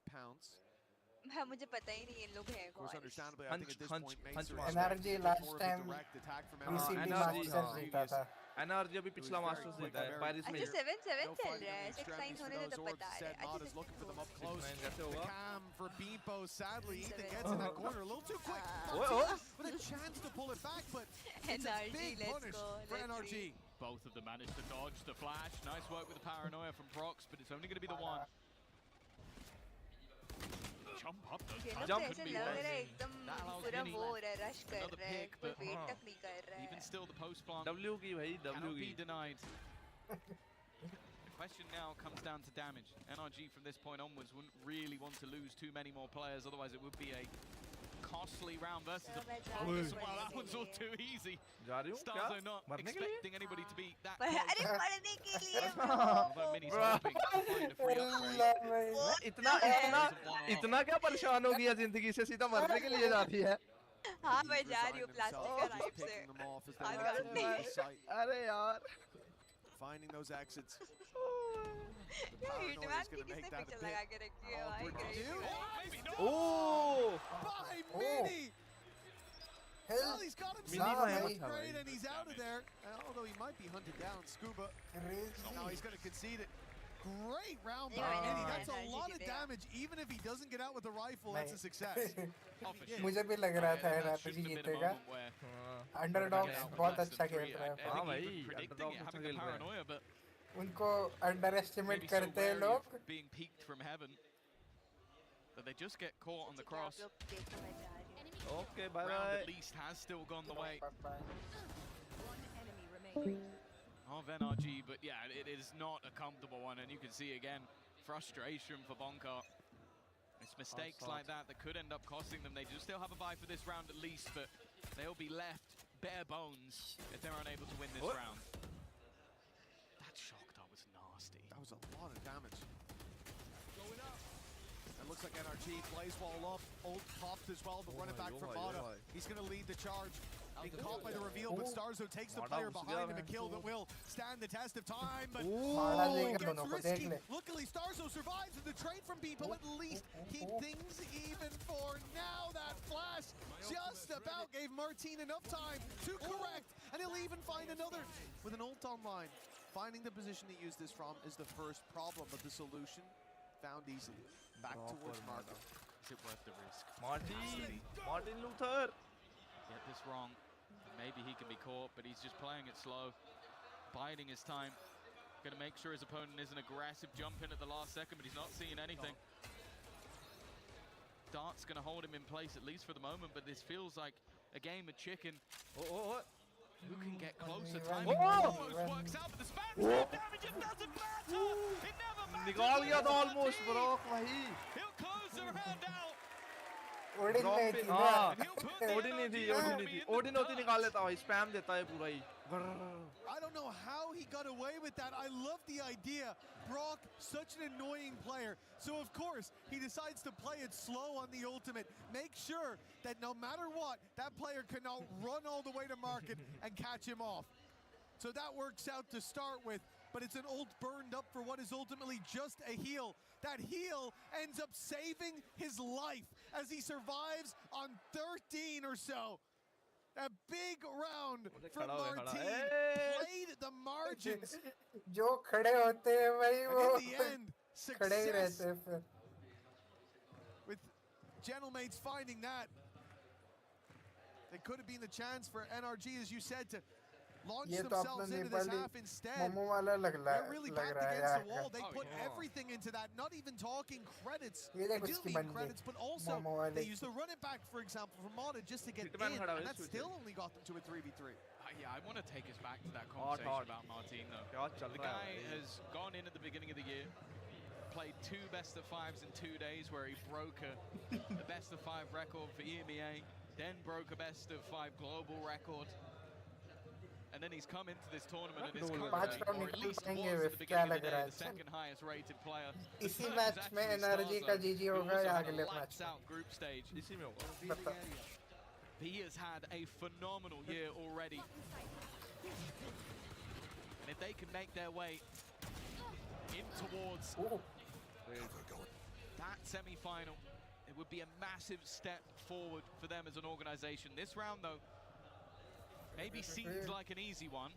Speaker 3: मुझे पता ही नहीं ये लोग हैं कौन.
Speaker 4: NRG last time BCB Masters जीता था.
Speaker 8: NRG अभी पिछला मास्टर्स जीता है पारिस में.
Speaker 3: अच्छा 7-7 चल रहा है. 6 9 होने दे तो बता रहे.
Speaker 5: Mod is looking for them up close.
Speaker 8: कैसे
Speaker 5: The
Speaker 8: होगा?
Speaker 5: cam for Beepo. Sadly, Ethan gets in that corner a little too quick. With a chance to pull it back, but it's a big punish for NRG.
Speaker 2: Both of them managed to dodge the flash. Nice work with the paranoia from Prox, but it's only going to be the one. Jump up those.
Speaker 3: Jump ऐसे लग रहा है एकदम पूरा वो हो रहा है, rush कर रहा है, कोई wait तक नहीं कर रहा है.
Speaker 2: Even still, the post plant
Speaker 8: W की भाई W
Speaker 2: cannot
Speaker 8: की.
Speaker 2: be denied. The question now comes down to damage. NRG from this point onwards wouldn't really want to lose too many more players, otherwise it would be a costly round versus a bonus. Well, that one's all too easy. Stars are not expecting anybody to be that close.
Speaker 3: अरे मरने के लिए
Speaker 2: Although Mini's hoping to find a free upgrade.
Speaker 8: इतना क्या परेशान हो गया जिंदगी से सीधा मरने के लिए जाती है.
Speaker 3: हाँ मैं जा रही हूँ प्लास्टिक का राइट से.
Speaker 8: अरे यार.
Speaker 5: Finding those exits.
Speaker 3: यूट्यूब पे किसने पिक्चर लगा के रखी है भाई.
Speaker 8: Oh!
Speaker 5: By Mini! Well, he's got himself a upgrade and he's out of there. Although he might be hunted down, Scuba. Now he's going to concede it. Great round by Mini. That's a lot of damage. Even if he doesn't get out with the rifle, that's a success.
Speaker 4: मुझे भी लग रहा था NRG जीतेगा. Underdogs बहुत अच्छा खेल रहा है.
Speaker 8: हाँ भाई अंडरडॉग अच्छा खेल रहा है.
Speaker 4: उनको अंडर एस्टिमेट करते हैं लोग.
Speaker 2: Being peeked from heaven, but they just get caught on the cross.
Speaker 8: Okay, bye
Speaker 2: Round
Speaker 8: bye.
Speaker 2: at least has still gone the way of NRG, but yeah, it is not a comfortable one, and you can see again frustration for Bonka. It's mistakes like that that could end up costing them. They do still have a bye for this round at least, but they'll be left bare bones if they're unable to win this round. That shock dart was nasty.
Speaker 5: That was a lot of damage. It looks like NRG plays wall up. Ult popped as well, but running back from Mata. He's going to lead the charge. Being caught by the reveal, but Starzo takes the player behind him, a kill that will stand the test of time. But it gets risky. Luckily, Starzo survives with the trade from Beepo. At least keep things even for now. That flash just about gave Martin enough time to correct, and he'll even find another with an ult online. Finding the position to use this from is the first problem, but the solution found easily. Back towards Marco.
Speaker 2: Is it worth the risk?
Speaker 8: Martin Luther.
Speaker 2: Get this wrong. Maybe he can be caught, but he's just playing it slow, biding his time. Going to make sure his opponent isn't aggressive, jump in at the last second, but he's not seeing anything. Dart's going to hold him in place, at least for the moment, but this feels like a game of chicken. Who can get closer? Timing almost works out, but the spam damage, it doesn't matter! It never matters!
Speaker 8: निकाल गया था almost bro भाई.
Speaker 2: He'll close the round out!
Speaker 4: Odin नहीं थी ना.
Speaker 8: Odin नहीं थी. Odin होती निकाल लेता भाई. स्पैम देता है पूरा ही.
Speaker 5: I don't know how he got away with that. I love the idea. Brock, such an annoying player. So of course, he decides to play it slow on the ultimate. Make sure that no matter what, that player cannot run all the way to market and catch him off. So that works out to start with, but it's an ult burned up for what is ultimately just a heal. That heal ends up saving his life as he survives on 13 or so. A big round from Martin. Played the margins.
Speaker 4: जो खड़े होते हैं भाई वो
Speaker 5: in the end,
Speaker 4: खड़े ही रहते हैं फिर.
Speaker 5: With Gentlemates finding that, it could have been the chance for NRG, as you said, to launch themselves into this half instead. They're really backed against the wall. They put everything into that, not even talking credits. They do mean credits, but also they use the run it back, for example, from Mata just to get in, and that still only got them to a 3v3.
Speaker 2: Yeah, I want to take us back to that conversation about Martin, though. The guy has gone in at the beginning of the year, played 2 best-of-5s in 2 days where he broke a best-of-5 record for EMEA, then broke a best-of-5 global record. And then he's come into this tournament and is currently, or at least was at the beginning of the day, the second highest rated player.
Speaker 4: इसी match में NRG का GG होगा या अगले match
Speaker 2: out group stage. He has had a phenomenal year already. And if they can make their way in towards that semi-final, it would be a massive step forward for them as an organization. This round, though, maybe seems like an easy one,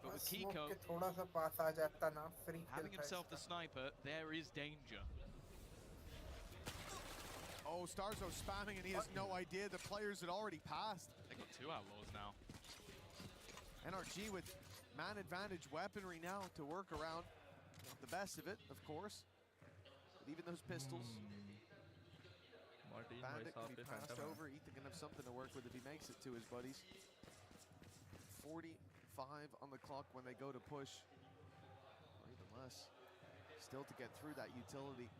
Speaker 2: But with Kiko
Speaker 4: थोड़ा सा पास आ जाता ना, free
Speaker 2: having himself the sniper, there is danger.
Speaker 5: Oh, Starzo spamming, and he has no idea the players had already passed.
Speaker 2: They got 2 outlaws now.
Speaker 5: NRG with man advantage weaponry now to work around. Not the best of it, of course. But even those pistols. Bandit can be passed over. Ethan can have something to work with if he makes it to his buddies. 45 on the clock when they go to push. Or even less. Still to get through that utility.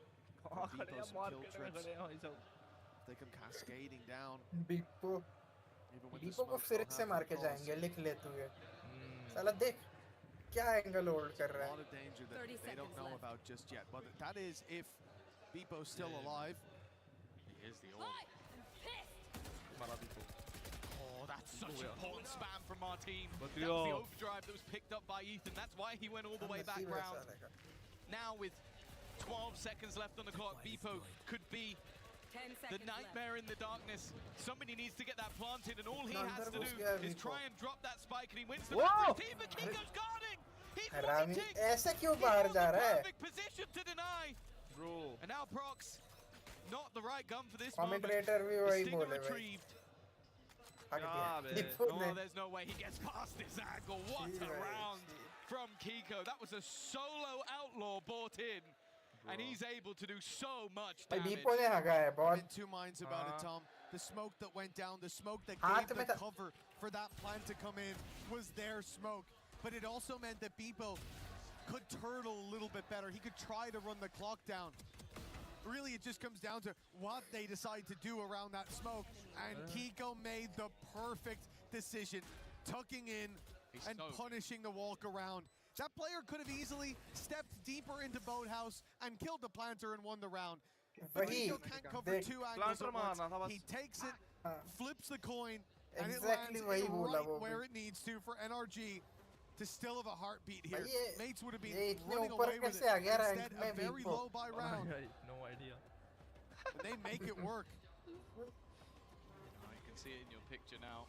Speaker 5: Depot some kill trips. They come cascading down.
Speaker 4: Depot को फिर से मार के जाएंगे, लिख ले तू ये. साला देख क्या एंगल होल्ड कर रहा है.
Speaker 5: A lot of danger that they don't know about just yet. But that is if Beepo's still alive.
Speaker 2: He is the orb. Oh, that's such important spam from Martin. That was the overdrive that was picked up by Ethan. That's why he went all the way back round. Now with 12 seconds left on the clock, Beepo could be the nightmare in the darkness. Somebody needs to get that planted, and all he has to do is try and drop that spike, and he wins the round for his team, but Kiko's guarding! He's waiting!
Speaker 4: ऐसे क्यों बाहर जा रहा है?
Speaker 2: Perfect position to deny! Bro. And now Prox, not the right gun for this
Speaker 4: Commentator भी
Speaker 2: moment.
Speaker 4: वही
Speaker 2: Stinger
Speaker 4: बोले
Speaker 2: retrieved.
Speaker 4: भाई.
Speaker 2: Oh, there's no way he gets past this angle. What a round from Kiko. That was a solo outlaw brought in. And he's able to do so much damage.
Speaker 5: I'm in 2 minds about it, Tom. The smoke that went down, the smoke that gave the cover for that plant to come in was their smoke. But it also meant that Beepo could turtle a little bit better. He could try to run the clock down. Really, it just comes down to what they decide to do around that smoke. And Kiko made the perfect decision, tucking in and punishing the walk around. That player could have easily stepped deeper into Boathouse and killed the planter and won the round. But Kiko can't cover 2 angles at once. He takes it, flips the coin, and it lands right where it needs to for NRG to still have a heartbeat here. Mates would have been running away with it. Instead, a very low buy round.
Speaker 8: No idea.
Speaker 5: And they make it work.
Speaker 2: You can see it in your picture now.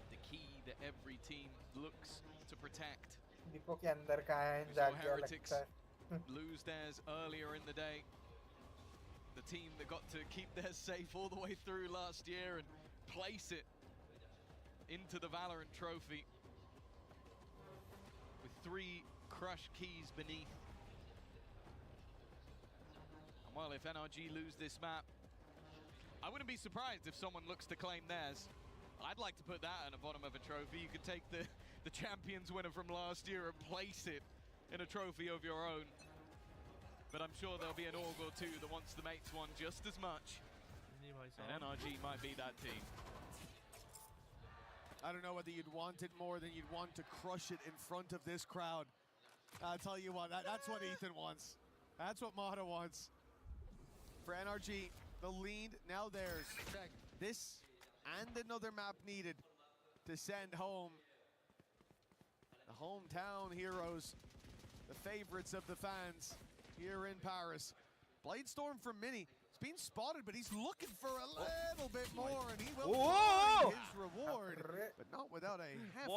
Speaker 2: The key that every team looks to protect.
Speaker 4: Depot के अंदर कहाँ है? जाके लगता है.
Speaker 2: Lose theirs earlier in the day. The team that got to keep theirs safe all the way through last year and place it into the Valorant trophy with 3 crushed keys beneath. And well, if NRG lose this map, I wouldn't be surprised if someone looks to claim theirs. I'd like to put that on the bottom of a trophy. You could take the champions winner from last year and place it in a trophy of your own. But I'm sure there'll be an org or 2 that wants the mates one just as much. And NRG might be that team.
Speaker 5: I don't know whether you'd want it more than you'd want to crush it in front of this crowd. I'll tell you what, that's what Ethan wants. That's what Mata wants. For NRG, the lead now theirs. This and another map needed to send home the hometown heroes, the favorites of the fans here in Paris. Bladestorm from Mini. He's been spotted, but he's looking for a little bit more, and he will find his reward, but not without a hefty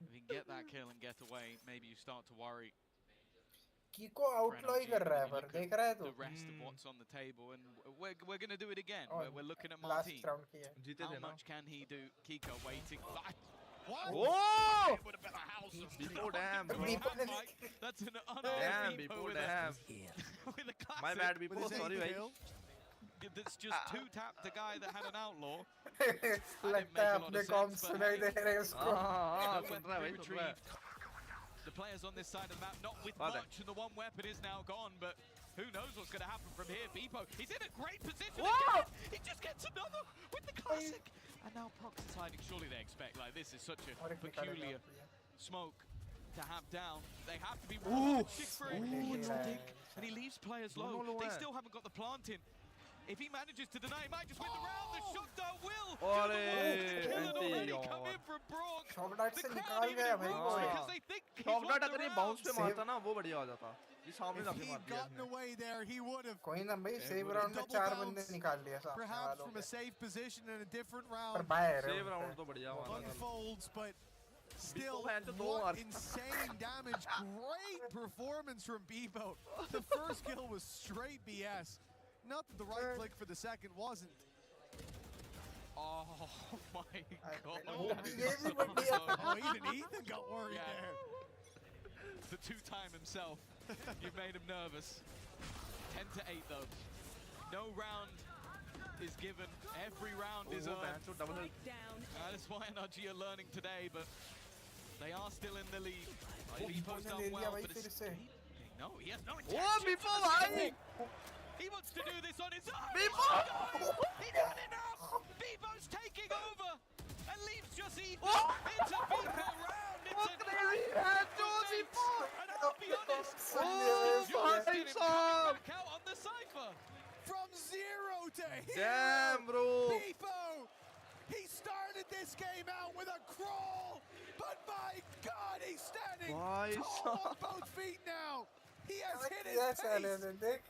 Speaker 2: If you can get that kill and get away, maybe you start to worry.
Speaker 4: Kiko outlaw ही कर रहा है पर देख रहा है तो.
Speaker 2: The rest of what's on the table, and we're going to do it again. We're looking at Martin. How much can he do? Kiko waiting.
Speaker 5: What?
Speaker 8: Whoa!
Speaker 2: It would have been a house of
Speaker 8: Beepo damn, bro.
Speaker 2: That's an
Speaker 8: Damn,
Speaker 2: unarmed
Speaker 8: Beepo
Speaker 2: with
Speaker 8: damn.
Speaker 2: with a classic.
Speaker 8: My bad, Beepo. Sorry, bhai.
Speaker 2: That's just 2-tapped the guy that had an outlaw.
Speaker 4: लगता है अपने comms सुनाई दे रहे हैं उसको.
Speaker 2: Retrieved. The players on this side of the map, not with much, and the one weapon is now gone, but who knows what's going to happen from here. Beepo, he's in a great position. He just gets another with the classic. And now Prox is hiding. Surely they expect, like, this is such a peculiar smoke to have down. They have to be and he leaves players low. They still haven't got the plant in. If he manages to deny, he might just win the round. The shot will. Kill it already come in from Brook.
Speaker 4: Shot dot से निकाल गया भाई वो
Speaker 8: shot dot अगर ये bounce पे मारता ना वो बढ़िया हो जाता ये सामने जाके मार दिया इसने
Speaker 4: कोई ना भाई सेव राउंड में 4 बंदे निकाल लिया सामने
Speaker 5: perhaps
Speaker 4: वालों
Speaker 5: from
Speaker 4: के
Speaker 5: a safe position in a different
Speaker 4: पर
Speaker 5: round.
Speaker 4: बाहर
Speaker 8: सेव राउंड तो बढ़िया हुआ
Speaker 5: Unfolds, but still,
Speaker 8: दो
Speaker 5: what
Speaker 8: मार
Speaker 5: insane damage. Great performance from Bebo. The first kill was straight BS. Not that the right click for the second wasn't.
Speaker 2: Oh my god.
Speaker 5: Oh, even Ethan got worried there.
Speaker 2: The two-time himself. You've made him nervous. 10-8 though. No round is given. Every round is earned. That's why NRG are learning today, but they are still in the lead. Bebo's done well, but it's... No, he has no intention.
Speaker 8: Oh, Bebo, bhai!
Speaker 2: He wants to do this on his own.
Speaker 8: Bebo!
Speaker 2: He did enough! Bebo's taking over and leaves just Ethan. It's a Bebo round. It's a crazy and I'll be honest, back out on the cypher.
Speaker 5: From 0 to hero.
Speaker 8: Damn, bro.
Speaker 5: Bebo, he started this game out with a crawl, but my God, he's standing tall on both feet now. He has hit his pace.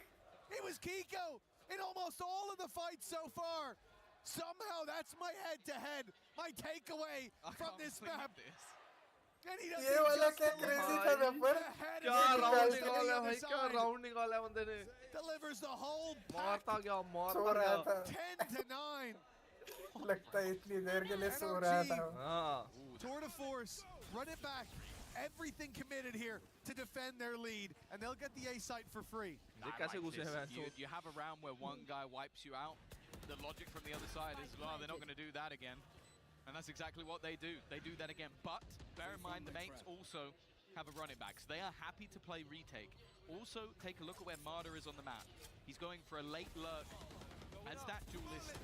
Speaker 5: It was Kiko in almost all of the fights so far. Somehow that's my head-to-head, my takeaway from this map. And he doesn't
Speaker 4: ये वाला क्या crazy था number
Speaker 8: क्या round निकाला है भाई क्या round निकाला है बंदे ने
Speaker 5: delivers the whole
Speaker 8: मारता गया
Speaker 5: 10-9
Speaker 4: लगता है इतनी देर के लिए सो रहा था
Speaker 5: tour de force run it back everything committed here to defend their lead and they'll get the A site for free.
Speaker 2: You have a round where one guy wipes you out. The logic from the other side is, well, they're not going to do that again. And that's exactly what they do. They do that again. But bear in mind, the mates also have a running back. So they are happy to play retake. Also, take a look at where Marder is on the map. He's going for a late lurk as that duelist.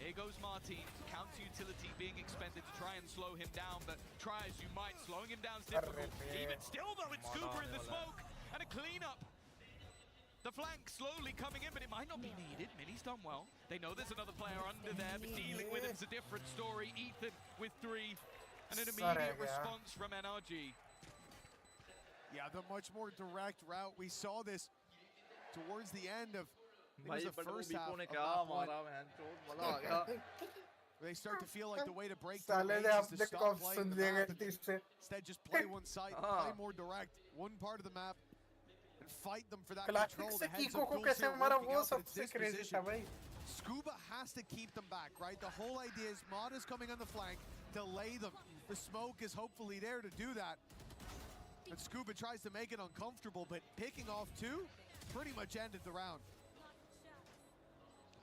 Speaker 2: Here goes Martin. Counter utility being expended to try and slow him down. But try as you might, slowing him down is difficult. Even still, though, it's Scuba in the smoke. And a cleanup. The flank slowly coming in, but it might not be needed. Mini's done well. They know there's another player under there, but dealing with it's a different story. Ethan with 3, and an immediate response from NRG.
Speaker 5: Yeah, the much more direct route. We saw this towards the end of the first half of that one. They start to feel like the way to break the range is to stop playing the map. Instead, just play one side, play more direct, one part of the map. And fight them for that control. The heads up goals here working out, but it's this position. Scuba has to keep them back, right? The whole idea is Mod is coming on the flank, delay them. The smoke is hopefully there to do that. And Scuba tries to make it uncomfortable, but picking off 2 pretty much ended the round.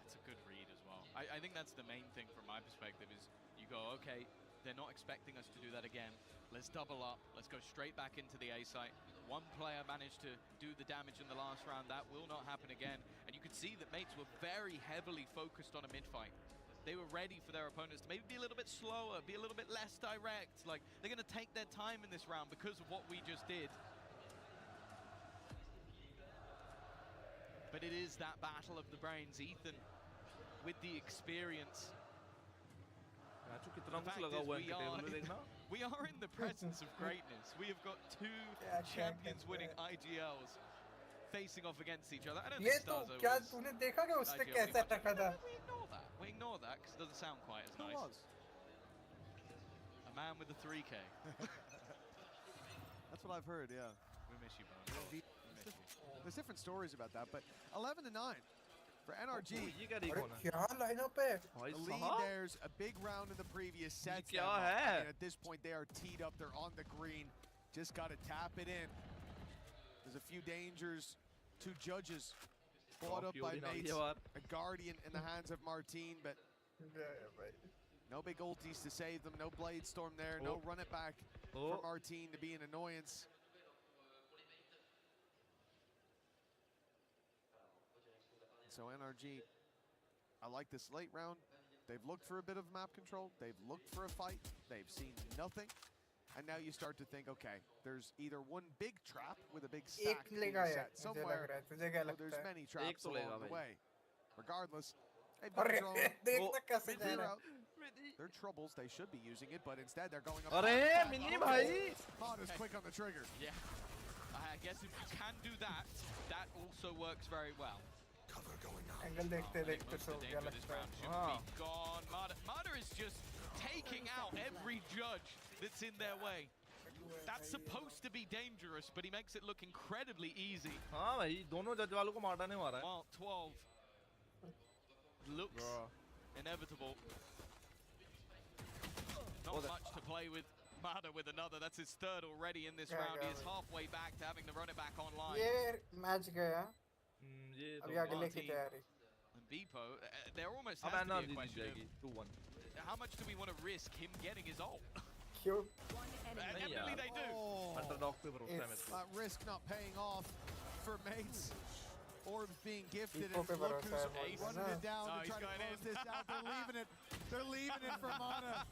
Speaker 2: That's a good read as well. I think that's the main thing from my perspective is you go, okay, they're not expecting us to do that again. Let's double up. Let's go straight back into the A site. One player managed to do the damage in the last round. That will not happen again. And you could see that mates were very heavily focused on a mid-fight. They were ready for their opponents to maybe be a little bit slower, be a little bit less direct. Like, they're going to take their time in this round because of what we just did. But it is that battle of the brains. Ethan, with the experience. We are in the presence of greatness. We have got 2 champions winning IGLs facing off against each other. I don't think Stars
Speaker 4: क्या तूने देखा क्या उसने कैसे रखा था?
Speaker 2: We ignore that because it doesn't sound quite as nice. A man with a 3K.
Speaker 5: That's what I've heard, yeah.
Speaker 2: We miss you, Bhai.
Speaker 5: There's different stories about that, but 11-9. For NRG,
Speaker 4: क्या lineup है?
Speaker 5: the lead there's a big round in the previous sets. And at this point, they are teed up. They're on the green. Just got to tap it in. There's a few dangers. 2 judges brought up by mates. A guardian in the hands of Martin, but no big ultis to save them. No blade storm there. No run it back for Martin to be an annoyance. So NRG, I like this late round. They've looked for a bit of map control. They've looked for a fight. They've seen nothing. And now you start to think, okay, there's either one big trap with a big stack being set somewhere, or there's many traps along the way. Regardless, they've got their own. their troubles. They should be using it, but instead they're going up.
Speaker 8: Arey, Mini Bhai.
Speaker 5: Mada's quick on the trigger.
Speaker 2: Yeah. I guess if you can do that, that also works very well.
Speaker 10: Cover going on.
Speaker 4: Angle देखते
Speaker 2: So
Speaker 4: गया लगता है.
Speaker 2: be gone. Mada is just taking out every judge that's in their way. That's supposed to be dangerous, but he makes it look incredibly easy.
Speaker 8: हाँ भाई, दोनों जज वालों को मारना नहीं मारा है.
Speaker 2: Well, 12 looks inevitable. Not much to play with. Mada with another. That's his third already in this round. He is halfway back to having to run it back online.
Speaker 4: ये match गया. अभी आगे लेके तैयारी.
Speaker 2: And Beepo, they're almost has to be a question of how much do we want to risk him getting his ult?
Speaker 4: क्यों?
Speaker 2: Evidently they do.
Speaker 8: Underdog पे भरोसा है मेरे को.
Speaker 5: Risk not paying off for mates. Orbs being gifted,
Speaker 4: Beepo
Speaker 5: and
Speaker 4: पे
Speaker 5: look
Speaker 4: भरोसा है
Speaker 5: who's running it down to try to close this out. They're leaving it. They're leaving it for Mana.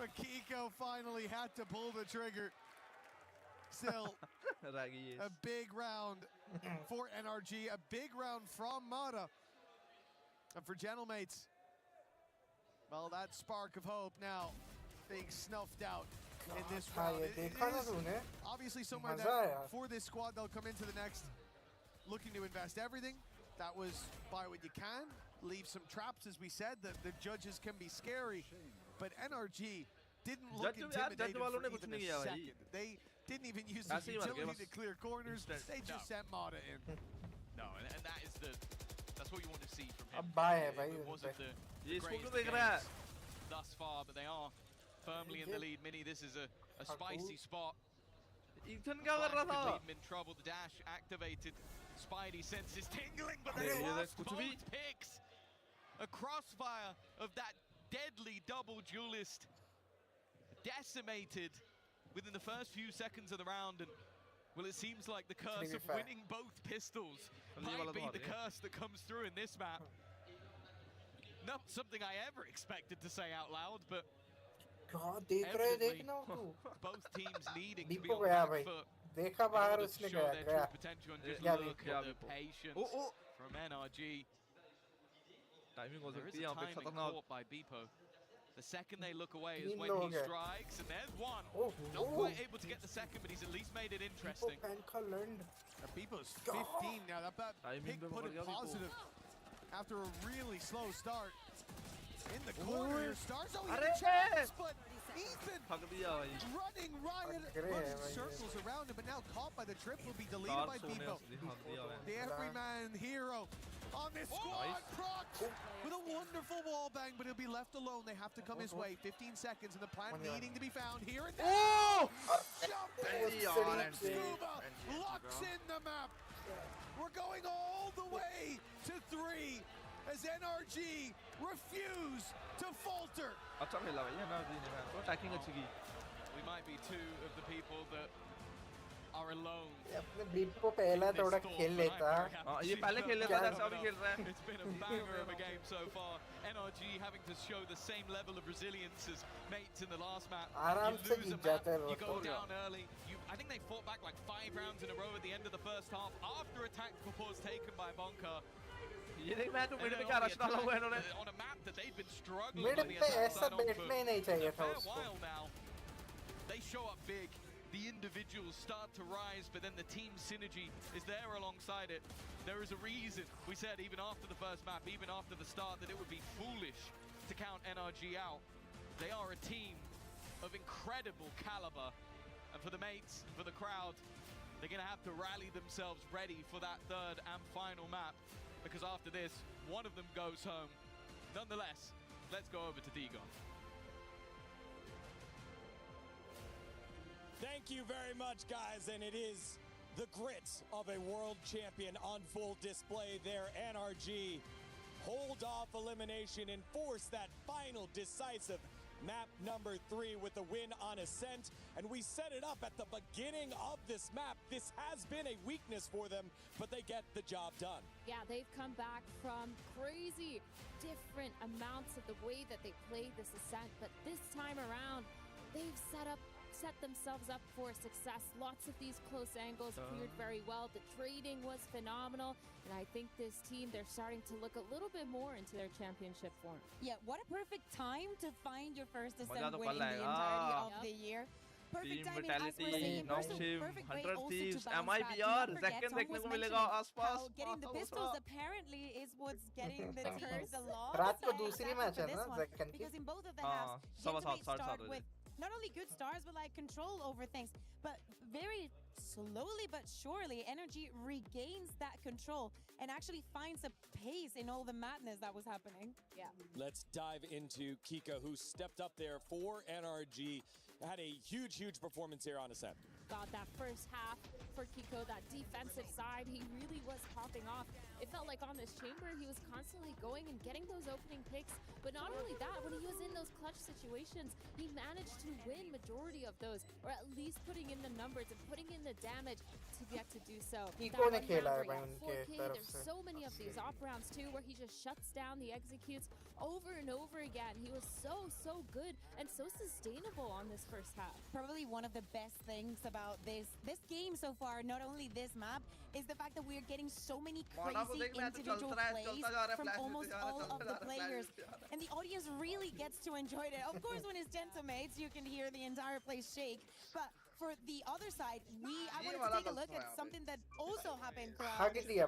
Speaker 5: But Kiko finally had to pull the trigger. Still, a big round for NRG, a big round from Mada. And for Gentlemates, well, that spark of hope now being snuffed out in this round. It is obviously somewhere that for this squad, they'll come into the next looking to invest everything. That was buy what you can, leave some traps, as we said. The judges can be scary, but NRG didn't look intimidated for even a second. They didn't even use the utility to clear corners. They just sent Mada in.
Speaker 2: No, and that's what you want to see from him.
Speaker 4: अब Bhai है भाई.
Speaker 2: It wasn't the
Speaker 8: ये इसको
Speaker 2: greatest
Speaker 8: क्यों देख रहा है?
Speaker 2: thus far, but they are firmly in the lead. Mini, this is a spicy spot.
Speaker 8: Ethan क्या कर रहा था?
Speaker 2: Lead him in trouble. The dash activated. Spidey senses tingling, but they lost both picks. A crossfire of that deadly double duelist decimated within the first few seconds of the round, and well, it seems like the curse of winning both pistols might be the curse that comes through in this map. Not something I ever expected to say out loud, but evidently, both teams needing to be on the back foot
Speaker 4: देखा बाहर उसने
Speaker 2: show their
Speaker 4: गया.
Speaker 2: true potential, and just look at the patience from NRG.
Speaker 8: Timing
Speaker 2: There is a timing caught by Beepo. The second they look away is when he strikes, and there's one. Not quite able to get the second, but he's at least made it interesting.
Speaker 5: Beepo's 15 now. That pick put it positive after a really slow start. In the corner here, Stars don't even chance, but Ethan running riot, running circles around him, but now caught by the trip, will be deleted by Beepo. The everyman hero on this squad. Proc with a wonderful wall bang, but he'll be left alone. They have to come his way. 15 seconds, and the plant needing to be found here and now. Jumping Scuba locks in the map. We're going all the way to 3 as NRG refuse to falter.
Speaker 2: We might be two of the people that are alone.
Speaker 4: अपने Beepo पहला थोड़ा खेल लेता.
Speaker 8: ये पहले खेल लेता था, ऐसा अभी खेल रहा है.
Speaker 2: It's been a banger of a game so far. NRG having to show the same level of resilience as mates in the last map.
Speaker 4: आराम से जीत जाते हैं.
Speaker 2: You go down early. I think they fought back like 5 rounds in a row at the end of the first half after a tactical pause taken by Bonka.
Speaker 8: ये देख मैं तो mid पे क्या रश डाला हुआ है इन्होंने.
Speaker 2: On a map that they've been struggling
Speaker 4: mid
Speaker 2: on the
Speaker 4: पे
Speaker 2: attack
Speaker 4: ऐसा
Speaker 2: side on
Speaker 4: बैठना ही नहीं चाहिए था
Speaker 2: for a
Speaker 4: उसको.
Speaker 2: while now. They show up big. The individuals start to rise, but then the team synergy is there alongside it. There is a reason we said even after the first map, even after the start, that it would be foolish to count NRG out. They are a team of incredible caliber, and for the mates, for the crowd, they're going to have to rally themselves ready for that third and final map, because after this, one of them goes home. Nonetheless, let's go over to Digon.
Speaker 12: Thank you very much, guys, and it is the grit of a world champion on full display there. NRG hold off elimination and force that final decisive map number 3 with the win on Ascent, and we set it up at the beginning of this map. This has been a weakness for them, but they get the job done.
Speaker 14: Yeah, they've come back from crazy different amounts of the way that they played this Ascent, but this time around, they've set up set themselves up for success. Lots of these close angles cleared very well. The trading was phenomenal. And I think this team, they're starting to look a little bit more into their championship form.
Speaker 13: Yeah, what a perfect time to find your first ascent win in the entirety of the year.
Speaker 8: Team vitality, Noxim, 100 Thieves, MIBR, Zekken देखने को मिलेगा आसपास.
Speaker 13: Getting the pistols apparently is what's getting the teams along.
Speaker 4: रात को दूसरी match है ना Zekken की.
Speaker 13: Because in both of the halves, Gentlemate start with not only good stars, but like control over things. But very slowly but surely, NRG regains that control and actually finds a pace in all the madness that was happening.
Speaker 14: Yeah.
Speaker 12: Let's dive into Kiko, who stepped up there for NRG. Had a huge performance here on Ascent.
Speaker 14: God, that first half for Kiko, that defensive side, he really was popping off. It felt like on this chamber, he was constantly going and getting those opening picks. But not only that, when he was in those clutch situations, he managed to win majority of those, or at least putting in the numbers and putting in the damage to get to do so.
Speaker 4: Kiko ने खेला है भाई उनके तरफ
Speaker 14: There's
Speaker 4: से.
Speaker 14: so many of these op rounds too, where he just shuts down the executes over and over again. He was so good and so sustainable on this first half.
Speaker 13: Probably one of the best things about this game so far, not only this map, is the fact that we're getting so many crazy individual plays from almost all of the players. And the audience really gets to enjoy it. Of course, when it's Gentlemates, you can hear the entire place shake. But for the other side, I wanted to take a look at something that also happened throughout this game.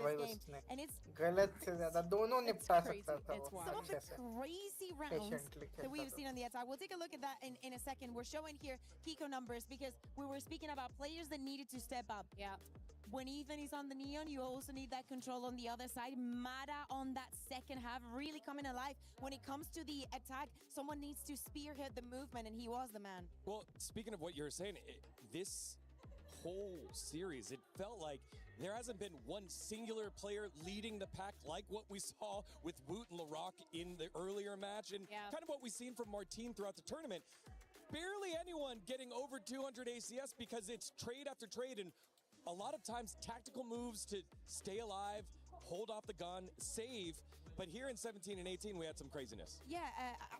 Speaker 13: And it's
Speaker 4: गलत से ज़्यादा दोनों निपटा सकता था वो.
Speaker 13: some of the crazy rounds that we've seen on the attack. We'll take a look at that in a second. We're showing here Kiko numbers because we were speaking about players that needed to step up.
Speaker 14: Yeah.
Speaker 13: When Ethan is on the neon, you also need that control on the other side. Mada on that second half, really coming alive. When it comes to the attack, someone needs to spearhead the movement, and he was the man.
Speaker 12: Well, speaking of what you were saying, this whole series, it felt like there hasn't been one singular player leading the pack like what we saw with Woot and LaRock in the earlier match, and kind of what we've seen from Martine throughout the tournament. Barely anyone getting over 200 ACS because it's trade after trade, and a lot of times tactical moves to stay alive, hold off the gun, save. But here in 17 and 18, we had some craziness.
Speaker 13: Yeah,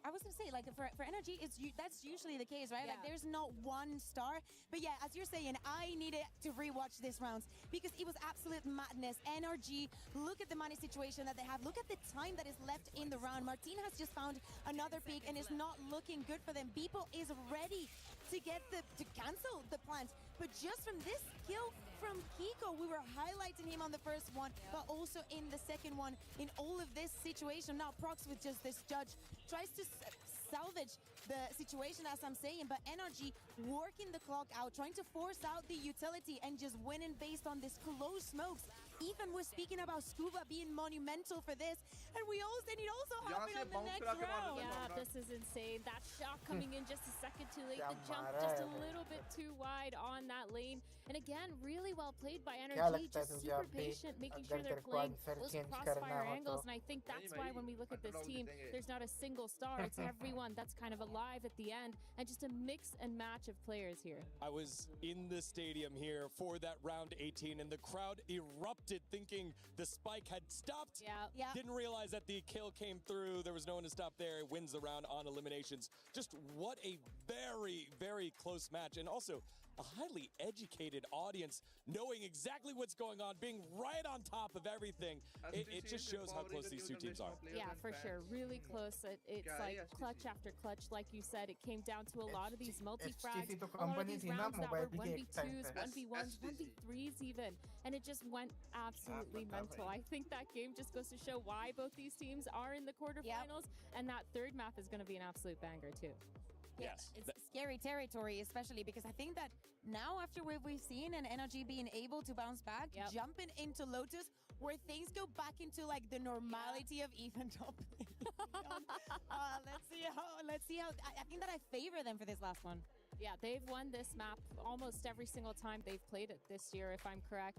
Speaker 13: I was going to say, like, for NRG, that's usually the case, right?
Speaker 14: Yeah.
Speaker 13: Like, there's not one star. But yeah, as you're saying, I needed to rewatch this rounds because it was absolute madness. NRG, look at the money situation that they have. Look at the time that is left in the round. Martine has just found another pick and it's not looking good for them. Beeple is ready to cancel the plans. But just from this kill from Kiko, we were highlighting him on the first one, but also in the second one. In all of this situation, now Prox with just this judge tries to salvage the situation, as I'm saying, but NRG working the clock out, trying to force out the utility and just winning based on this close smokes. Ethan was speaking about Scuba being monumental for this, and it also happened on the next round.
Speaker 14: Yeah, this is insane. That shot coming in just a second too late. The jump just a little bit too wide on that lane. And again, really well played by NRG, just super patient, making sure they're playing those crossfire angles. And I think that's why when we look at this team, there's not a single star. It's everyone that's kind of alive at the end, and just a mix and match of players here.
Speaker 12: I was in the stadium here for that round 18, and the crowd erupted thinking the spike had stopped.
Speaker 14: Yeah.
Speaker 12: Didn't realize that the kill came through. There was no one to stop there. It wins the round on eliminations. Just what a very, very close match. And also a highly educated audience knowing exactly what's going on, being right on top of everything. It just shows how close these two teams are.
Speaker 14: Yeah, for sure. Really close. It's like clutch after clutch. Like you said, it came down to a lot of these multi-frags, a lot of these rounds that were 1v2s, 1v1s, 1v3s even. And it just went absolutely mental. I think that game just goes to show why both these teams are in the quarterfinals. And that third map is going to be an absolute banger too.
Speaker 12: Yes.
Speaker 13: It's scary territory, especially because I think that now after what we've seen and NRG being able to bounce back, jumping into Lotus, where things go back into like the normality of even top lane. Let's see how I think that I favor them for this last one.
Speaker 14: Yeah, they've won this map almost every single time they've played it this year, if I'm correct.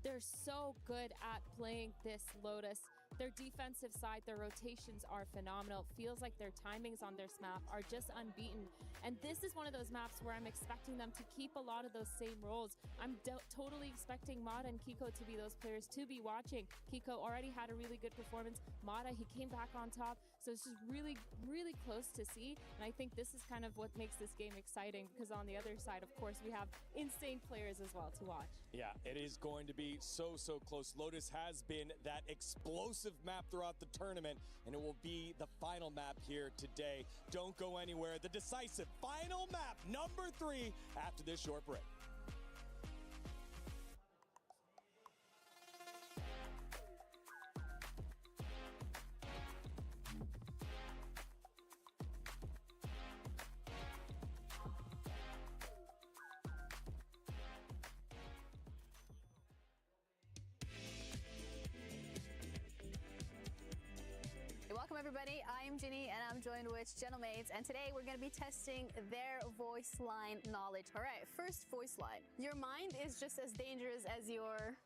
Speaker 14: They're so good at playing this Lotus. Their defensive side, their rotations are phenomenal. Feels like their timings on this map are just unbeaten. And this is one of those maps where I'm expecting them to keep a lot of those same roles. I'm totally expecting Mada and Kiko to be those players to be watching. Kiko already had a really good performance. Mada, he came back on top. So it's just really, really close to see. And I think this is kind of what makes this game exciting, because on the other side, of course, we have insane players as well to watch.
Speaker 12: Yeah, it is going to be so close. Lotus has been that explosive map throughout the tournament, and it will be the final map here today. Don't go anywhere. The decisive final map, number 3, after this short break.
Speaker 6: Welcome everybody, I'm Ginny and I'm joined with Gentlemates, and today we're going to be testing their voice line knowledge. Alright, first voice line. Your mind is just as dangerous as your...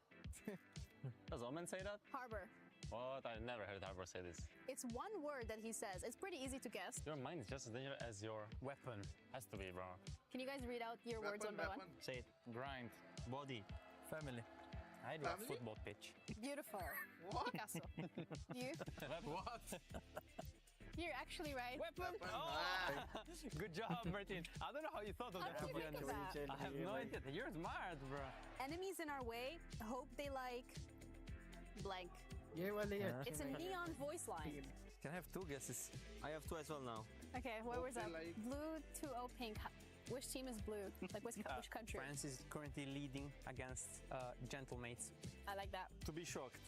Speaker 7: Does Omen say that?
Speaker 6: Harbor.
Speaker 7: What? I never heard Harbor say this.
Speaker 6: It's one word that he says. It's pretty easy to guess.
Speaker 7: Your mind is just as dangerous as your weapon. Has to be, bro.
Speaker 6: Can you guys read out your words one by one?
Speaker 7: Say it. Grind. Body. Family. I do a football pitch.
Speaker 6: Beautiful. What? Picasso. You?
Speaker 7: What?
Speaker 6: You're actually right.
Speaker 7: Weapon! Oh! Good job, Martin. I don't know how you thought of that.
Speaker 6: How did you think of that?
Speaker 7: I have no idea. You're smart, bro.
Speaker 6: Enemies in our way, hope they like... blank. It's a neon voice line.
Speaker 7: Can I have 2 guesses? I have 2 as well now.
Speaker 6: Okay, what was that? Blue 2-0 pink. Which team is blue? Like which country?
Speaker 7: France is currently leading against Gentlemates.
Speaker 6: I like that.
Speaker 7: To be shocked.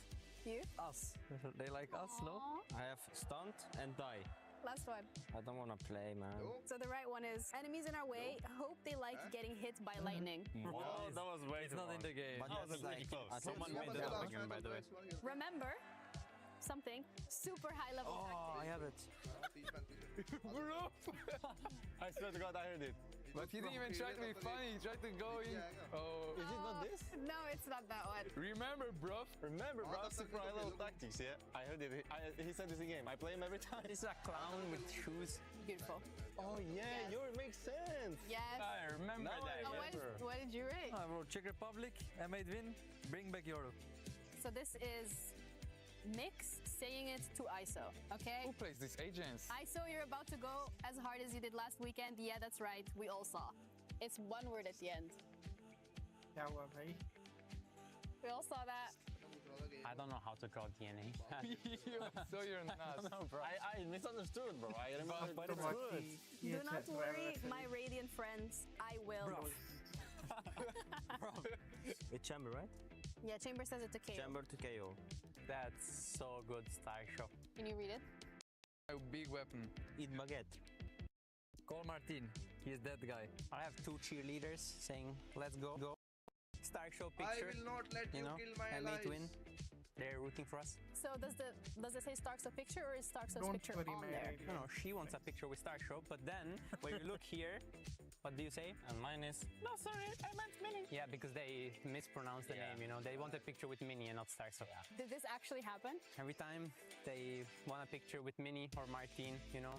Speaker 6: You?
Speaker 7: Us. They like us, no? I have stunt and die.
Speaker 6: Last one.
Speaker 7: I don't want to play, man.
Speaker 6: So the right one is enemies in our way, hope they like getting hit by lightning.
Speaker 7: Oh, that was way too hard. It's not in the game. But that was really close. Someone made that up again, by the way.
Speaker 6: Remember something super high level
Speaker 7: I have it. Bro! I swear to God, I heard it.
Speaker 11: But he didn't even try to be funny, he tried to go in. Oh.
Speaker 7: Is it not this?
Speaker 6: No, it's not that one.
Speaker 11: Remember, bro.
Speaker 7: Remember, bro. Super high level tactics, yeah? I heard it. He said this in game. I play him every time. It's a clown with shoes.
Speaker 6: Beautiful.
Speaker 7: Oh, yeah, yours makes sense.
Speaker 6: Yes.
Speaker 7: I remember that.
Speaker 6: What did you rate?
Speaker 7: I wrote Czech Republic, M8 win, bring back Europe.
Speaker 6: So this is Mix saying it to ISO, okay?
Speaker 11: Who plays these agents?
Speaker 6: ISO, you're about to go as hard as you did last weekend. Yeah, that's right. We all saw. It's one word at the end.
Speaker 4: क्या हुआ भाई?
Speaker 6: We all saw that.
Speaker 7: I don't know how to call DNA.
Speaker 11: So you're not.
Speaker 7: No, bro. I misunderstood, bro. I remember, but it's good.
Speaker 6: Do not worry, my radiant friends. I will.
Speaker 7: Bro. It's Chamber, right?
Speaker 6: Yeah, Chamber says it to KO.
Speaker 7: Chamber to KO. That's so good, Star Shop.
Speaker 6: Can you read it?
Speaker 11: A big weapon.
Speaker 7: Eat baguette. Call Martin. He's that guy. I have 2 cheerleaders saying, let's go. Star Show picture.
Speaker 8: I will not let you kill my
Speaker 7: M8
Speaker 8: allies.
Speaker 7: win. They're rooting for us.
Speaker 6: So does it say Stark's picture or is Stark's picture on there?
Speaker 7: No, she wants a picture with Star Show, but then when you look here, what do you say? And mine is, no, sorry, I meant Mini. Yeah, because they mispronounced the name, you know. They want a picture with Mini and not Star, so yeah.
Speaker 6: Did this actually happen?
Speaker 7: Every time they want a picture with Mini or Martin, you know,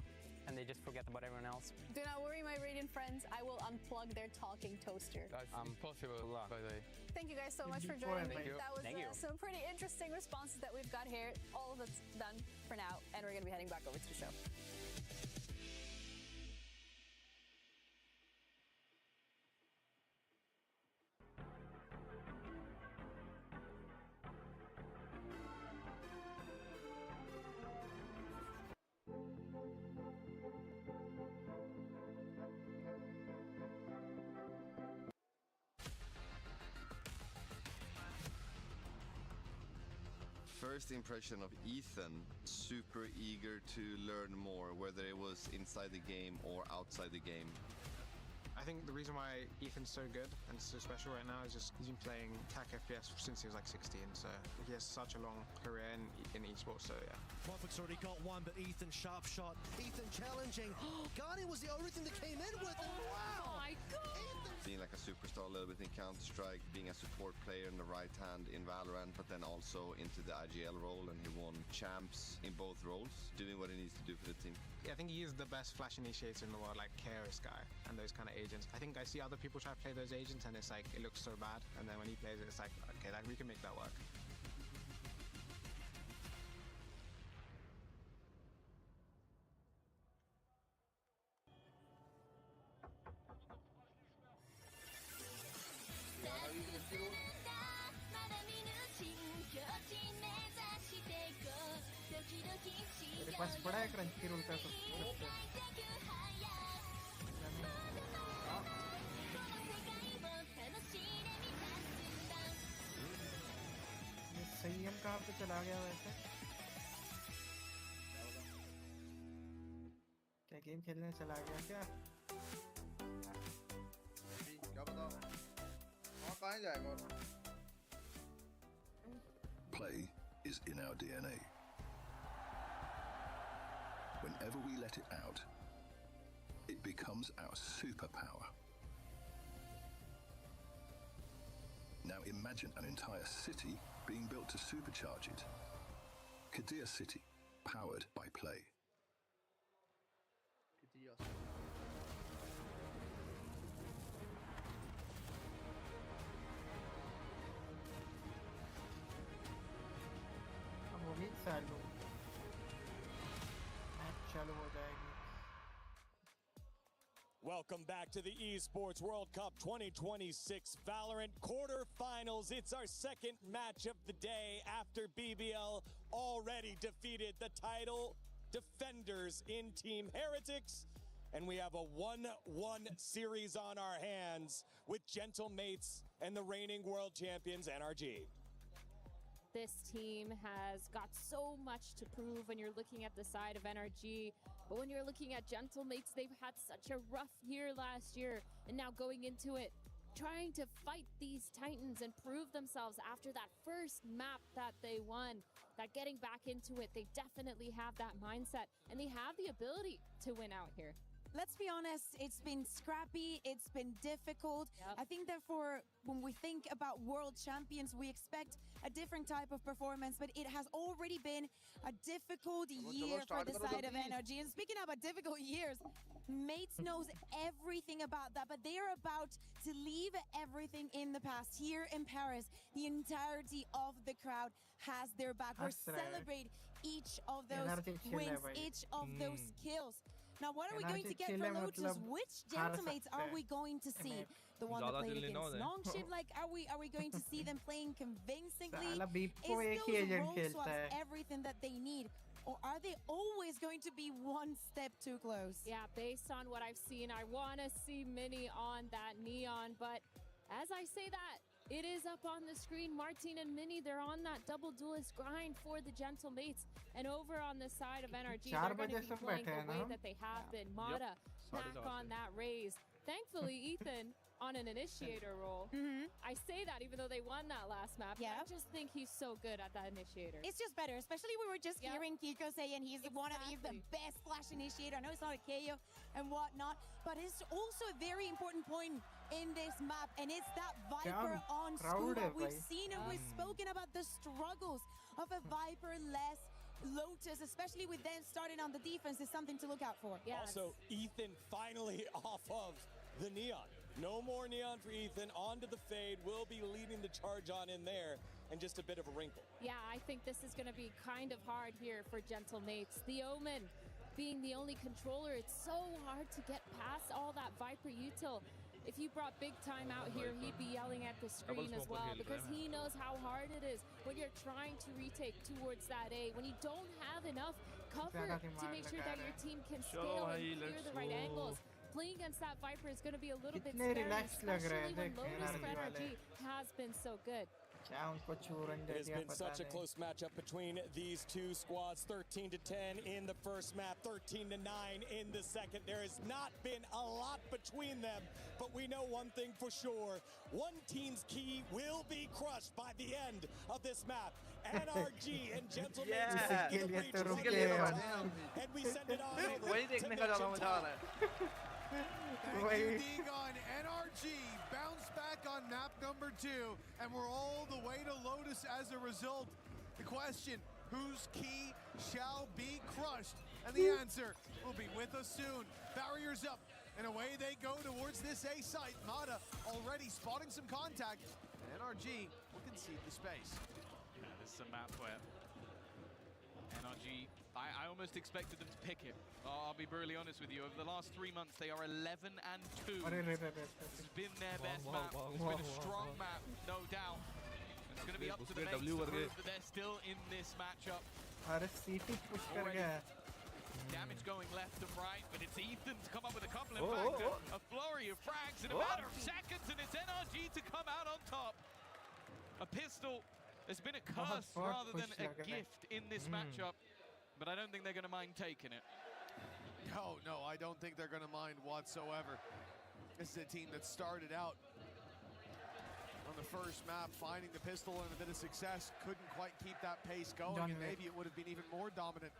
Speaker 7: and they just forget about everyone else.
Speaker 6: Do not worry, my radiant friends. I will unplug their talking toaster.
Speaker 11: That's impossible, by the way.
Speaker 6: Thank you guys so much for joining me. That was
Speaker 7: Thank you.
Speaker 6: some pretty interesting responses that we've got here. All of it's done for now, and we're going to be heading back over to the show.
Speaker 22: First impression of Ethan, super eager to learn more, whether it was inside the game or outside the game.
Speaker 24: I think the reason why Ethan's so good and so special right now is just he's been playing CAC FPS since he was like 16, so he has such a long career in esports, so yeah.
Speaker 25: Prophet's already got one, but Ethan, sharp shot. Ethan challenging. Guardian was the only thing that came in with it. Wow!
Speaker 6: Oh my God!
Speaker 22: Being like a superstar a little bit in Counter-Strike, being a support player in the right hand in Valorant, but then also into the IGL role, and he won champs in both roles, doing what he needs to do for the team.
Speaker 24: Yeah, I think he is the best flash initiator in the world, like KRS guy and those kind of agents. I think I see other people try to play those agents and it's like, it looks so bad. And then when he plays it, it's like, okay, like we can make that work.
Speaker 4: तेरे पास पड़ा है crunchy role का subscription? ये संयम कहाँ पे चला गया वैसे? क्या गेम खेलने चला गया क्या?
Speaker 8: क्या बताओ? हाँ कहाँ जाएगा और?
Speaker 15: Play is in our DNA. Whenever we let it out, it becomes our superpower. Now imagine an entire city being built to supercharge it. Kadir City, powered by Play.
Speaker 4: चालू मैच चालू हो जाएगी.
Speaker 12: Welcome back to the Esports World Cup 2026 Valorant quarterfinals. It's our second match of the day after BBL already defeated the title defenders in Team Heretics. And we have a 1-1 series on our hands with Gentlemates and the reigning world champions NRG.
Speaker 14: This team has got so much to prove when you're looking at the side of NRG. But when you're looking at Gentlemates, they've had such a rough year last year. And now going into it, trying to fight these Titans and prove themselves after that first map that they won, that getting back into it, they definitely have that mindset. And they have the ability to win out here.
Speaker 13: Let's be honest, it's been scrappy, it's been difficult.
Speaker 14: Yep.
Speaker 13: I think therefore, when we think about world champions, we expect a different type of performance, but it has already been a difficult year for the side of NRG. And speaking about difficult years, Mates knows everything about that, but they are about to leave everything in the past. Here in Paris, the entirety of the crowd has their back. We're celebrate each of those wins, each of those kills. Now, what are we going to get for Lotus? Which Gentlemates are we going to see? The one that played against Longship? Like, are we going to see them playing convincingly? Is those role swaps everything that they need? Or are they always going to be one step too close?
Speaker 14: Yeah, based on what I've seen, I want to see Mini on that Neon. But as I say that, it is up on the screen. Martin and Mini, they're on that double duelist grind for the Gentlemates. And over on the side of NRG, they're going to be playing the way that they have been. Mata back on that raise. Thankfully, Ethan on an initiator role. I say that even though they won that last map. I just think he's so good at that initiator.
Speaker 13: It's just better, especially we were just hearing Kiko saying he's the best flash initiator. I know it's not a KO and whatnot, but it's also a very important point in this map, and it's that Viper on Scuba. We've seen it, we've spoken about the struggles of a Viper-less Lotus, especially with them starting on the defense, is something to look out for.
Speaker 12: Also, Ethan finally off of the Neon. No more Neon for Ethan. On to the Fade. Will be leading the charge on in there. And just a bit of a wrinkle.
Speaker 14: Yeah, I think this is going to be kind of hard here for Gentlemates. The Omen being the only controller, it's so hard to get past all that Viper util. If you brought Big Time out here, he'd be yelling at the screen as well, because he knows how hard it is when you're trying to retake towards that A, when you don't have enough cover to make sure that your team can scale and clear the right angles. Playing against that Viper is going to be a little bit scary, especially when Lotus for NRG has been so good.
Speaker 12: It has been such a close matchup between these two squads. 13-10 in the first map, 13-9 in the second. There has not been a lot between them, but we know one thing for sure. One team's key will be crushed by the end of this map. NRG and Gentlemates take the breach and we send it on over to Mitchell.
Speaker 5: Thank you, Degon. NRG bounce back on map number 2, and we're all the way to Lotus as a result. The question, whose key shall be crushed? And the answer will be with us soon. Barriers up, and away they go towards this A site. Mata already spotting some contact, and NRG will concede the space.
Speaker 2: Yeah, this is a map where NRG, I almost expected them to pick it. I'll be brutally honest with you. Over the last 3 months, they are 11-2. It's been their best map. It's been a strong map, no doubt. It's going to be up to the mates to prove that they're still in this matchup.
Speaker 4: अरे CT push कर गया.
Speaker 2: Damage going left and right, but it's Ethan to come up with a couple. In fact, a flurry of frags in a matter of seconds, and it's NRG to come out on top. A pistol. There's been a curse rather than a gift in this matchup, but I don't think they're going to mind taking it.
Speaker 5: No, I don't think they're going to mind whatsoever. This is a team that started out on the first map, finding the pistol and a bit of success, couldn't quite keep that pace going, and maybe it would have been even more dominant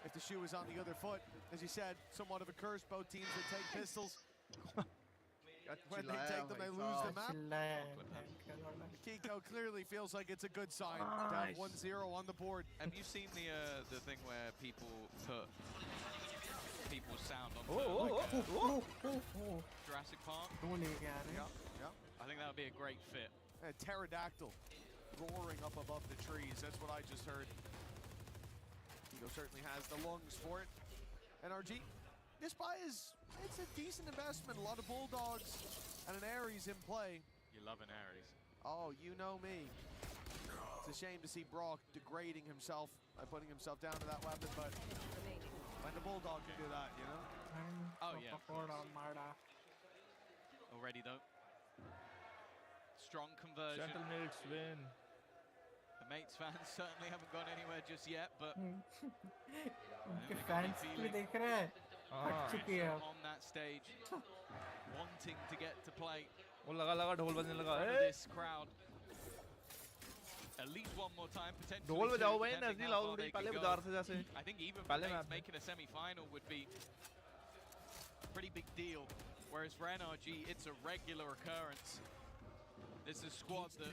Speaker 5: if the shoe was on the other foot. As you said, somewhat of a curse, both teams that take pistols. When they take them, they lose the map. Kiko clearly feels like it's a good sign to have 1-0 on the board.
Speaker 2: Have you seen the thing where people put people's sound onto Jurassic Park?
Speaker 5: Yeah.
Speaker 2: I think that would be a great fit.
Speaker 5: A pterodactyl roaring up above the trees. That's what I just heard. Kiko certainly has the lungs for it. NRG, this buy it's a decent investment. A lot of Bulldogs and an Ares in play.
Speaker 2: You love an Ares.
Speaker 5: Oh, you know me. It's a shame to see Brock degrading himself by putting himself down to that weapon, but when the Bulldog can do that, you know?
Speaker 2: Oh, yeah. Already, though. Strong conversion.
Speaker 8: Gentle mates win.
Speaker 2: The mates fans certainly haven't gone anywhere just yet, but
Speaker 4: उनके fans भी देख रहे हैं. हट चुकी है.
Speaker 2: On that stage, wanting to get to play.
Speaker 8: वो लगा ढोल बजने लगा.
Speaker 2: This crowd. At least one more time, potentially.
Speaker 8: ढोल बजाओ भाई, एनर्जी लाओ थोड़ी पहले बाजार से जैसे.
Speaker 2: I think even for mates making a semi-final would be a pretty big deal. Whereas for NRG, it's a regular occurrence. This is a squad that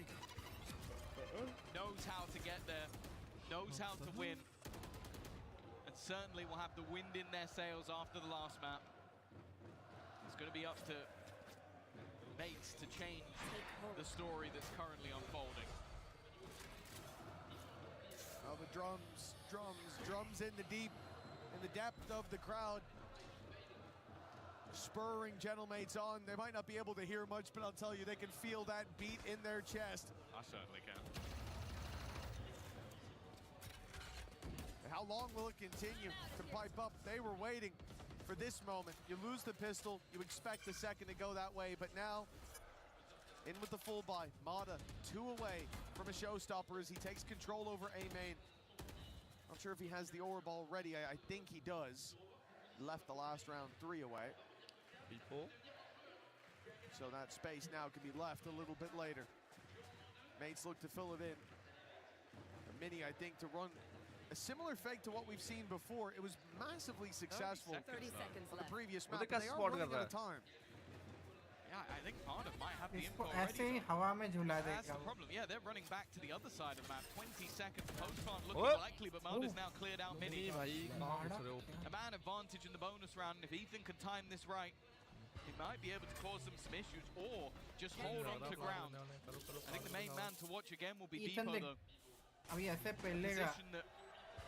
Speaker 2: knows how to get there, knows how to win, and certainly will have the wind in their sails after the last map. It's going to be up to mates to change the story that's currently unfolding.
Speaker 5: Oh, the drums in the deep, in the depth of the crowd. Spurring Gentlemates on. They might not be able to hear much, but I'll tell you, they can feel that beat in their chest.
Speaker 2: I certainly can.
Speaker 5: How long will it continue to pipe up? They were waiting for this moment. You lose the pistol, you expect the second to go that way, but now, in with the full buy. Mata, 2 away from a showstopper as he takes control over A main. Not sure if he has the orb already. I think he does. Left the last round 3 away. So that space now can be left a little bit later. Mates look to fill it in. Mini, I think, to run a similar fake to what we've seen before. It was massively successful
Speaker 1: 30 seconds
Speaker 5: on the
Speaker 1: left.
Speaker 5: previous map. They are running out of time.
Speaker 2: Yeah, I think Mata might have the
Speaker 4: इसको
Speaker 2: info
Speaker 4: ऐसे ही
Speaker 2: already.
Speaker 4: हवा में झूला
Speaker 2: That's
Speaker 4: देगा.
Speaker 2: the problem. Yeah, they're running back to the other side of the map. 20 seconds post-farm looking likely, but Mata's now cleared out Mini. A man advantage in the bonus round. If Ethan can time this right, he might be able to cause them some issues or just hold on to ground. I think the main man to watch again will be
Speaker 4: Ethan
Speaker 2: Beepo, though.
Speaker 4: अभी ऐसे पहलेगा.
Speaker 2: Position that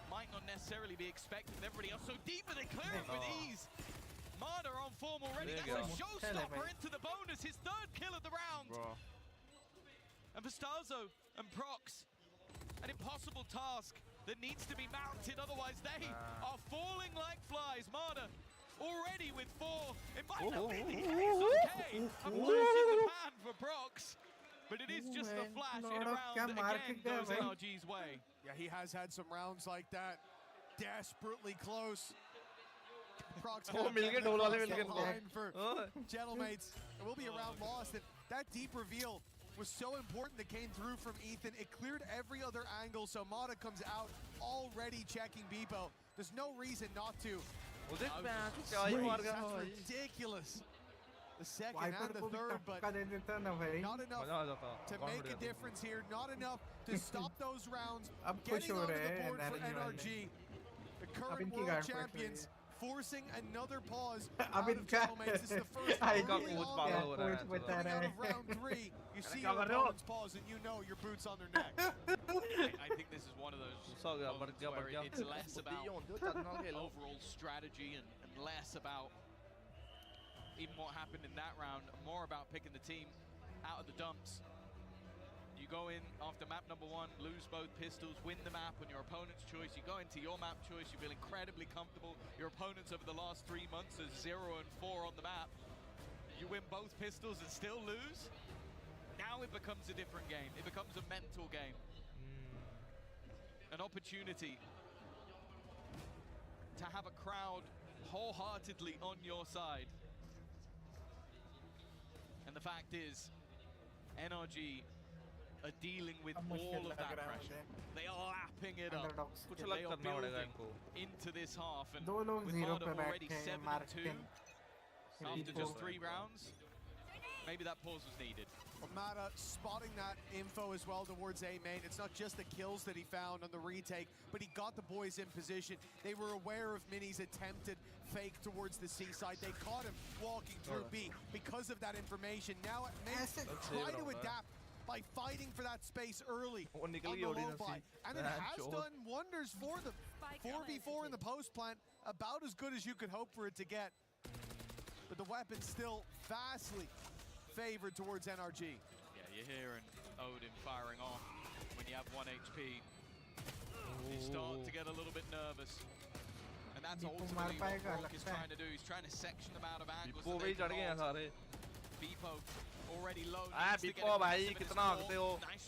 Speaker 2: might not necessarily be expected. Everybody else so deep, but they clear it with ease. Mata on form already. That's a showstopper into the bonus. His 3rd kill of the round. And Vistazo and Prox, an impossible task that needs to be mounted. Otherwise, they are falling like flies. Mata already with 4. It might not be the case. Okay, a flash in the pan for Prox. But it is just a flash in a round that again goes NRG's way.
Speaker 5: Yeah, he has had some rounds like that. Desperately close. Prox for Gentlemates. It will be a round lost. And that deep reveal was so important that came through from Ethan. It cleared every other angle, so Mata comes out already checking Beepo. There's no reason not to. That's ridiculous. The second and the 3rd, but not enough to make a difference here. Not enough to stop those rounds. Getting onto the board for NRG. The current world champions forcing another pause out of Gentlemates. This is the first early on coming out of round 3. You see your opponent's pause and you know your boots on their neck.
Speaker 2: I think this is one of those moments where it's less about overall strategy and less about even what happened in that round, more about picking the team out of the dumps. You go in after map number 1, lose both pistols, win the map on your opponent's choice. You go into your map choice, you feel incredibly comfortable. Your opponents over the last 3 months are 0 and 4 on the map. You win both pistols and still lose. Now it becomes a different game. It becomes a mental game. An opportunity to have a crowd wholeheartedly on your side. And the fact is, NRG are dealing with all of that pressure. They are lapping it up. They are building into this half. And with Marta already 7-2 after just 3 rounds, maybe that pause was needed.
Speaker 5: Well, Mata spotting that info as well towards A-main. It's not just the kills that he found on the retake, but he got the boys in position. They were aware of Mini's attempted fake towards the C side. They caught him walking through B because of that information. Now it makes them try to adapt by fighting for that space early on the low buy. And it has done wonders for them. 4v4 in the post plant, about as good as you could hope for it to get. But the weapon's still vastly favored towards NRG.
Speaker 2: Yeah, you're hearing Odin firing off when you have 1 HP. You start to get a little bit nervous. And that's ultimately what Brock is trying to do. He's trying to section them out of angles. Beepo already low. Nice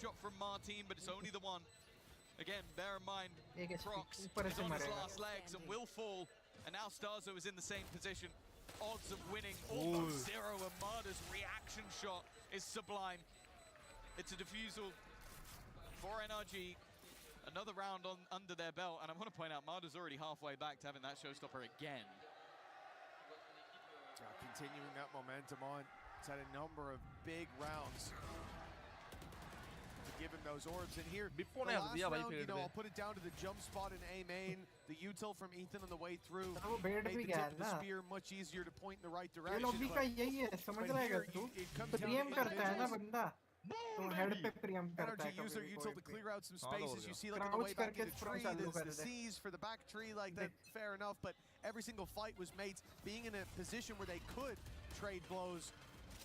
Speaker 2: shot from Martin, but it's only the one. Again, bear in mind, Crocs is on his last legs and will fall. And now Starzo is in the same position. Odds of winning almost 0, and Marta's reaction shot is sublime. It's a defusal for NRG. Another round on under their belt, and I want to point out Marta's already halfway back to having that showstopper again.
Speaker 5: Continuing that momentum on. It's had a number of big rounds to give him those orbs. And here, the last round, you know, I'll put it down to the jump spot in A main, the util from Ethan on the way through. Made the tip of the spear much easier to point in the right direction. But here, it comes down to NRG use their util to clear out some spaces. You see, like, on the way back into tree, the C's for the back tree, like that, fair enough. But every single fight was mates being in a position where they could trade blows,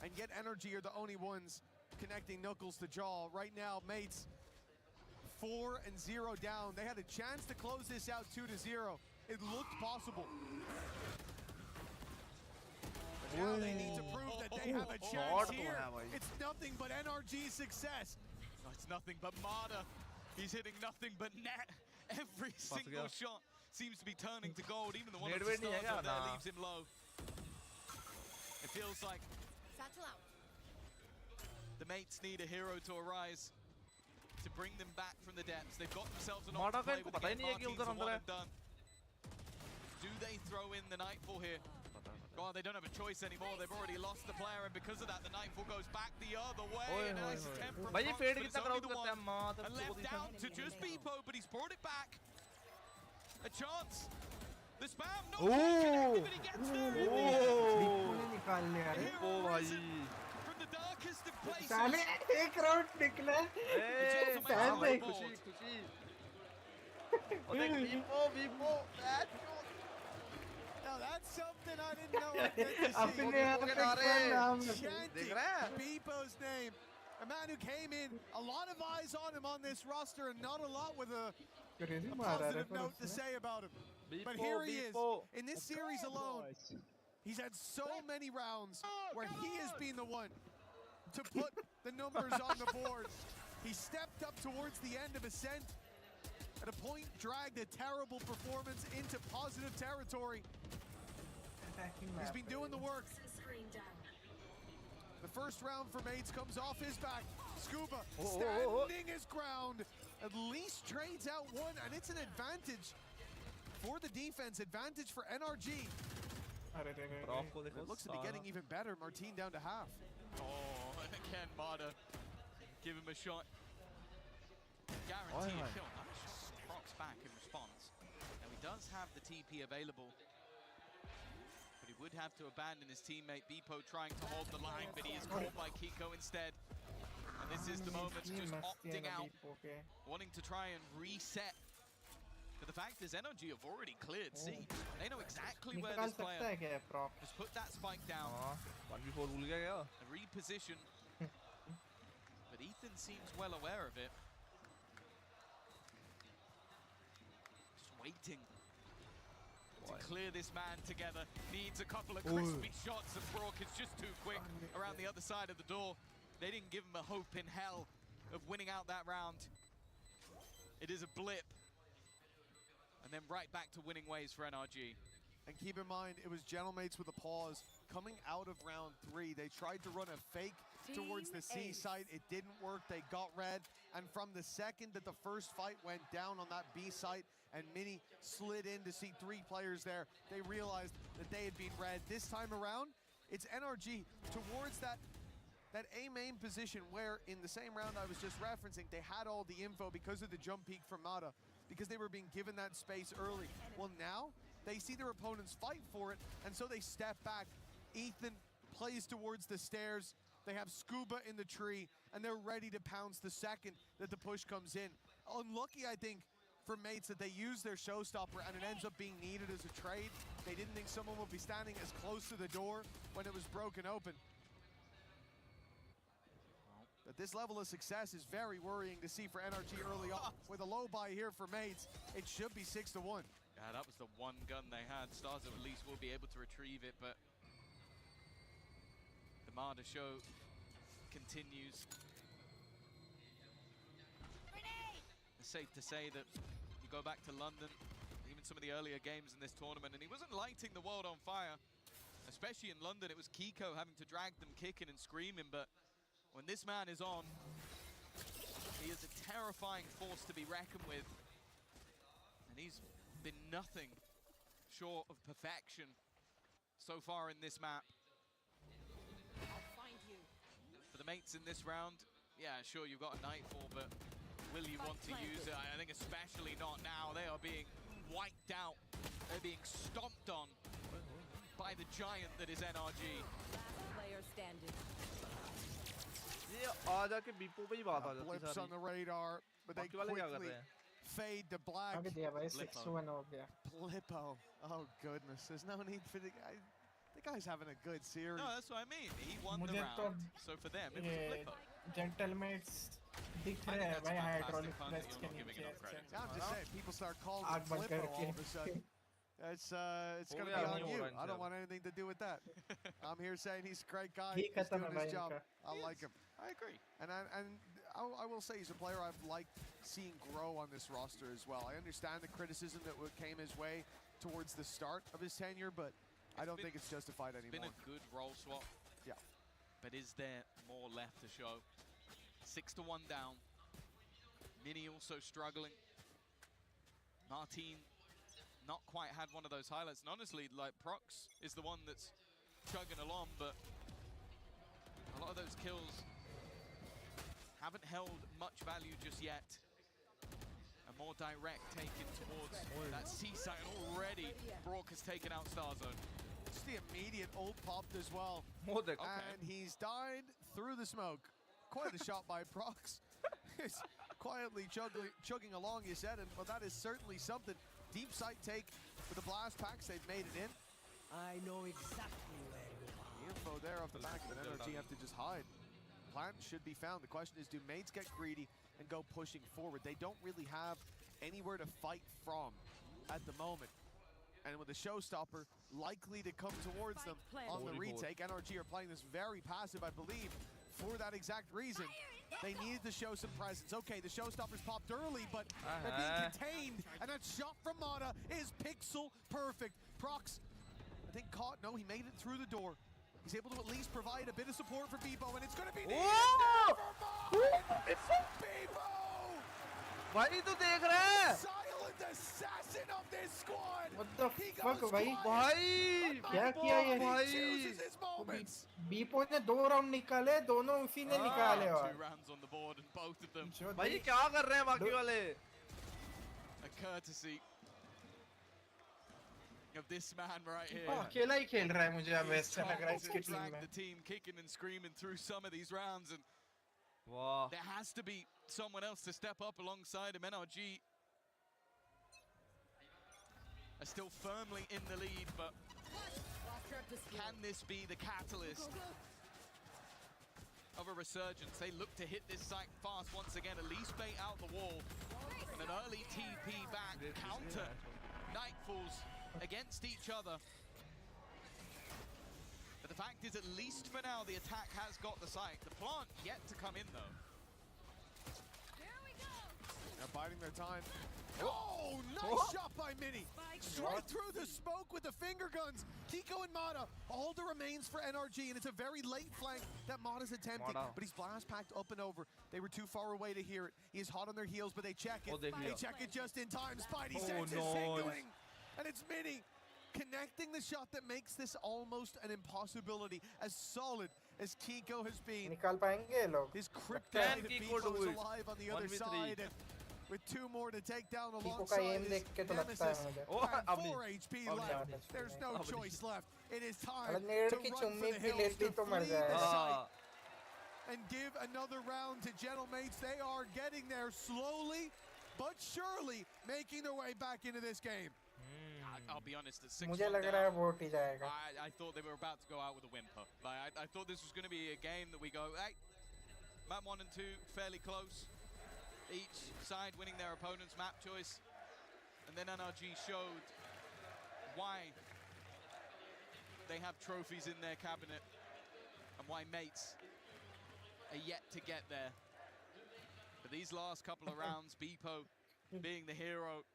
Speaker 5: and yet NRG are the only ones connecting knuckles to jaw. Right now, mates 4-0 down. They had a chance to close this out 2-0. It looked possible. But now they need to prove that they have a chance here. It's nothing but NRG's success.
Speaker 2: No, it's nothing but Marta. He's hitting nothing but net. Every single shot seems to be turning to gold. Even the one that starts up there leaves him low. It feels like the mates need a hero to arise to bring them back from the depths. They've got themselves an option to play with. Again, Martin's a one and done. Do they throw in the Nightfall here? Oh, they don't have a choice anymore. They've already lost the player, and because of that, the Nightfall goes back the other way. And nice attempt from Crocs, but it's only the one. And left out to just Beepo, but he's brought it back. A chance. The spam, not connected, but he gets there. From the darkest of places.
Speaker 5: Now that's something I didn't know I get to see. Chanting Beepo's name. A man who came in, a lot of eyes on him on this roster, and not a lot with a positive note to say about him. But here he is, in this series alone, he's had so many rounds where he has been the one to put the numbers on the board. He stepped up towards the end of Ascent. At a point, dragged a terrible performance into positive territory. He's been doing the work. The first round for mates comes off his back. Scuba standing his ground. At least trades out one, and it's an advantage for the defense. Advantage for NRG. It looks to be getting even better. Martin down to half.
Speaker 2: Oh, and again, Marta give him a shot. Guarantee a kill. Crocs back in response. Now he does have the TP available, but he would have to abandon his teammate Beepo trying to hold the line, but he is caught by Kiko instead. And this is the moment just opting out, wanting to try and reset. But the fact is, NRG have already cleared C. They know exactly where this player has put that spike down. Reposition. But but Ethan seems well aware of it. Just waiting to clear this man together. Needs a couple of crispy shots, and Brock is just too quick around the other side of the door. They didn't give him a hope in hell of winning out that round. It is a blip. And then right back to winning ways for NRG.
Speaker 5: And keep in mind, it was Gentlemates with a pause. Coming out of round 3, they tried to run a fake towards the C site. It didn't work. They got red. And from the second that the first fight went down on that B site and Mini slid in to see 3 players there, they realized that they had been red. This time around, it's NRG towards that A main position where in the same round I was just referencing, they had all the info because of the jump peek from Mata, because they were being given that space early. Well, now they see their opponents fight for it, and so they step back. Ethan plays towards the stairs. They have Scuba in the tree, and they're ready to pounce the second that the push comes in. Unlucky, I think, for Mates that they used their showstopper and it ends up being needed as a trade. They didn't think someone would be standing as close to the door when it was broken open. But this level of success is very worrying to see for NRG early on. With a low buy here for Mates, it should be 6-1.
Speaker 2: Yeah, that was the one gun they had. Stars at least will be able to retrieve it, but the Marder show continues. It's safe to say that you go back to London, even some of the earlier games in this tournament, and he wasn't lighting the world on fire. Especially in London, it was Kiko having to drag them kicking and screaming, but when this man is on, he is a terrifying force to be reckoned with. And he's been nothing short of perfection so far in this map.
Speaker 16: I'll find you.
Speaker 2: For the Mates in this round, yeah, sure, you've got a Nightfall, but will you want to use it? I think especially not now. They are being wiped out. They're being stomped on by the giant that is NRG.
Speaker 16: Last player standing.
Speaker 5: Blips on the radar, but they quickly fade to black. Blippo. Oh goodness, there's no need for the guy. The guy's having a good series.
Speaker 2: No, that's what I mean. He won the round, so for them it was a Blippo.
Speaker 4: Gentlemates दिख रहे हैं भाई hydraulic press के नीचे.
Speaker 5: I'm just saying, people start calling him Blippo all of a sudden. It's gonna be on you. I don't want anything to do with that. I'm here saying he's a great guy. He's doing his job. I like him.
Speaker 2: I agree.
Speaker 5: And I will say he's a player I've liked seeing grow on this roster as well. I understand the criticism that came his way towards the start of his tenure, but I don't think it's justified anymore.
Speaker 2: It's been a good role swap.
Speaker 5: Yeah.
Speaker 2: But is there more left to show? 6-1 down. Mini also struggling. Martin not quite had one of those highlights. And honestly, like, Prox is the one that's chugging along, but a lot of those kills haven't held much value just yet. A more direct taken towards that seaside already. Brock has taken out Starzone.
Speaker 5: Just the immediate ult popped as well. And he's died through the smoke. Quite a shot by Prox. He's quietly chugging along, you said, and well, that is certainly something. Deep sight take for the blast packs. They've made it in.
Speaker 16: I know exactly where you are.
Speaker 5: The info there off the back, but NRG have to just hide. Plant should be found. The question is, do Mates get greedy and go pushing forward? They don't really have anywhere to fight from at the moment. And with the showstopper likely to come towards them on the retake, NRG are playing this very passive, I believe, for that exact reason. They needed to show some presence. Okay, the showstoppers popped early, but they're being contained. And that shot from Mata is pixel perfect. Prox, I think caught. No, he made it through the door. He's able to at least provide a bit of support for Bebo, and it's going to be needed. Bebo!
Speaker 8: भाई तू देख रहा है?
Speaker 5: Silent assassin of this squad.
Speaker 4: What the fuck, भाई?
Speaker 8: भाई
Speaker 4: क्या किया ये?
Speaker 8: भाई
Speaker 4: बीपो ने 2 राउंड निकाले, दोनों उसी ने निकाले और
Speaker 2: 2 rounds on the board and both of them.
Speaker 8: भाई क्या कर रहे हैं बाकी वाले?
Speaker 2: A courtesy of this man right here.
Speaker 4: अकेला ही खेल रहा है मुझे अब ऐसा लग रहा है इसकी टीम में.
Speaker 2: The team kicking and screaming through some of these rounds, and there has to be someone else to step up alongside him. NRG are still firmly in the lead, but can this be the catalyst of a resurgence. They look to hit this site fast once again, at least bait out the wall. And an early TP back, counter Nightfalls against each other. But the fact is, at least for now, the attack has got the site. The plant yet to come in, though.
Speaker 5: They're biding their time. Oh, nice shot by Mini. Straight through the smoke with the finger guns. Kiko and Mata, all that remains for NRG, and it's a very late flank that Mata's attempting, but he's blast packed up and over. They were too far away to hear it. He is hot on their heels, but they check it. They check it just in time. Spidey sends his signaling, and it's Mini connecting the shot that makes this almost an impossibility. As solid as Kiko has been, his kryptonite Bhai is alive on the other side. With 2 more to take down alongside his nemesis. 4 HP left. There's no choice left. It is time to run for the hills, to flee the site, and give another round to Gentlemates. They are getting there slowly, but surely making their way back into this game.
Speaker 2: I'll be honest, at 6-1 down, I thought they were about to go out with a whimper. Like, I thought this was going to be a game that we go, hey, map 1 and 2, fairly close. Each side winning their opponent's map choice. And then NRG showed why they have trophies in their cabinet and why mates are yet to get there. But these last couple of rounds, Beepo being the hero,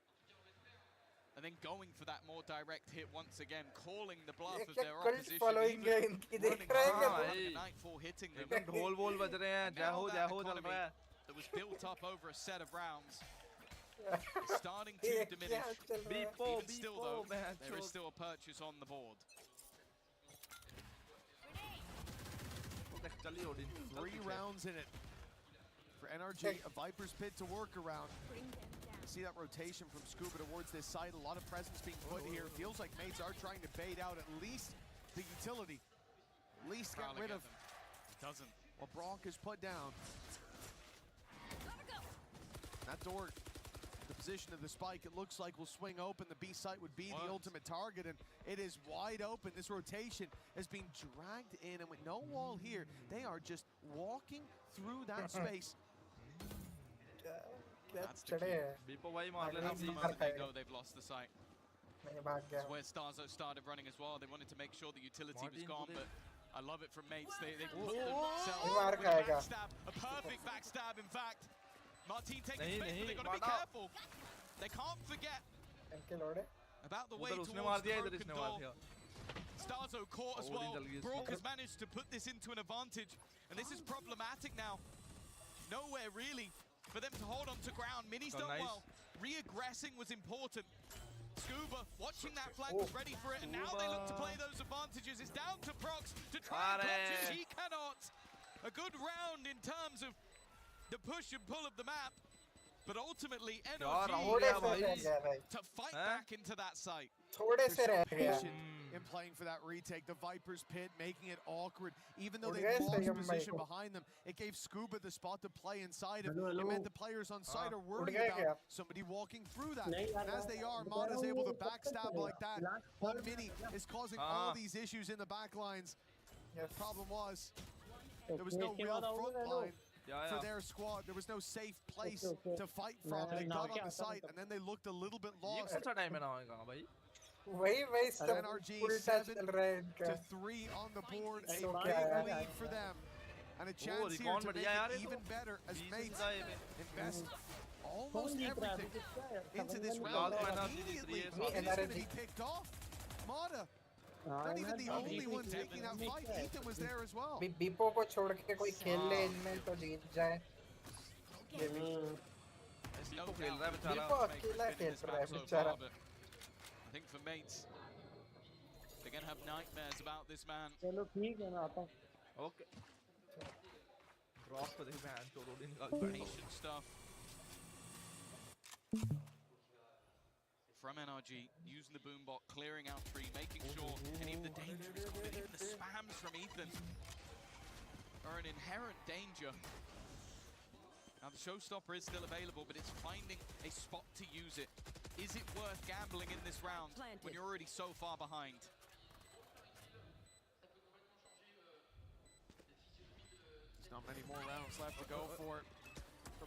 Speaker 2: and then going for that more direct hit once again, calling the bluff of their opposition, even running hard, Nightfall hitting them. And now that economy that was built up over a set of rounds is starting to diminish. Even still though, there is still a purchase on the board.
Speaker 5: 3 rounds in it for NRG, a Viper's Pit to work around. See that rotation from Scuba towards this side. A lot of presence being put here. Feels like mates are trying to bait out at least the utility. At least get rid of.
Speaker 2: Doesn't.
Speaker 5: What Brock is put down. That door, the position of the spike, it looks like will swing open. The B site would be the ultimate target, and it is wide open. This rotation has been dragged in, and with no wall here, they are just walking through that space.
Speaker 2: That's the key. That's the moment they know they've lost the site. That's where Starzo started running as well. They wanted to make sure the utility was gone, but I love it from mates. They put themselves with a backstab, a perfect backstab, in fact. Martin taking space, but they've got to be careful. They can't forget about the way towards the broken door. Starzo caught as well. Brock has managed to put this into an advantage, and this is problematic now. Nowhere really for them to hold on to ground. Mini's done well. Re-aggressing was important. Scuba watching that flank was ready for it, and now they look to play those advantages. It's down to Prox to try and clutch it. He cannot. A good round in terms of the push and pull of the map, but ultimately NRG to fight back into that site.
Speaker 5: In playing for that retake, the Viper's Pit making it awkward. Even though they lost position behind them, it gave Scuba the spot to play inside of. It meant the players on site are worried about somebody walking through that. And as they are, Mata's able to backstab like that. One Mini is causing all these issues in the back lines. The problem was, there was no real front line for their squad. There was no safe place to fight from. They got on the site, and then they looked a little bit lost. NRG 7 to 3 on the board, a big lead for them, and a chance here to make it even better as mates invest almost everything into this round. Immediately, he's going to be picked off. Mata, not even the only one taking that fight. Ethan was there as well.
Speaker 4: बीपो को छोड़ के कोई खेल ले इनमें तो जीत जाए. बीपो अकेला खेल रहा है बेचारा.
Speaker 2: I think for mates, they're going to have nightmares about this man.
Speaker 17: चलो ठीक है मैं आता हूँ.
Speaker 8: Okay. Drop for the man.
Speaker 2: Patient stuff from NRG, using the boombot, clearing out 3, making sure any of the danger is gone. Even the spams from Ethan are an inherent danger. Now the showstopper is still available, but it's finding a spot to use it. Is it worth gambling in this round when you're already so far behind?
Speaker 5: Not many more rounds left to go for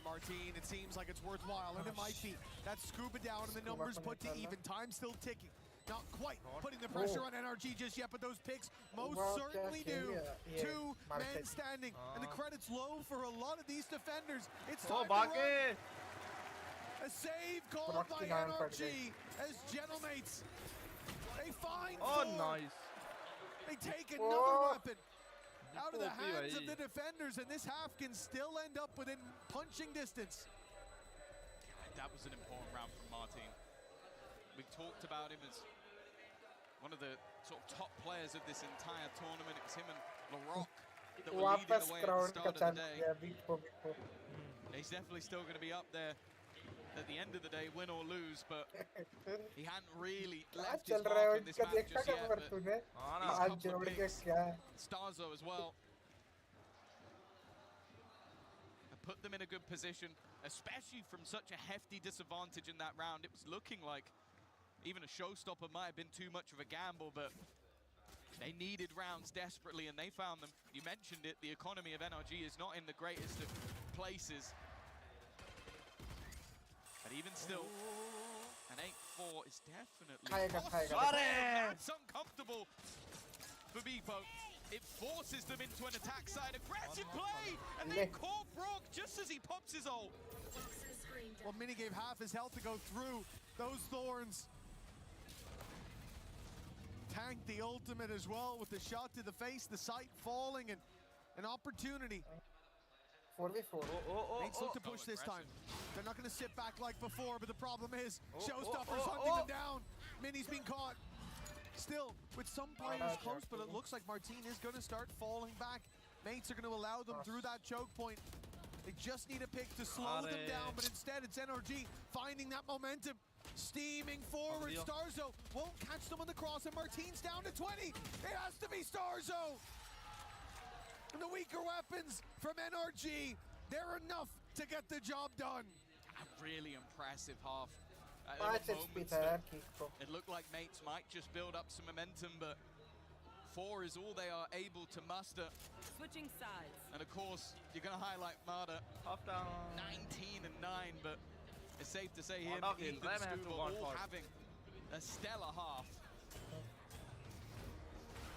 Speaker 5: Martin. It seems like it's worthwhile, and it might be. That scuba down and the numbers put to even. Time still ticking. Not quite putting the pressure on NRG just yet, but those picks most certainly do. Two men standing, and the credit's low for a lot of these defenders. It's time to run. A save called by NRG as Gentlemates. They find
Speaker 8: nice.
Speaker 5: They take another weapon out of the hands of the defenders, and this half can still end up within punching distance.
Speaker 2: That was an important round from Martin. We talked about him as one of the sort of top players of this entire tournament. It was him and LaRock that were leading the way at the start of the day. He's definitely still going to be up there at the end of the day, win or lose, but he hadn't really left his mark in this match just yet, but he's come for picks. Starzo as well. And put them in a good position, especially from such a hefty disadvantage in that round. It was looking like even a showstopper might have been too much of a gamble, but they needed rounds desperately, and they found them. You mentioned it, the economy of NRG is not in the greatest of places. But even still, an 8-4 is definitely That's uncomfortable for Beepo. It forces them into an attack side. Aggressive play! And they caught Brock just as he pops his ult.
Speaker 5: Well, Mini gave half his health to go through those thorns. Tanked the ultimate as well with the shot to the face, the sight falling, and an opportunity.
Speaker 4: 4v4.
Speaker 5: Mates look to push this time. They're not going to sit back like before, but the problem is Showstoppers hunting them down. Mini's been caught. Still, with some players close, but it looks like Martin is going to start falling back. Mates are going to allow them through that choke point. They just need a pick to slow them down, but instead it's NRG finding that momentum. Steaming forward, Starzo won't catch them on the cross, and Martin's down to 20. It has to be Starzo. And the weaker weapons from NRG, they're enough to get the job done.
Speaker 2: A really impressive half. It looked like Mates might just build up some momentum, but 4 is all they are able to muster.
Speaker 16: Switching sides.
Speaker 2: And of course, you're going to highlight Marder. 19 and 9, but it's safe to say him and Ethan Stuber all having a stellar half.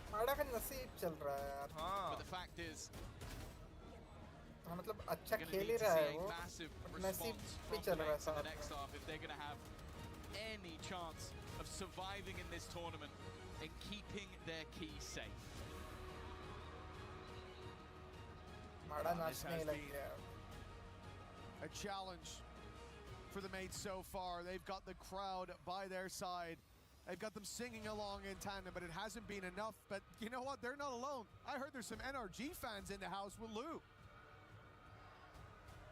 Speaker 4: माड़ा का नसीब चल रहा है यार.
Speaker 2: But the fact is,
Speaker 4: मतलब अच्छा खेल ही रहा है वो. नसीब भी चल रहा है साथ.
Speaker 2: Next half, if they're going to have any chance of surviving in this tournament and keeping their key safe.
Speaker 4: माड़ा नाचने लग गया.
Speaker 5: A challenge for the Mates so far. They've got the crowd by their side. They've got them singing along in tandem, but it hasn't been enough. But you know what? They're not alone. I heard there's some NRG fans in the house with Lou.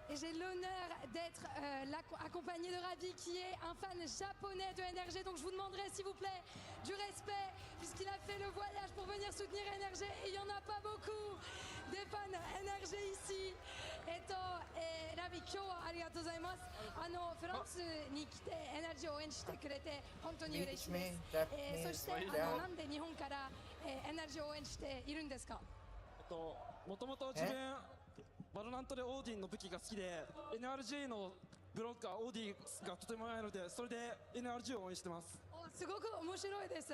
Speaker 9: Et j'ai l'honneur d'être accompagné de Ravi, qui est un fan japonais de NRG. Donc je vous demanderai, s'il vous plaît, du respect, puisqu'il a fait le voyage pour venir soutenir NRG. Et il n'y en a pas beaucoup des fans NRG ici. ラビ、今日はありがとうございます。フランスに来て NRG を応援してくれて本当に嬉しいです。そしてなんで日本から NRG を応援しているんですか？
Speaker 17: もともと自分バロラントでオーディンの武器が好きで NRG のブロッカーオーディンがとても弱いのでそれで NRG を応援してます。
Speaker 9: すごく面白いです。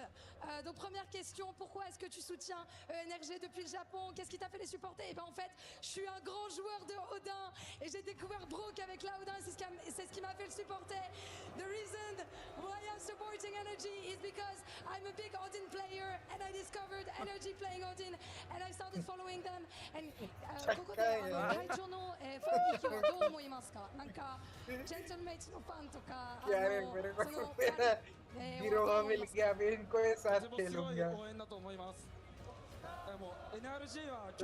Speaker 9: Donc première question, pourquoi est-ce que tu soutiens NRG depuis le Japon? Qu'est-ce qui t'a fait les supporter? Et ben en fait, je suis un grand joueur de Odin et j'ai découvert Brock avec la Odin, c'est ce qui m'a fait le supporter. The reason why I'm supporting NRG is because I'm a big Odin player and I discovered NRG playing Odin and I started following them. And ここで会長のファン意見はどう思いますか？なんかジェントルメイツのファンとかその
Speaker 4: गिरोह मिल गया अभी इनको ये साथ खेलूंगा.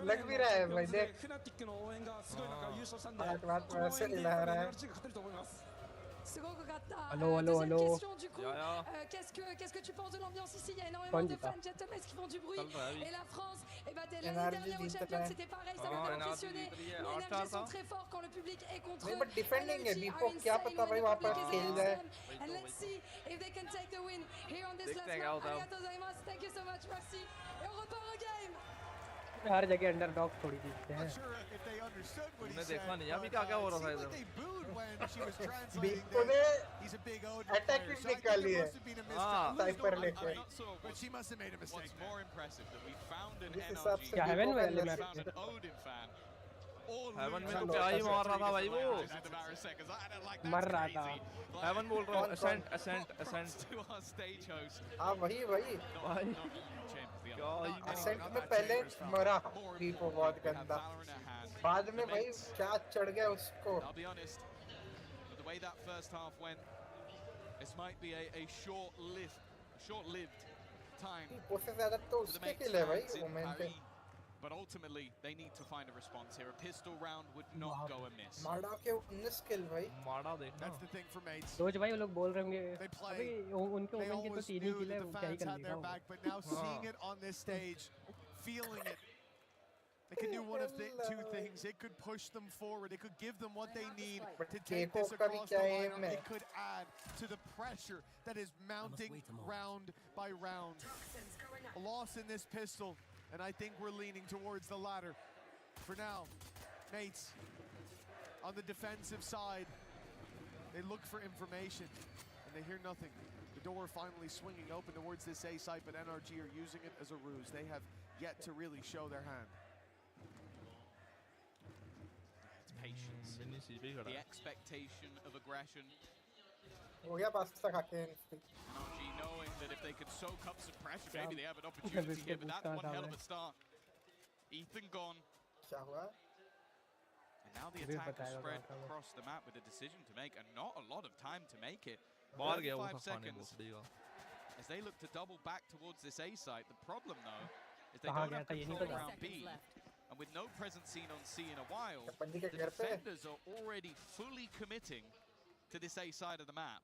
Speaker 4: लग भी रहा है भाई देख. बात वैसे हिला रहा है.
Speaker 9: すごくかった。
Speaker 4: Allô.
Speaker 9: Deuxième question du coup, qu'est-ce que tu penses de l'ambiance ici? Il y a énormément de fans gentlemen qui font du bruit. Et la France, l'année dernière au Champions c'était pareil, ça m'a impressionné. Les NRG sont très forts quand le public est contre eux. NRG are insane when the public is against them. And let's see if they can take the win here on this last map. Arigatou gozaimasu. Thank you so much, merci. Et on repart au game.
Speaker 18: हर जगह underdog थोड़ी जीतते हैं।
Speaker 8: तुमने देखा नहीं अभी क्या क्या हो रहा था इधर?
Speaker 4: बीको ने अटैक भी निकाली है साइपर लेके।
Speaker 18: क्या हेवन वाले मैप
Speaker 8: हेवन में तो क्या ही मार रहा था भाई वो,
Speaker 18: मर रहा था।
Speaker 8: हेवन बोल रहा हूँ, असेंट असेंट असेंट।
Speaker 4: हाँ वही वही
Speaker 8: भाई क्या ही
Speaker 4: असेंट में पहले मरा बीको बहुत गंदा, बाद में भाई क्या चढ़ गया उसको।
Speaker 2: The way that first half went, this might be a short-lived time.
Speaker 4: उससे ज़्यादा तो उसके किल है भाई moment.
Speaker 2: But ultimately, they need to find a response here. A pistol round would not go amiss.
Speaker 4: माड़ा के 19 किल भाई।
Speaker 8: माड़ा देखना।
Speaker 5: That's the thing for mates.
Speaker 18: रोज भाई वो लोग बोल रहे होंगे अबे उनके ओमेन के तो 3 ही किल है, वो क्या ही कर लेगा।
Speaker 5: But now seeing it on this stage, feeling it, they can do one of two things. It could push them forward. It could give them what they need to take this across the line. It could add to the pressure that is mounting round by round. A loss in this pistol, and I think we're leaning towards the latter. For now, mates, on the defensive side, they look for information, and they hear nothing. The door finally swinging open towards this A site, but NRG are using it as a ruse. They have yet to really show their hand.
Speaker 2: It's patience. The expectation of aggression.
Speaker 4: हो गया pasta खा के
Speaker 2: NRG knowing that if they could soak up some pressure, maybe they have an opportunity here, but that's one hell of a start. Ethan gone.
Speaker 4: क्या हुआ?
Speaker 2: And now the attack is spread across the map with a decision to make, and not a lot of time to make it. 5 seconds as they look to double back towards this A site. The problem though is they don't have control around B, and with no presence seen on C in a while, the defenders are already fully committing to this A side of the map.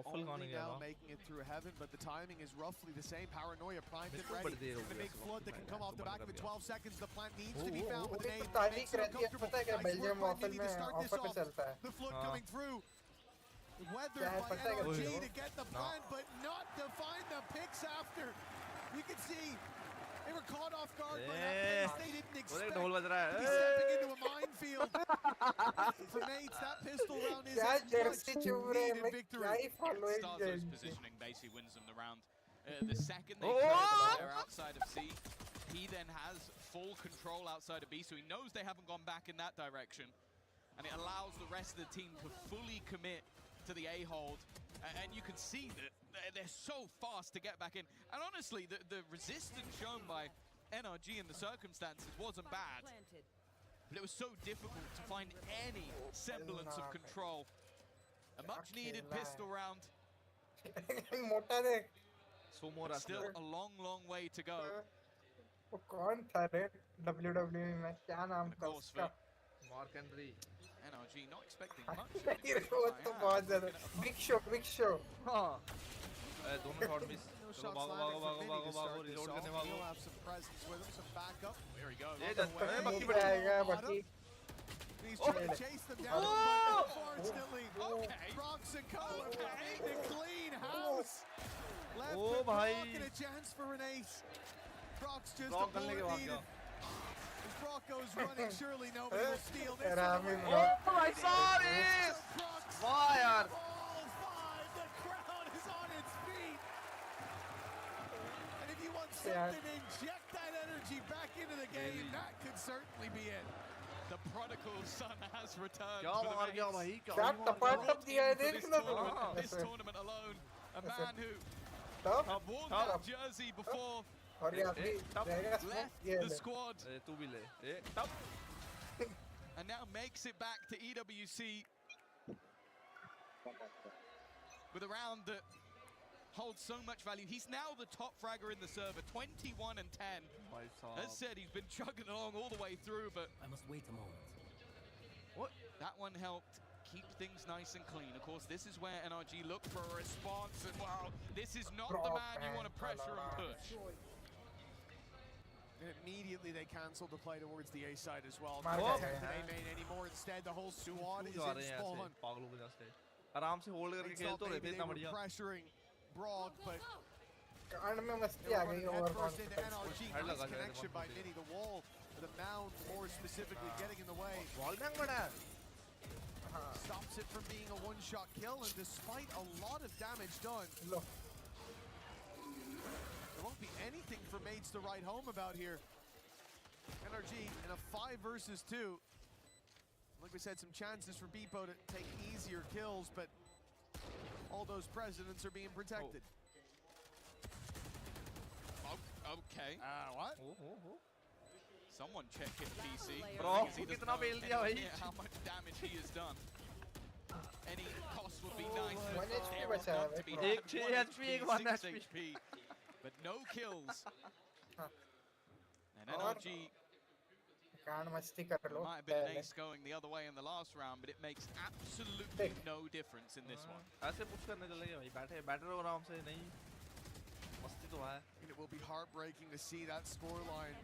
Speaker 5: Only now making it through heaven, but the timing is roughly the same. Paranoia primed and ready. The big flood that can come off the back of it. 12 seconds. The plant needs to be found, but the nade makes it uncomfortable. Nice work by Mini to start this off. The flood coming through. Weathered by NRG to get the plant, but not to find the picks after. You can see they were caught off guard by that pace. They didn't expect to be stepping into a minefield. For mates, that pistol round is a much needed victory.
Speaker 2: Starzo's positioning basically wins them the round. The second they play the player outside of C, he then has full control outside of B, so he knows they haven't gone back in that direction. And it allows the rest of the team to fully commit to the A hold. And you can see that they're so fast to get back in. And honestly, the resistance shown by NRG in the circumstances wasn't bad. But it was so difficult to find any semblance of control. A much needed pistol round. Still a long, long way to go.
Speaker 4: वो कौन था रे WWE में क्या नाम था उसका?
Speaker 8: Mark Henry.
Speaker 2: NRG not expecting much.
Speaker 4: वो तो बहुत ज़्यादा. Big show.
Speaker 8: हाँ. दोनों शॉट मिस. चलो भागो. रिलोड करने भागो.
Speaker 2: There he goes.
Speaker 8: ये बक्की
Speaker 4: बक्की.
Speaker 5: He's trying to chase them down, but unfortunately, Brox and Co. The clean house. Left the Brock and a chance for an ace. Brock's just a bullet needed. As Brock goes running, surely nobody will steal this.
Speaker 8: Oh, I saw this! Why, yaar?
Speaker 5: All 5, the crowd is on its feet. And if you want something to inject that energy back into the game, that could certainly be it.
Speaker 2: The prodigal son has returned.
Speaker 8: क्या मार गया भाई?
Speaker 4: क्या टपाटप दिया है देख लो.
Speaker 2: This tournament alone, a man who had worn that jersey before.
Speaker 4: और ये अभी
Speaker 2: left the squad.
Speaker 8: तू भी ले.
Speaker 2: And now makes it back to EWC with a round that holds so much value. He's now the top fragger in the server, 21 and 10. As said, he's been chugging along all the way through, but
Speaker 16: I must wait a moment.
Speaker 2: That one helped keep things nice and clean. Of course, this is where NRG look for a response, and wow, this is not the man you want to pressure and push.
Speaker 5: And immediately they canceled the play towards the A side as well.
Speaker 4: Not
Speaker 5: A main anymore. Instead, the whole SWAT is in spawn.
Speaker 8: आराम से hold करके खेल तो रहे थे इतना बढ़िया.
Speaker 5: Pressuring Brock, but
Speaker 4: कांड में मस्ती आ गई और
Speaker 5: connection by Mini, the wall, the mound more specifically getting in the way.
Speaker 8: Wall bang bada.
Speaker 5: Stops it from being a one-shot kill, and despite a lot of damage done, there won't be anything for mates to write home about here. NRG in a 5 versus 2. Like we said, some chances for Beepo to take easier kills, but all those presidents are being protected.
Speaker 2: Okay.
Speaker 5: What?
Speaker 2: Someone check his PC.
Speaker 8: Bro,
Speaker 2: he doesn't know how much damage he has done. Any cost would be nice.
Speaker 4: One HP
Speaker 2: They're
Speaker 4: बचा
Speaker 2: got
Speaker 4: है
Speaker 2: to be
Speaker 4: भाई.
Speaker 2: happy. 1 HP, but no kills. And NRG
Speaker 4: कांड मस्ती कर लो.
Speaker 2: might have been an ace going the other way in the last round, but it makes absolutely no difference in this one.
Speaker 8: ऐसे push करने चलेंगे भाई. Batter हो आराम से नहीं. मस्ती तो है.
Speaker 5: And it will be heartbreaking to see that scoreline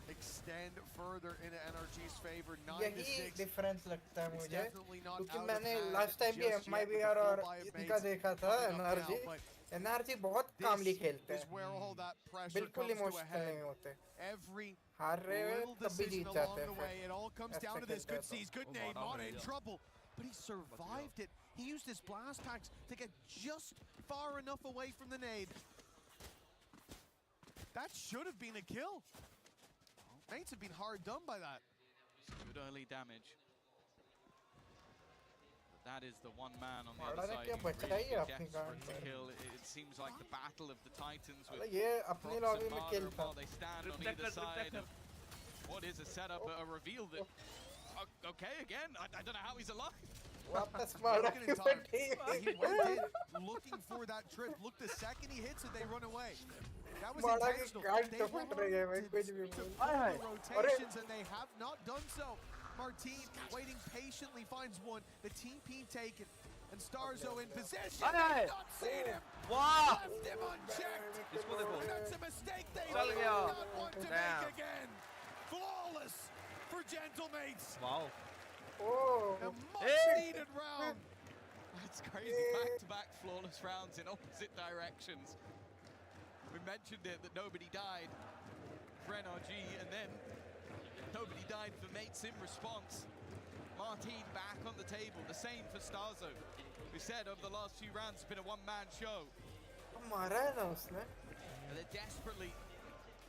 Speaker 5: extend further into NRG's favor. 9-6.
Speaker 4: यही डिफरेंस लगता है मुझे, क्योंकि मैंने लास्ट टाइम भी MIBR और इनका देखा था. NRG बहुत कामली खेलते हैं, बिल्कुल इमोशनल नहीं होते. हार रहे हैं तब भी जीत जाते हैं.
Speaker 5: It all comes down to this. Good sees, good nade, Mata in trouble, but he survived it. He used his blast packs to get just far enough away from the nade. That should have been a kill. Mates have been hard done by that.
Speaker 2: Good early damage. But that is the one man on the other side who really desperate to kill. It seems like the battle of the Titans with Prox and Marder while they stand on either side of what is a setup, a reveal that... Okay, again, I don't know how he's alive.
Speaker 4: वापस मारा
Speaker 5: He went in looking for that trip. Look, the second he hits it, they run away. That was intentional. They wanted to rotations, and they have not done so. Martin waiting patiently finds one. The TP taken. And Starzo in position. They've not seen him.
Speaker 8: Wow.
Speaker 5: Left him unchecked. That's a mistake they do not want to make again. Flawless for Gentlemates.
Speaker 8: Wow.
Speaker 4: Oh.
Speaker 5: A much-needed round.
Speaker 2: It's crazy. Back-to-back flawless rounds in opposite directions. We mentioned it that nobody died for NRG, and then nobody died for mates in response. Martin back on the table. The same for Starzo, who said over the last few rounds it's been a one-man show. And they're desperately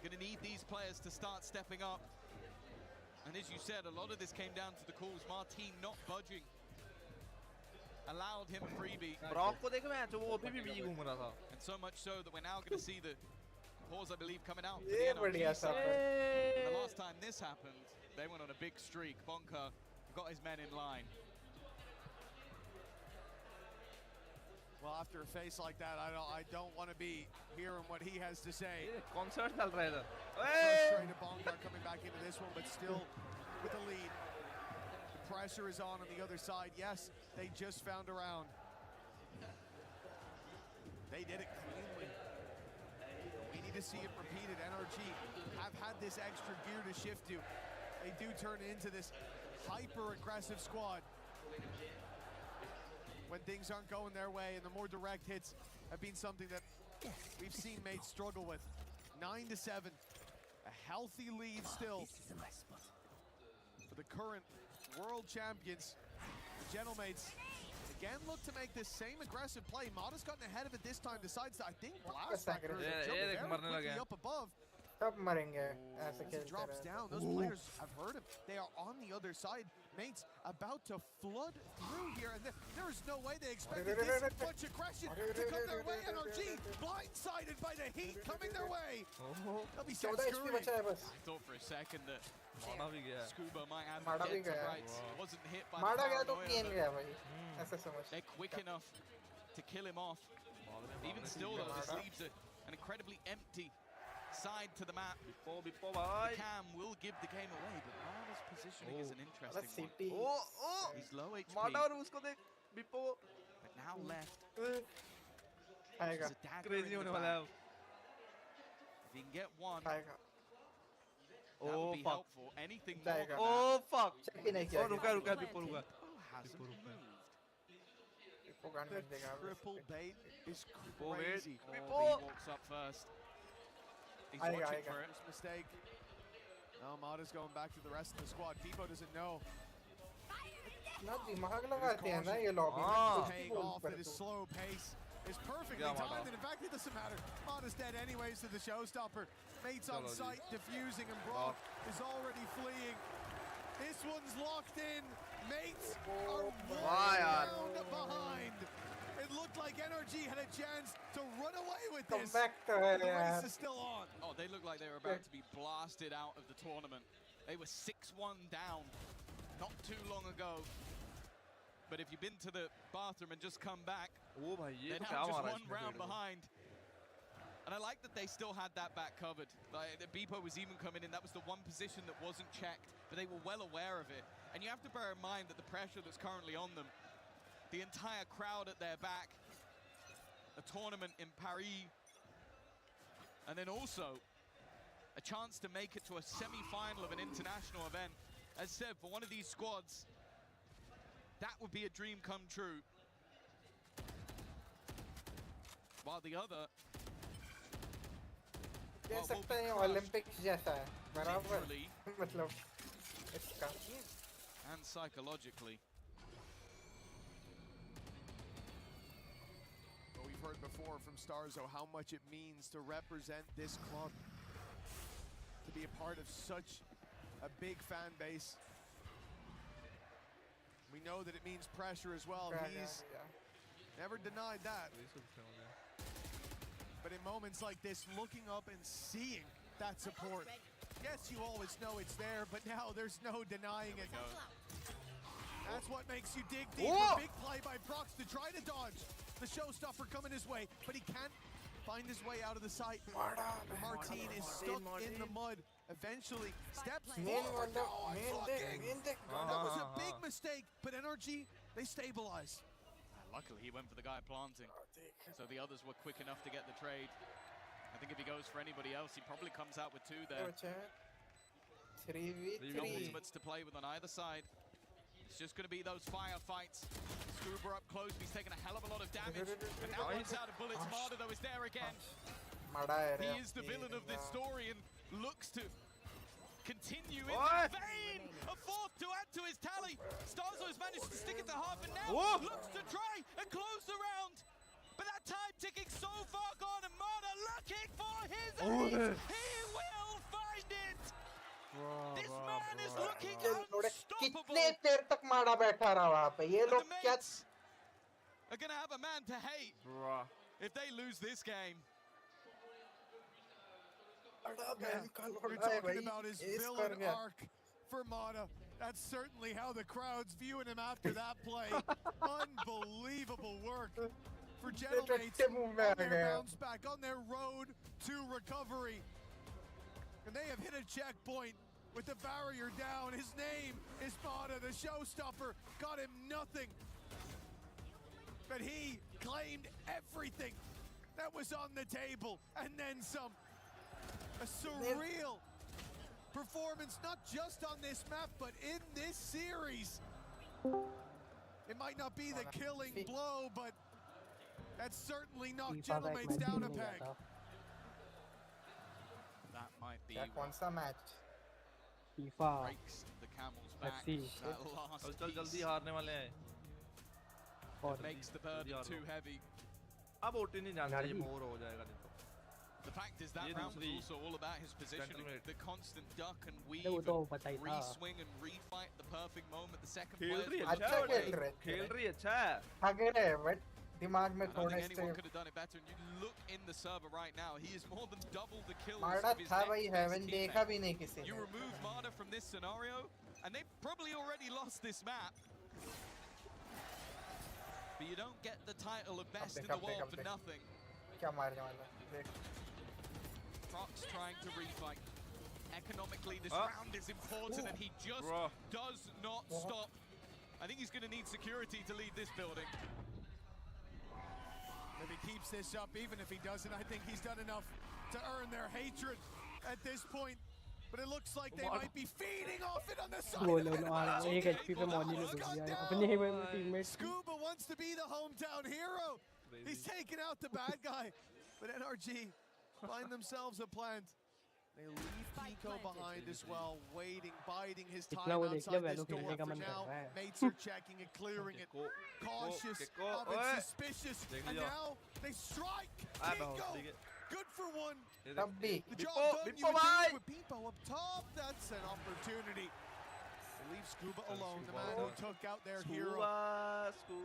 Speaker 2: going to need these players to start stepping up. And as you said, a lot of this came down to the calls. Martin not budging. Allowed him a freebie. And so much so that we're now going to see the pause, I believe, coming out for the NRG side. And the last time this happened, they went on a big streak. Bonka got his men in line.
Speaker 5: Well, after a face like that, I don't want to be hearing what he has to say.
Speaker 8: Concert चल रहा है इधर.
Speaker 5: Frustrated Bonka coming back into this one, but still with the lead. The pressure is on the other side. Yes, they just found a round. They did it cleanly. We need to see it repeated. NRG have had this extra gear to shift to. They do turn it into this hyper-aggressive squad when things aren't going their way, and the more direct hits have been something that we've seen mates struggle with. 9-7, a healthy lead still for the current world champions. The Gentlemates again look to make this same aggressive play. Mata's gotten ahead of it this time, decides to, I think, blast that quickly up above.
Speaker 4: तब मरेंगे ऐसे
Speaker 5: As he drops down, those players have heard him. They are on the other side. Mates about to flood through here, and there is no way they expected this much aggression to come their way. NRG blindsided by the heat coming their way. They'll be set scurrying.
Speaker 2: I thought for a second that Scuba might have the dead to rights. Wasn't hit by the paranoia, but they're quick enough to kill him off. Even still, though, this leaves an incredibly empty side to the map. The cam will give the game away, but Mata's positioning is an interesting one. He's low HP, but now left. There's a dagger in the back. If he can get one, that would be helpful. Anything more than that.
Speaker 8: Oh fuck!
Speaker 4: Check ही नहीं किया.
Speaker 8: रुका.
Speaker 2: Hasn't moved.
Speaker 5: triple bait is crazy.
Speaker 2: He walks up first. He's watching for it.
Speaker 5: Mistake. Now Mada's going back to the rest of the squad. Debo doesn't know.
Speaker 4: दिमाग लगाते हैं ना ये lobby
Speaker 5: Paying off at his slow pace is perfectly timed, and in fact it doesn't matter. Mada's dead anyways to the showstopper. Mates on site, defusing, and Brock is already fleeing. This one's locked in. Mates are way down behind. It looked like NRG had a chance to run away with this. The race is still on.
Speaker 2: Oh, they look like they were about to be blasted out of the tournament. They were 6-1 down not too long ago. But if you've been to the bathroom and just come back, they're now just one round behind. And I like that they still had that back covered. Like, the Beepo was even coming in. That was the one position that wasn't checked, but they were well aware of it. And you have to bear in mind that the pressure that's currently on them, the entire crowd at their back, a tournament in Paris, and then also a chance to make it to a semi-final of an international event. As said, for one of these squads, that would be a dream come true. While the other
Speaker 4: कह सकते हैं Olympics जैसा है बराबर मतलब इसका
Speaker 2: and psychologically.
Speaker 5: Well, we've heard before from Starzo how much it means to represent this club, to be a part of such a big fan base. We know that it means pressure as well. He's never denied that. But in moments like this, looking up and seeing that support, yes, you always know it's there, but now there's no denying it. That's what makes you dig deep. A big play by Prox to try to dodge the showstopper coming his way, but he can't find his way out of the sight. Martin is stuck in the mud. Eventually steps forward. That was a big mistake, but NRG, they stabilize.
Speaker 2: Luckily, he went for the guy planting, so the others were quick enough to get the trade. I think if he goes for anybody else, he probably comes out with 2 there.
Speaker 4: 3v3.
Speaker 2: Ultimates to play with on either side. It's just going to be those firefights. Scuba up close, he's taking a hell of a lot of damage. And now runs out of bullets. Marta, though, is there again. He is the villain of this story and looks to continue in that vein. A 4th to add to his tally. Starzo has managed to stick it to half and now looks to try and close the round. But that time ticking so far gone, and Marta looking for his ace. He will find it. This man is looking unstoppable.
Speaker 4: कितने देर तक मारा बैठा रहा वहाँ पे ये लोग क्या
Speaker 2: are going to have a man to hate if they lose this game.
Speaker 5: We're talking about his villain arc for Mata. That's certainly how the crowd's viewing him after that play. Unbelievable work for Gentlemates on their bounce back, on their road to recovery. And they have hit a checkpoint with the barrier down. His name is Mata, the showstopper. Got him nothing. But he claimed everything that was on the table and then some. A surreal performance, not just on this map, but in this series. It might not be the killing blow, but that's certainly knocked Gentlemates down a peg.
Speaker 2: That might be
Speaker 4: what
Speaker 2: breaks the camel's back. That last piece that makes the burden too heavy. The fact is that round was also all about his positioning. The constant duck and weave, and re-swing and re-fight the perfect moment. The second player. I don't think anyone could have done it better. And you look in the server right now, he is more than double the kills of his next teammate. You remove Marta from this scenario, and they've probably already lost this map. But you don't get the title of best in the world for nothing. Prox trying to refight. Economically, this round is important, and he just does not stop. I think he's going to need security to lead this building.
Speaker 5: If he keeps this up, even if he doesn't, I think he's done enough to earn their hatred at this point. but it looks like they might be feeding off it on the side.
Speaker 18: एक HP पे Molly ने दूर दिया अपने ही teammate
Speaker 5: Scuba wants to be the hometown hero. He's taking out the bad guy, but NRG find themselves a plant. They leave Pico behind as well, waiting, biding his time outside this door for now. Mates are checking and clearing it. Cautious, up and suspicious, and now they strike. Pico, good for one. The job done, you would with Pico up top. That's an opportunity. They leave Scuba alone, the man who took out their hero.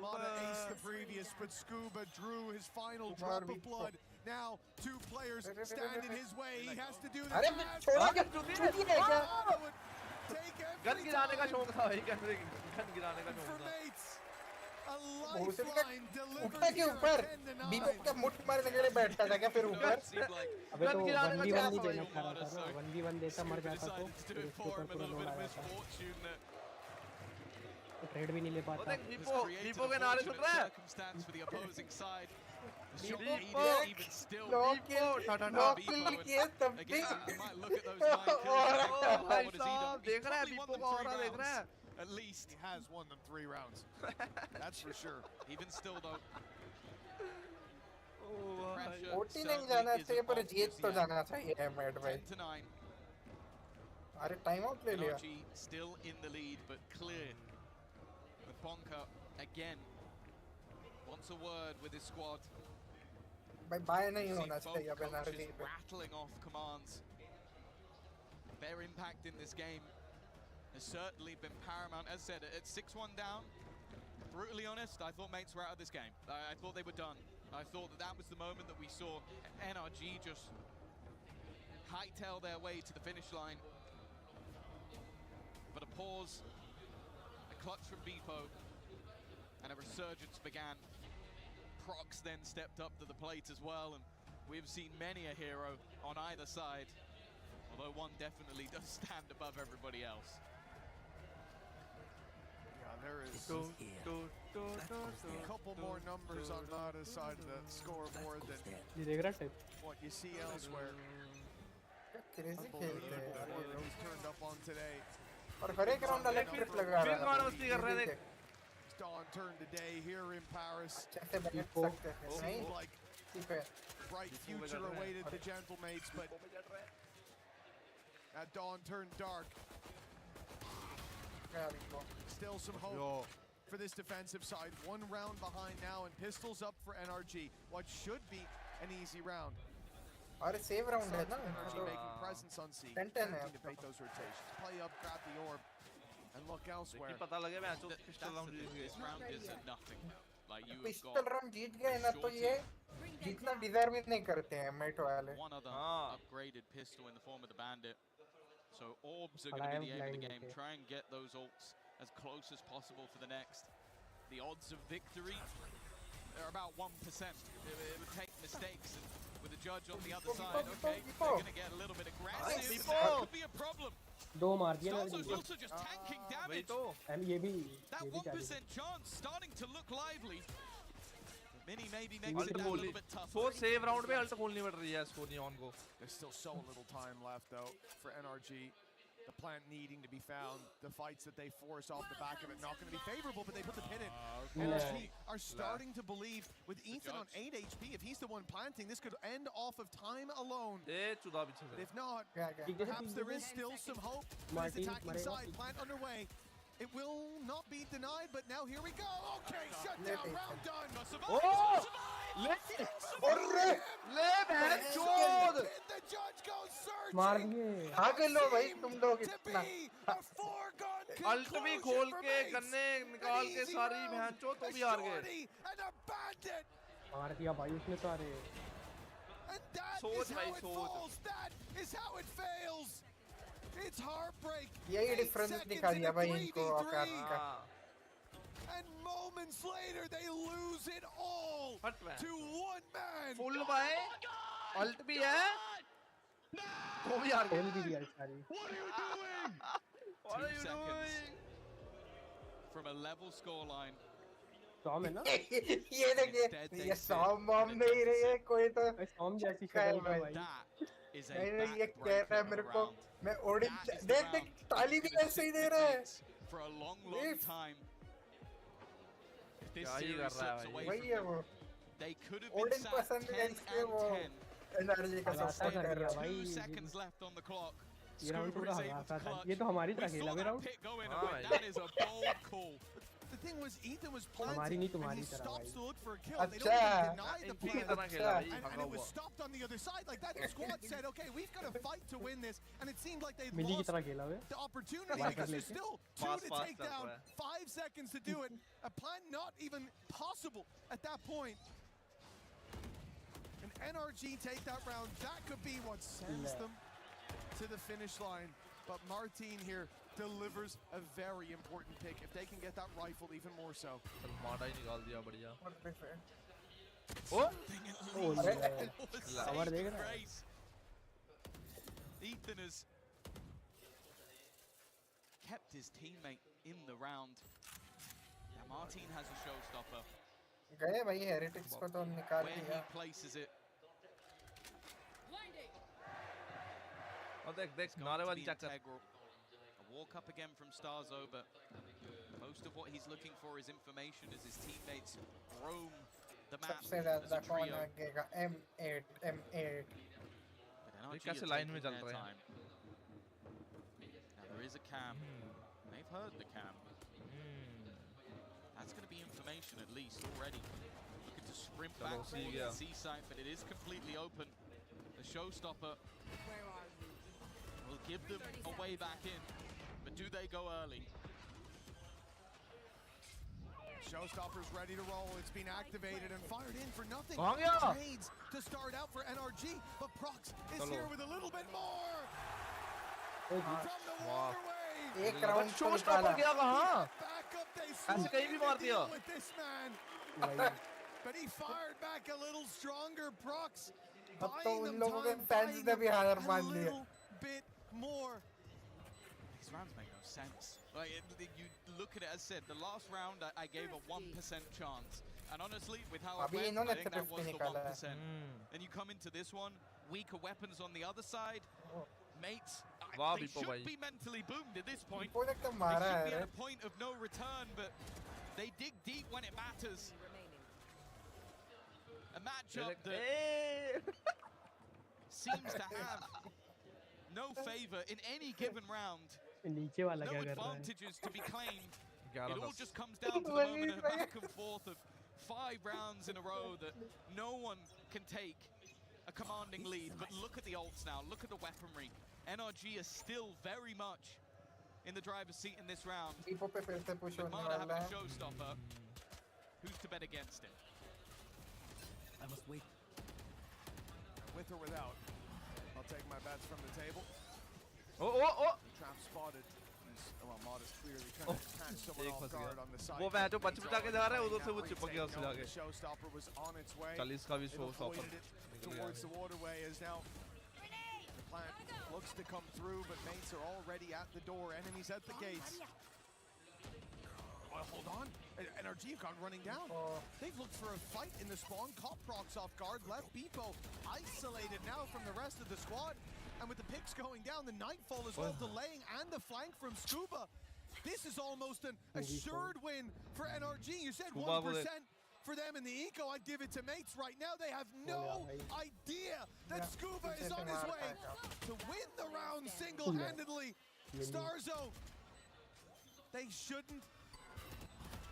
Speaker 5: Mata aced the previous, but Scuba drew his final drop of blood. Now, two players stand in his way. He has to do the task.
Speaker 8: Gun गिराने का शौक था भाई gun गिराने का शौक था
Speaker 4: उठा के ऊपर बीपो का मुठ मारने के लिए बैठता था क्या फिर ऊपर
Speaker 18: अबे तो 1v1 नहीं देना खा रहा था ना 1v1 देता मर जाता तो उसके ऊपर पूरा लोड आ जाता ट्रेड भी नहीं ले पाता
Speaker 8: बीपो के नारे सुन रहा है देख रहा है बीपो का ऑरा देख रहा है
Speaker 5: At least he has won them 3 rounds. That's for sure.
Speaker 2: Even still though.
Speaker 4: OT नहीं जाना चाहिए पर जीत तो जाना चाहिए मैट भाई अरे टाइम आउट ले लिया
Speaker 2: still in the lead but clear. But Bonka again wants a word with his squad.
Speaker 4: भाई बाय नहीं होना चाहिए अब एनआरजी पे
Speaker 2: rattling off commands. Their impact in this game has certainly been paramount. As said, at 6-1 down, brutally honest, I thought mates were out of this game. I thought they were done. I thought that was the moment that we saw NRG just hightail their way to the finish line. But a pause, a clutch from Beepo, and a resurgence began. Prox then stepped up to the plate as well, and we've seen many a hero on either side, although one definitely does stand above everybody else.
Speaker 5: There is a couple more numbers on Nada's side of the scoreboard than what you see elsewhere. Unbelievable he's turned up on today.
Speaker 4: और हर एक round अलग trip लगा रहा है
Speaker 5: Dawn turned today here in Paris.
Speaker 4: Seemed
Speaker 5: like bright future awaited the Gentlemates, but that dawn turned dark. Still some hope for this defensive side. 1 round behind now and pistols up for NRG. What should be an easy round.
Speaker 4: अरे save round है ना
Speaker 5: NRG making presence on C. Attempting to bait those rotations. Play up, grab the orb, and look elsewhere.
Speaker 8: पता लगे मैं तो pistol round जीत गए.
Speaker 2: This round is nothing now. Like you
Speaker 4: pistol round जीत गए ना तो ये जितना डिजर्व ही नहीं करते हैं मेट वाले.
Speaker 2: One other upgraded pistol in the form of the bandit. So orbs are going to be the aim of the game. Try and get those ults as close as possible for the next. The odds of victory are about 1%. It would take mistakes, and with the judge on the other side, okay, they're going to get a little bit aggressive. That could be a problem.
Speaker 18: दो मार दिया ना
Speaker 2: Zozo's also just tanking damage.
Speaker 18: ये भी
Speaker 2: that 1% chance starting to look lively. Mini maybe makes it a little bit tough.
Speaker 8: So save round पे ult खोलनी पड़ रही है इसको नियॉन को.
Speaker 5: There's still so little time left though for NRG. The plant needing to be found. The fights that they force off the back of it not going to be favorable, but they put the pin in. NRG are starting to believe with Ethan on 8 HP, if he's the one planting, this could end off of time alone. But if not, perhaps there is still some hope. This attacking side, plant underway. It will not be denied, but now here we go. Okay, shut down, round done.
Speaker 8: Oh!
Speaker 5: The judge goes searching.
Speaker 4: मार दिए आगे लो भाई तुम लोग इतना
Speaker 8: alt भी खोल के गन्ने निकाल के सारी भैंचो तो भी हार गए
Speaker 18: मार दिया भाई उसने सारे
Speaker 8: सोच भाई सोच
Speaker 5: that is how it fails. It's heartbreak.
Speaker 4: यही डिफरेंस दिखा दिया भाई इनको औकात का.
Speaker 5: And moments later they lose it all to one man.
Speaker 8: Full by ult भी है. तो भी हार गए.
Speaker 5: What are you doing?
Speaker 8: What are you doing?
Speaker 2: From a level scoreline.
Speaker 18: सॉम है ना?
Speaker 4: ये देखिए ये सॉम बॉम्ब नहीं रही है कोई तो
Speaker 18: सॉम जैसी शक्ल है भाई.
Speaker 2: is a
Speaker 4: ये कह रहा है मेरे को मैं ओडिन देख ताली भी ऐसे ही दे रहा है
Speaker 2: for a long time. If this series slips away
Speaker 4: वही है वो
Speaker 2: they could have been
Speaker 4: Odin
Speaker 2: sat
Speaker 4: पसंद
Speaker 2: 10
Speaker 4: है
Speaker 2: and
Speaker 4: इसलिए वो
Speaker 2: 10.
Speaker 4: एनआरजी का सपोर्ट कर रहा है
Speaker 2: 2 seconds left on the clock.
Speaker 18: ये राउंड पूरा हरासा था ये तो हमारी तरह खेला way round
Speaker 2: That is a bold call.
Speaker 5: The thing was, Ethan was
Speaker 18: हमारी नहीं
Speaker 5: planted and
Speaker 18: तुम्हारी
Speaker 5: he
Speaker 18: तरह
Speaker 5: stops to
Speaker 18: भाई
Speaker 5: look for a kill. They don't even deny the plan. And it was stopped on the other side like that. The squad said, okay, we've got to fight to win this. And it seemed like they
Speaker 18: मिली की
Speaker 5: lost
Speaker 18: तरह खेला वे
Speaker 5: the opportunity because there's still 2 to take down, 5 seconds to do it. A plan not even possible at that point. An NRG take that round, that could be what sends them to the finish line. But Martin here delivers a very important pick. If they can get that rifle, even more so.
Speaker 8: मारा ही निकाल दिया बढ़िया
Speaker 18: cover देख रहा है
Speaker 2: Ethan has kept his teammate in the round. Now Martin has a showstopper.
Speaker 4: गए भाई heretics को तो निकाल
Speaker 2: Where
Speaker 4: दिया
Speaker 2: he places it.
Speaker 8: और देख नारे वाली चेक कर
Speaker 2: A walk up again from Starzo, but most of what he's looking for is information as his teammates roam the map
Speaker 4: सबसे ज़्यादा कौन आगेगा M8 M8
Speaker 2: ये
Speaker 8: कैसे लाइन में चल रहे हैं
Speaker 2: Now there is a cam. They've heard the cam. That's going to be information at least already. Looking to sprint back to the C site, but it is completely open. The showstopper will give them a way back in, but do they go early?
Speaker 5: Showstopper's ready to roll. It's been activated and fired in for nothing. Trades to start out for NRG, but Prox is here with a little bit more. From the waterway.
Speaker 4: एक round
Speaker 8: show stopper गया कहां ऐसे कहीं भी मार दिया
Speaker 5: with this man. But he fired back a little stronger. Prox
Speaker 4: अब तो उन लोगों के फैंस ने भी हार मान लिया
Speaker 5: bit more.
Speaker 2: These rounds make no sense. Like you look at it, as said, the last round I gave a 1% chance, and honestly, with how it went, I think that was the 1%. Then you come into this one, weaker weapons on the other side, mates. They should be mentally boomed at this point. They should be at a point of no return, but they dig deep when it matters. A matchup that seems to have no favor in any given round.
Speaker 18: नीचे वाला
Speaker 2: No
Speaker 18: क्या कर रहा है
Speaker 2: advantages to be claimed. It all just comes down to the moment of back and forth of 5 rounds in a row that no one can take a commanding lead. But look at the ults now. Look at the weaponry. NRG is still very much in the driver's seat in this round. With Mana having a showstopper, who's to bet against him?
Speaker 5: I must wait. With or without, I'll take my bets from the table. Trap spotted. Well, Modest clearly trying to catch someone off guard on the side.
Speaker 8: वो मैं जो बच बचा के जा रहा है उधर से वो चिपक गया उससे जाके
Speaker 5: The showstopper was on its way.
Speaker 8: 40 का भी showstopper
Speaker 5: Towards the waterway is now. The plant looks to come through, but mates are already at the door. Enemies at the gates. Oh, hold on. NRG have gone running down. They've looked for a fight in the spawn. Caught Prox off guard. Left Beepo isolated now from the rest of the squad. And with the picks going down, the Nightfall as well delaying, and the flank from Scuba. This is almost an assured win for NRG. You said 1% for them in the eco. I'd give it to mates right now. They have no idea that Scuba is on his way to win the round single-handedly. Starzo, they shouldn't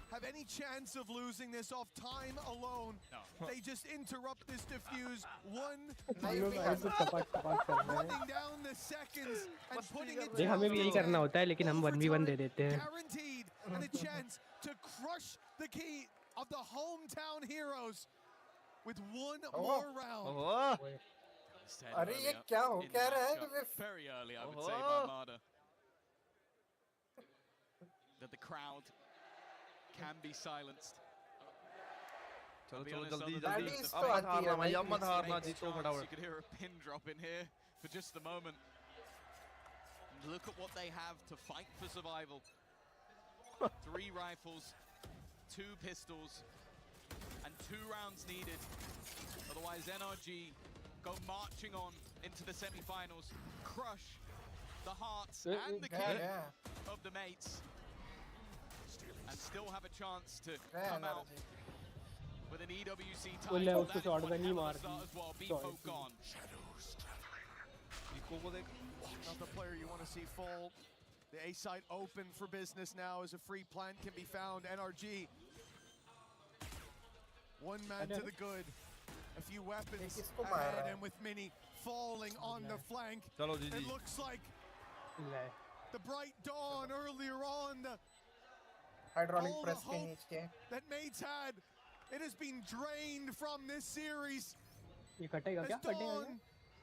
Speaker 5: have any chance of losing this off time alone. No. They just interrupt this defuse one by one, running down the seconds and putting it
Speaker 18: देख हमें भी यही करना होता है लेकिन हम 1v1 दे देते हैं
Speaker 5: guaranteed and a chance to crush the key of the hometown heroes with one more round.
Speaker 4: अरे ये क्या हो क्या रहा है
Speaker 2: Very early, I would say, by Mada. That the crowd can be silenced.
Speaker 8: चलो जल्दी अब मत हारना जीतो फटाफट.
Speaker 2: You could hear a pin drop in here for just the moment. And look at what they have to fight for survival. 3 rifles, 2 pistols, and 2 rounds needed. Otherwise NRG go marching on into the semi-finals, crush the hearts and the key of the mates, and still have a chance to come out with an EWC title. That is one hell of a start as well. Bifo gone.
Speaker 5: Not the player you want to see fall. The A side open for business now as a free plant can be found. NRG, one man to the good. A few weapons ahead, and with Mini falling on the flank, it looks like the bright dawn earlier on.
Speaker 4: Hydraulic
Speaker 5: all
Speaker 4: press
Speaker 5: the hope that mates had, it has been drained from this series. As dawn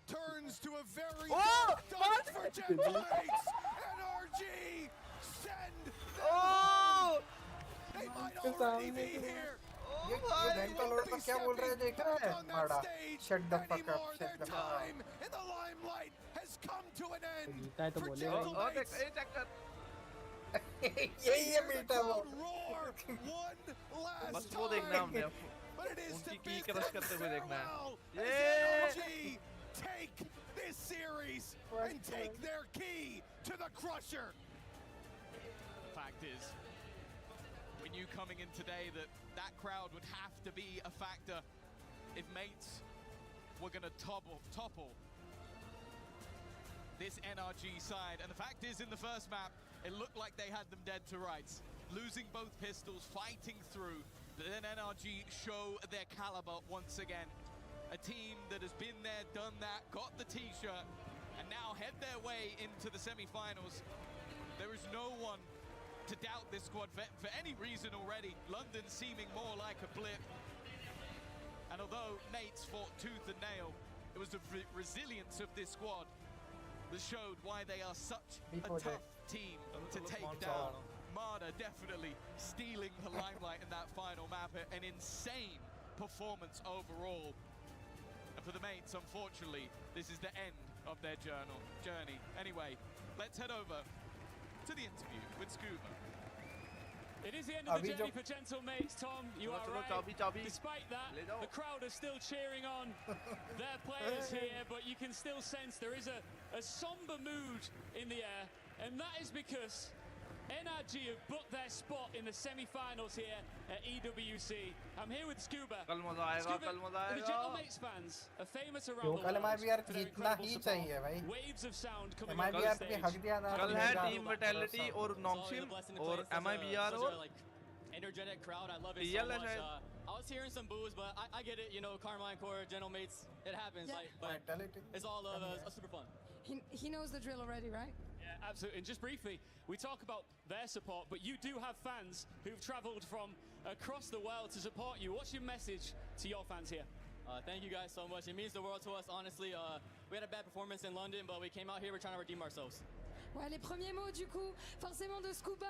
Speaker 5: turns to a very dark dawn for Gentlemates. NRG send them home. They might already be here.
Speaker 4: ये वेंटल load में क्या बोल रहा है देख रहा है माड़ा shut the fuck up shut the fuck
Speaker 5: time in the limelight has come to an end.
Speaker 18: जीता है तो बोलेगा
Speaker 4: ये मिलता वो
Speaker 8: बस वो देखना हमने उनकी की क्रश करते हुए देखना है
Speaker 5: ये take this series and take their key to the crusher.
Speaker 2: Fact is, we knew coming in today that crowd would have to be a factor if mates were going to topple this NRG side. And the fact is, in the first map, it looked like they had them dead to rights, losing both pistols, fighting through. But then NRG show their caliber once again. A team that has been there, done that, got the t-shirt, and now head their way into the semi-finals. There is no one to doubt this squad for any reason already. London seeming more like a blip. And although mates fought tooth and nail, it was the resilience of this squad that showed why they are such a tough team to take down. Marder definitely stealing the limelight in that final map. An insane performance overall. And for the mates, unfortunately, this is the end of their journey. Anyway, let's head over to the interview with Scuba.
Speaker 3: It is the end of the journey for Gentlemates, Tom. You are right. Despite that, the crowd are still cheering on their players here, but you can still sense there is a somber mood in the air, and that is because NRG have booked their spot in the semi-finals here at EWC. I'm here with Scuba. Scuba, the Gentlemates fans are famous around the world for their incredible support. Waves of sound coming on the stage.
Speaker 8: कल है team vitality और नॉक्सिल और MIBR और
Speaker 19: energetic crowd. I love it so much. I was hearing some boos, but I get it. You know, Carmine Core, Gentlemates, it happens.
Speaker 9: Yeah.
Speaker 19: But it's all super fun.
Speaker 9: He knows the drill already, right?
Speaker 3: Yeah, absolutely. And just briefly, we talk about their support, but you do have fans who've traveled from across the world to support you. What's your message to your fans here?
Speaker 19: Thank you guys so much. It means the world to us, honestly. We had a bad performance in London, but we came out here, we're trying to redeem ourselves.
Speaker 9: Ouais, les premiers mots du coup, forcément de Scuba.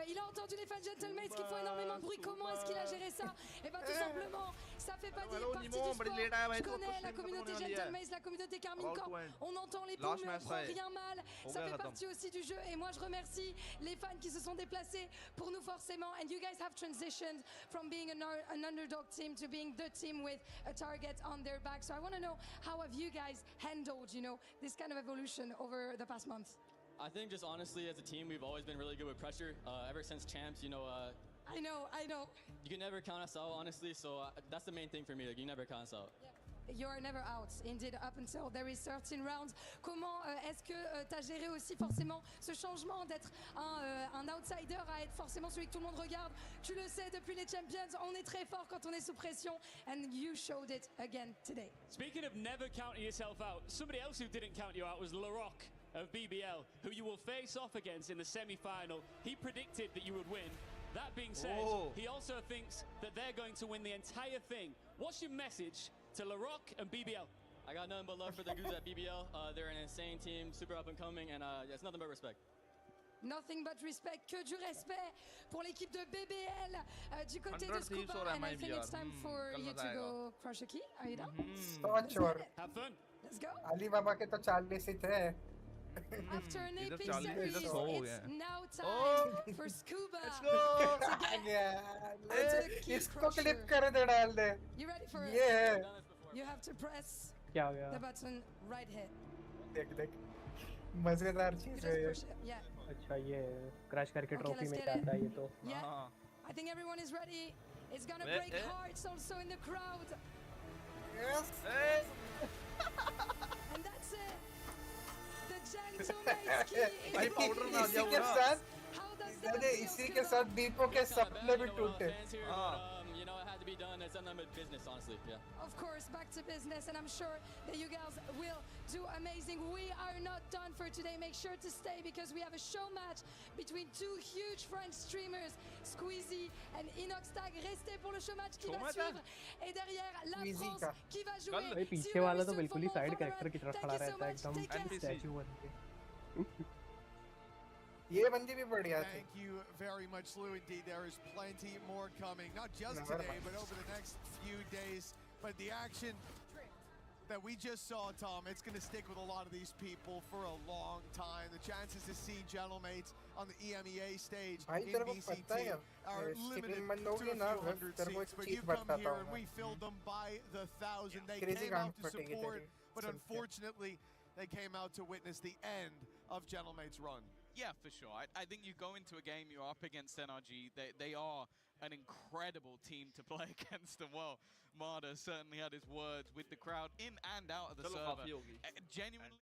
Speaker 9: Il a entendu les fans Gentlemates qui font énormément de bruit. Comment est-ce qu'il a géré ça? Et bien tout simplement, ça fait pas partie du sport. Je connais la communauté Gentlemates, la communauté Carmine Corp. On entend les booms, mais on prend rien mal. Ça fait partie aussi du jeu. Et moi, je remercie les fans qui se sont déplacés pour nous forcément. And you guys have transitioned from being an underdog team to being the team with a target on their back. So I want to know, how have you guys handled, you know, this kind of evolution over the past month?
Speaker 19: I think just honestly, as a team, we've always been really good with pressure. Ever since champs, you know.
Speaker 9: I know.
Speaker 19: You can never count us out, honestly. So that's the main thing for me. Like, you never count us out.
Speaker 9: Yeah. You are never out, indeed, up until there is 13 rounds. Comment est-ce que tu as géré aussi forcément ce changement d'être un outsider à être forcément celui que tout le monde regarde? Tu le sais, depuis les Champions, on est très fort quand on est sous pression, and you showed it again today.
Speaker 3: Speaking of never counting yourself out, somebody else who didn't count you out was LaRock of BBL, who you will face off against in the semi-final. He predicted that you would win. That being said, he also thinks that they're going to win the entire thing. What's your message to LaRock and BBL?
Speaker 19: I got nothing but love for the dudes at BBL. They're an insane team, super up and coming, and it's nothing but respect.
Speaker 9: Nothing but respect, que du respect pour l'équipe de BBL du côté de Scuba. And I think it's time for you to go crush a key. Are you done?
Speaker 4: Sure.
Speaker 3: Have fun.
Speaker 9: Let's go.
Speaker 4: Ali Baba के तो 40 ही थे.
Speaker 9: After an epic series, it's now time for Scuba.
Speaker 4: Let's go. इसको clip कर दे डाल दे.
Speaker 9: You ready for it?
Speaker 4: Yeah.
Speaker 9: You have to press
Speaker 18: क्या हो गया?
Speaker 9: The button right hit.
Speaker 4: देख मजेदार चीज है ये.
Speaker 9: Yeah.
Speaker 18: अच्छा ये क्रैश करके
Speaker 9: Okay,
Speaker 18: ट्रॉफी
Speaker 9: let's
Speaker 18: में
Speaker 9: get
Speaker 18: आता
Speaker 9: it.
Speaker 18: है ये तो.
Speaker 9: Yeah. I think everyone is ready. It's gonna break hearts also in the crowd.
Speaker 4: Yes.
Speaker 9: And that's it. The Gentlemates key
Speaker 8: भाई पाउडर ना
Speaker 4: इसी के साथ इसी के साथ दीपो के सपने भी टूटे.
Speaker 19: You know, it had to be done. It's none but business, honestly. Yeah.
Speaker 9: Of course, back to business, and I'm sure that you guys will do amazing. We are not done for today. Make sure to stay because we have a show match between two huge French streamers, Squeezie and Inoxtag. Restez pour le show match qui va suivre. Et derrière, la France qui va jouer.
Speaker 18: भाई पीछे वाला तो बिल्कुल ही side character की तरह खड़ा रहता है एकदम स्टैचू बन के.
Speaker 4: ये बंदी भी बढ़िया थी.
Speaker 5: Thank you very much, Lou. Indeed, there is plenty more coming, not just today, but over the next few days. But the action that we just saw, Tom, it's going to stick with a lot of these people for a long time. The chances to see Gentlemates on the EMEA stage in BCT are limited to a few hundred seats. But you come here and we filled them by the thousand. They came out to support, but unfortunately, they came out to witness the end of Gentlemates' run.
Speaker 2: Yeah, for sure. I think you go into a game, you're up against NRG. They are an incredible team to play against them. Well, Marder certainly had his words with the crowd in and out of the server. Genuinely.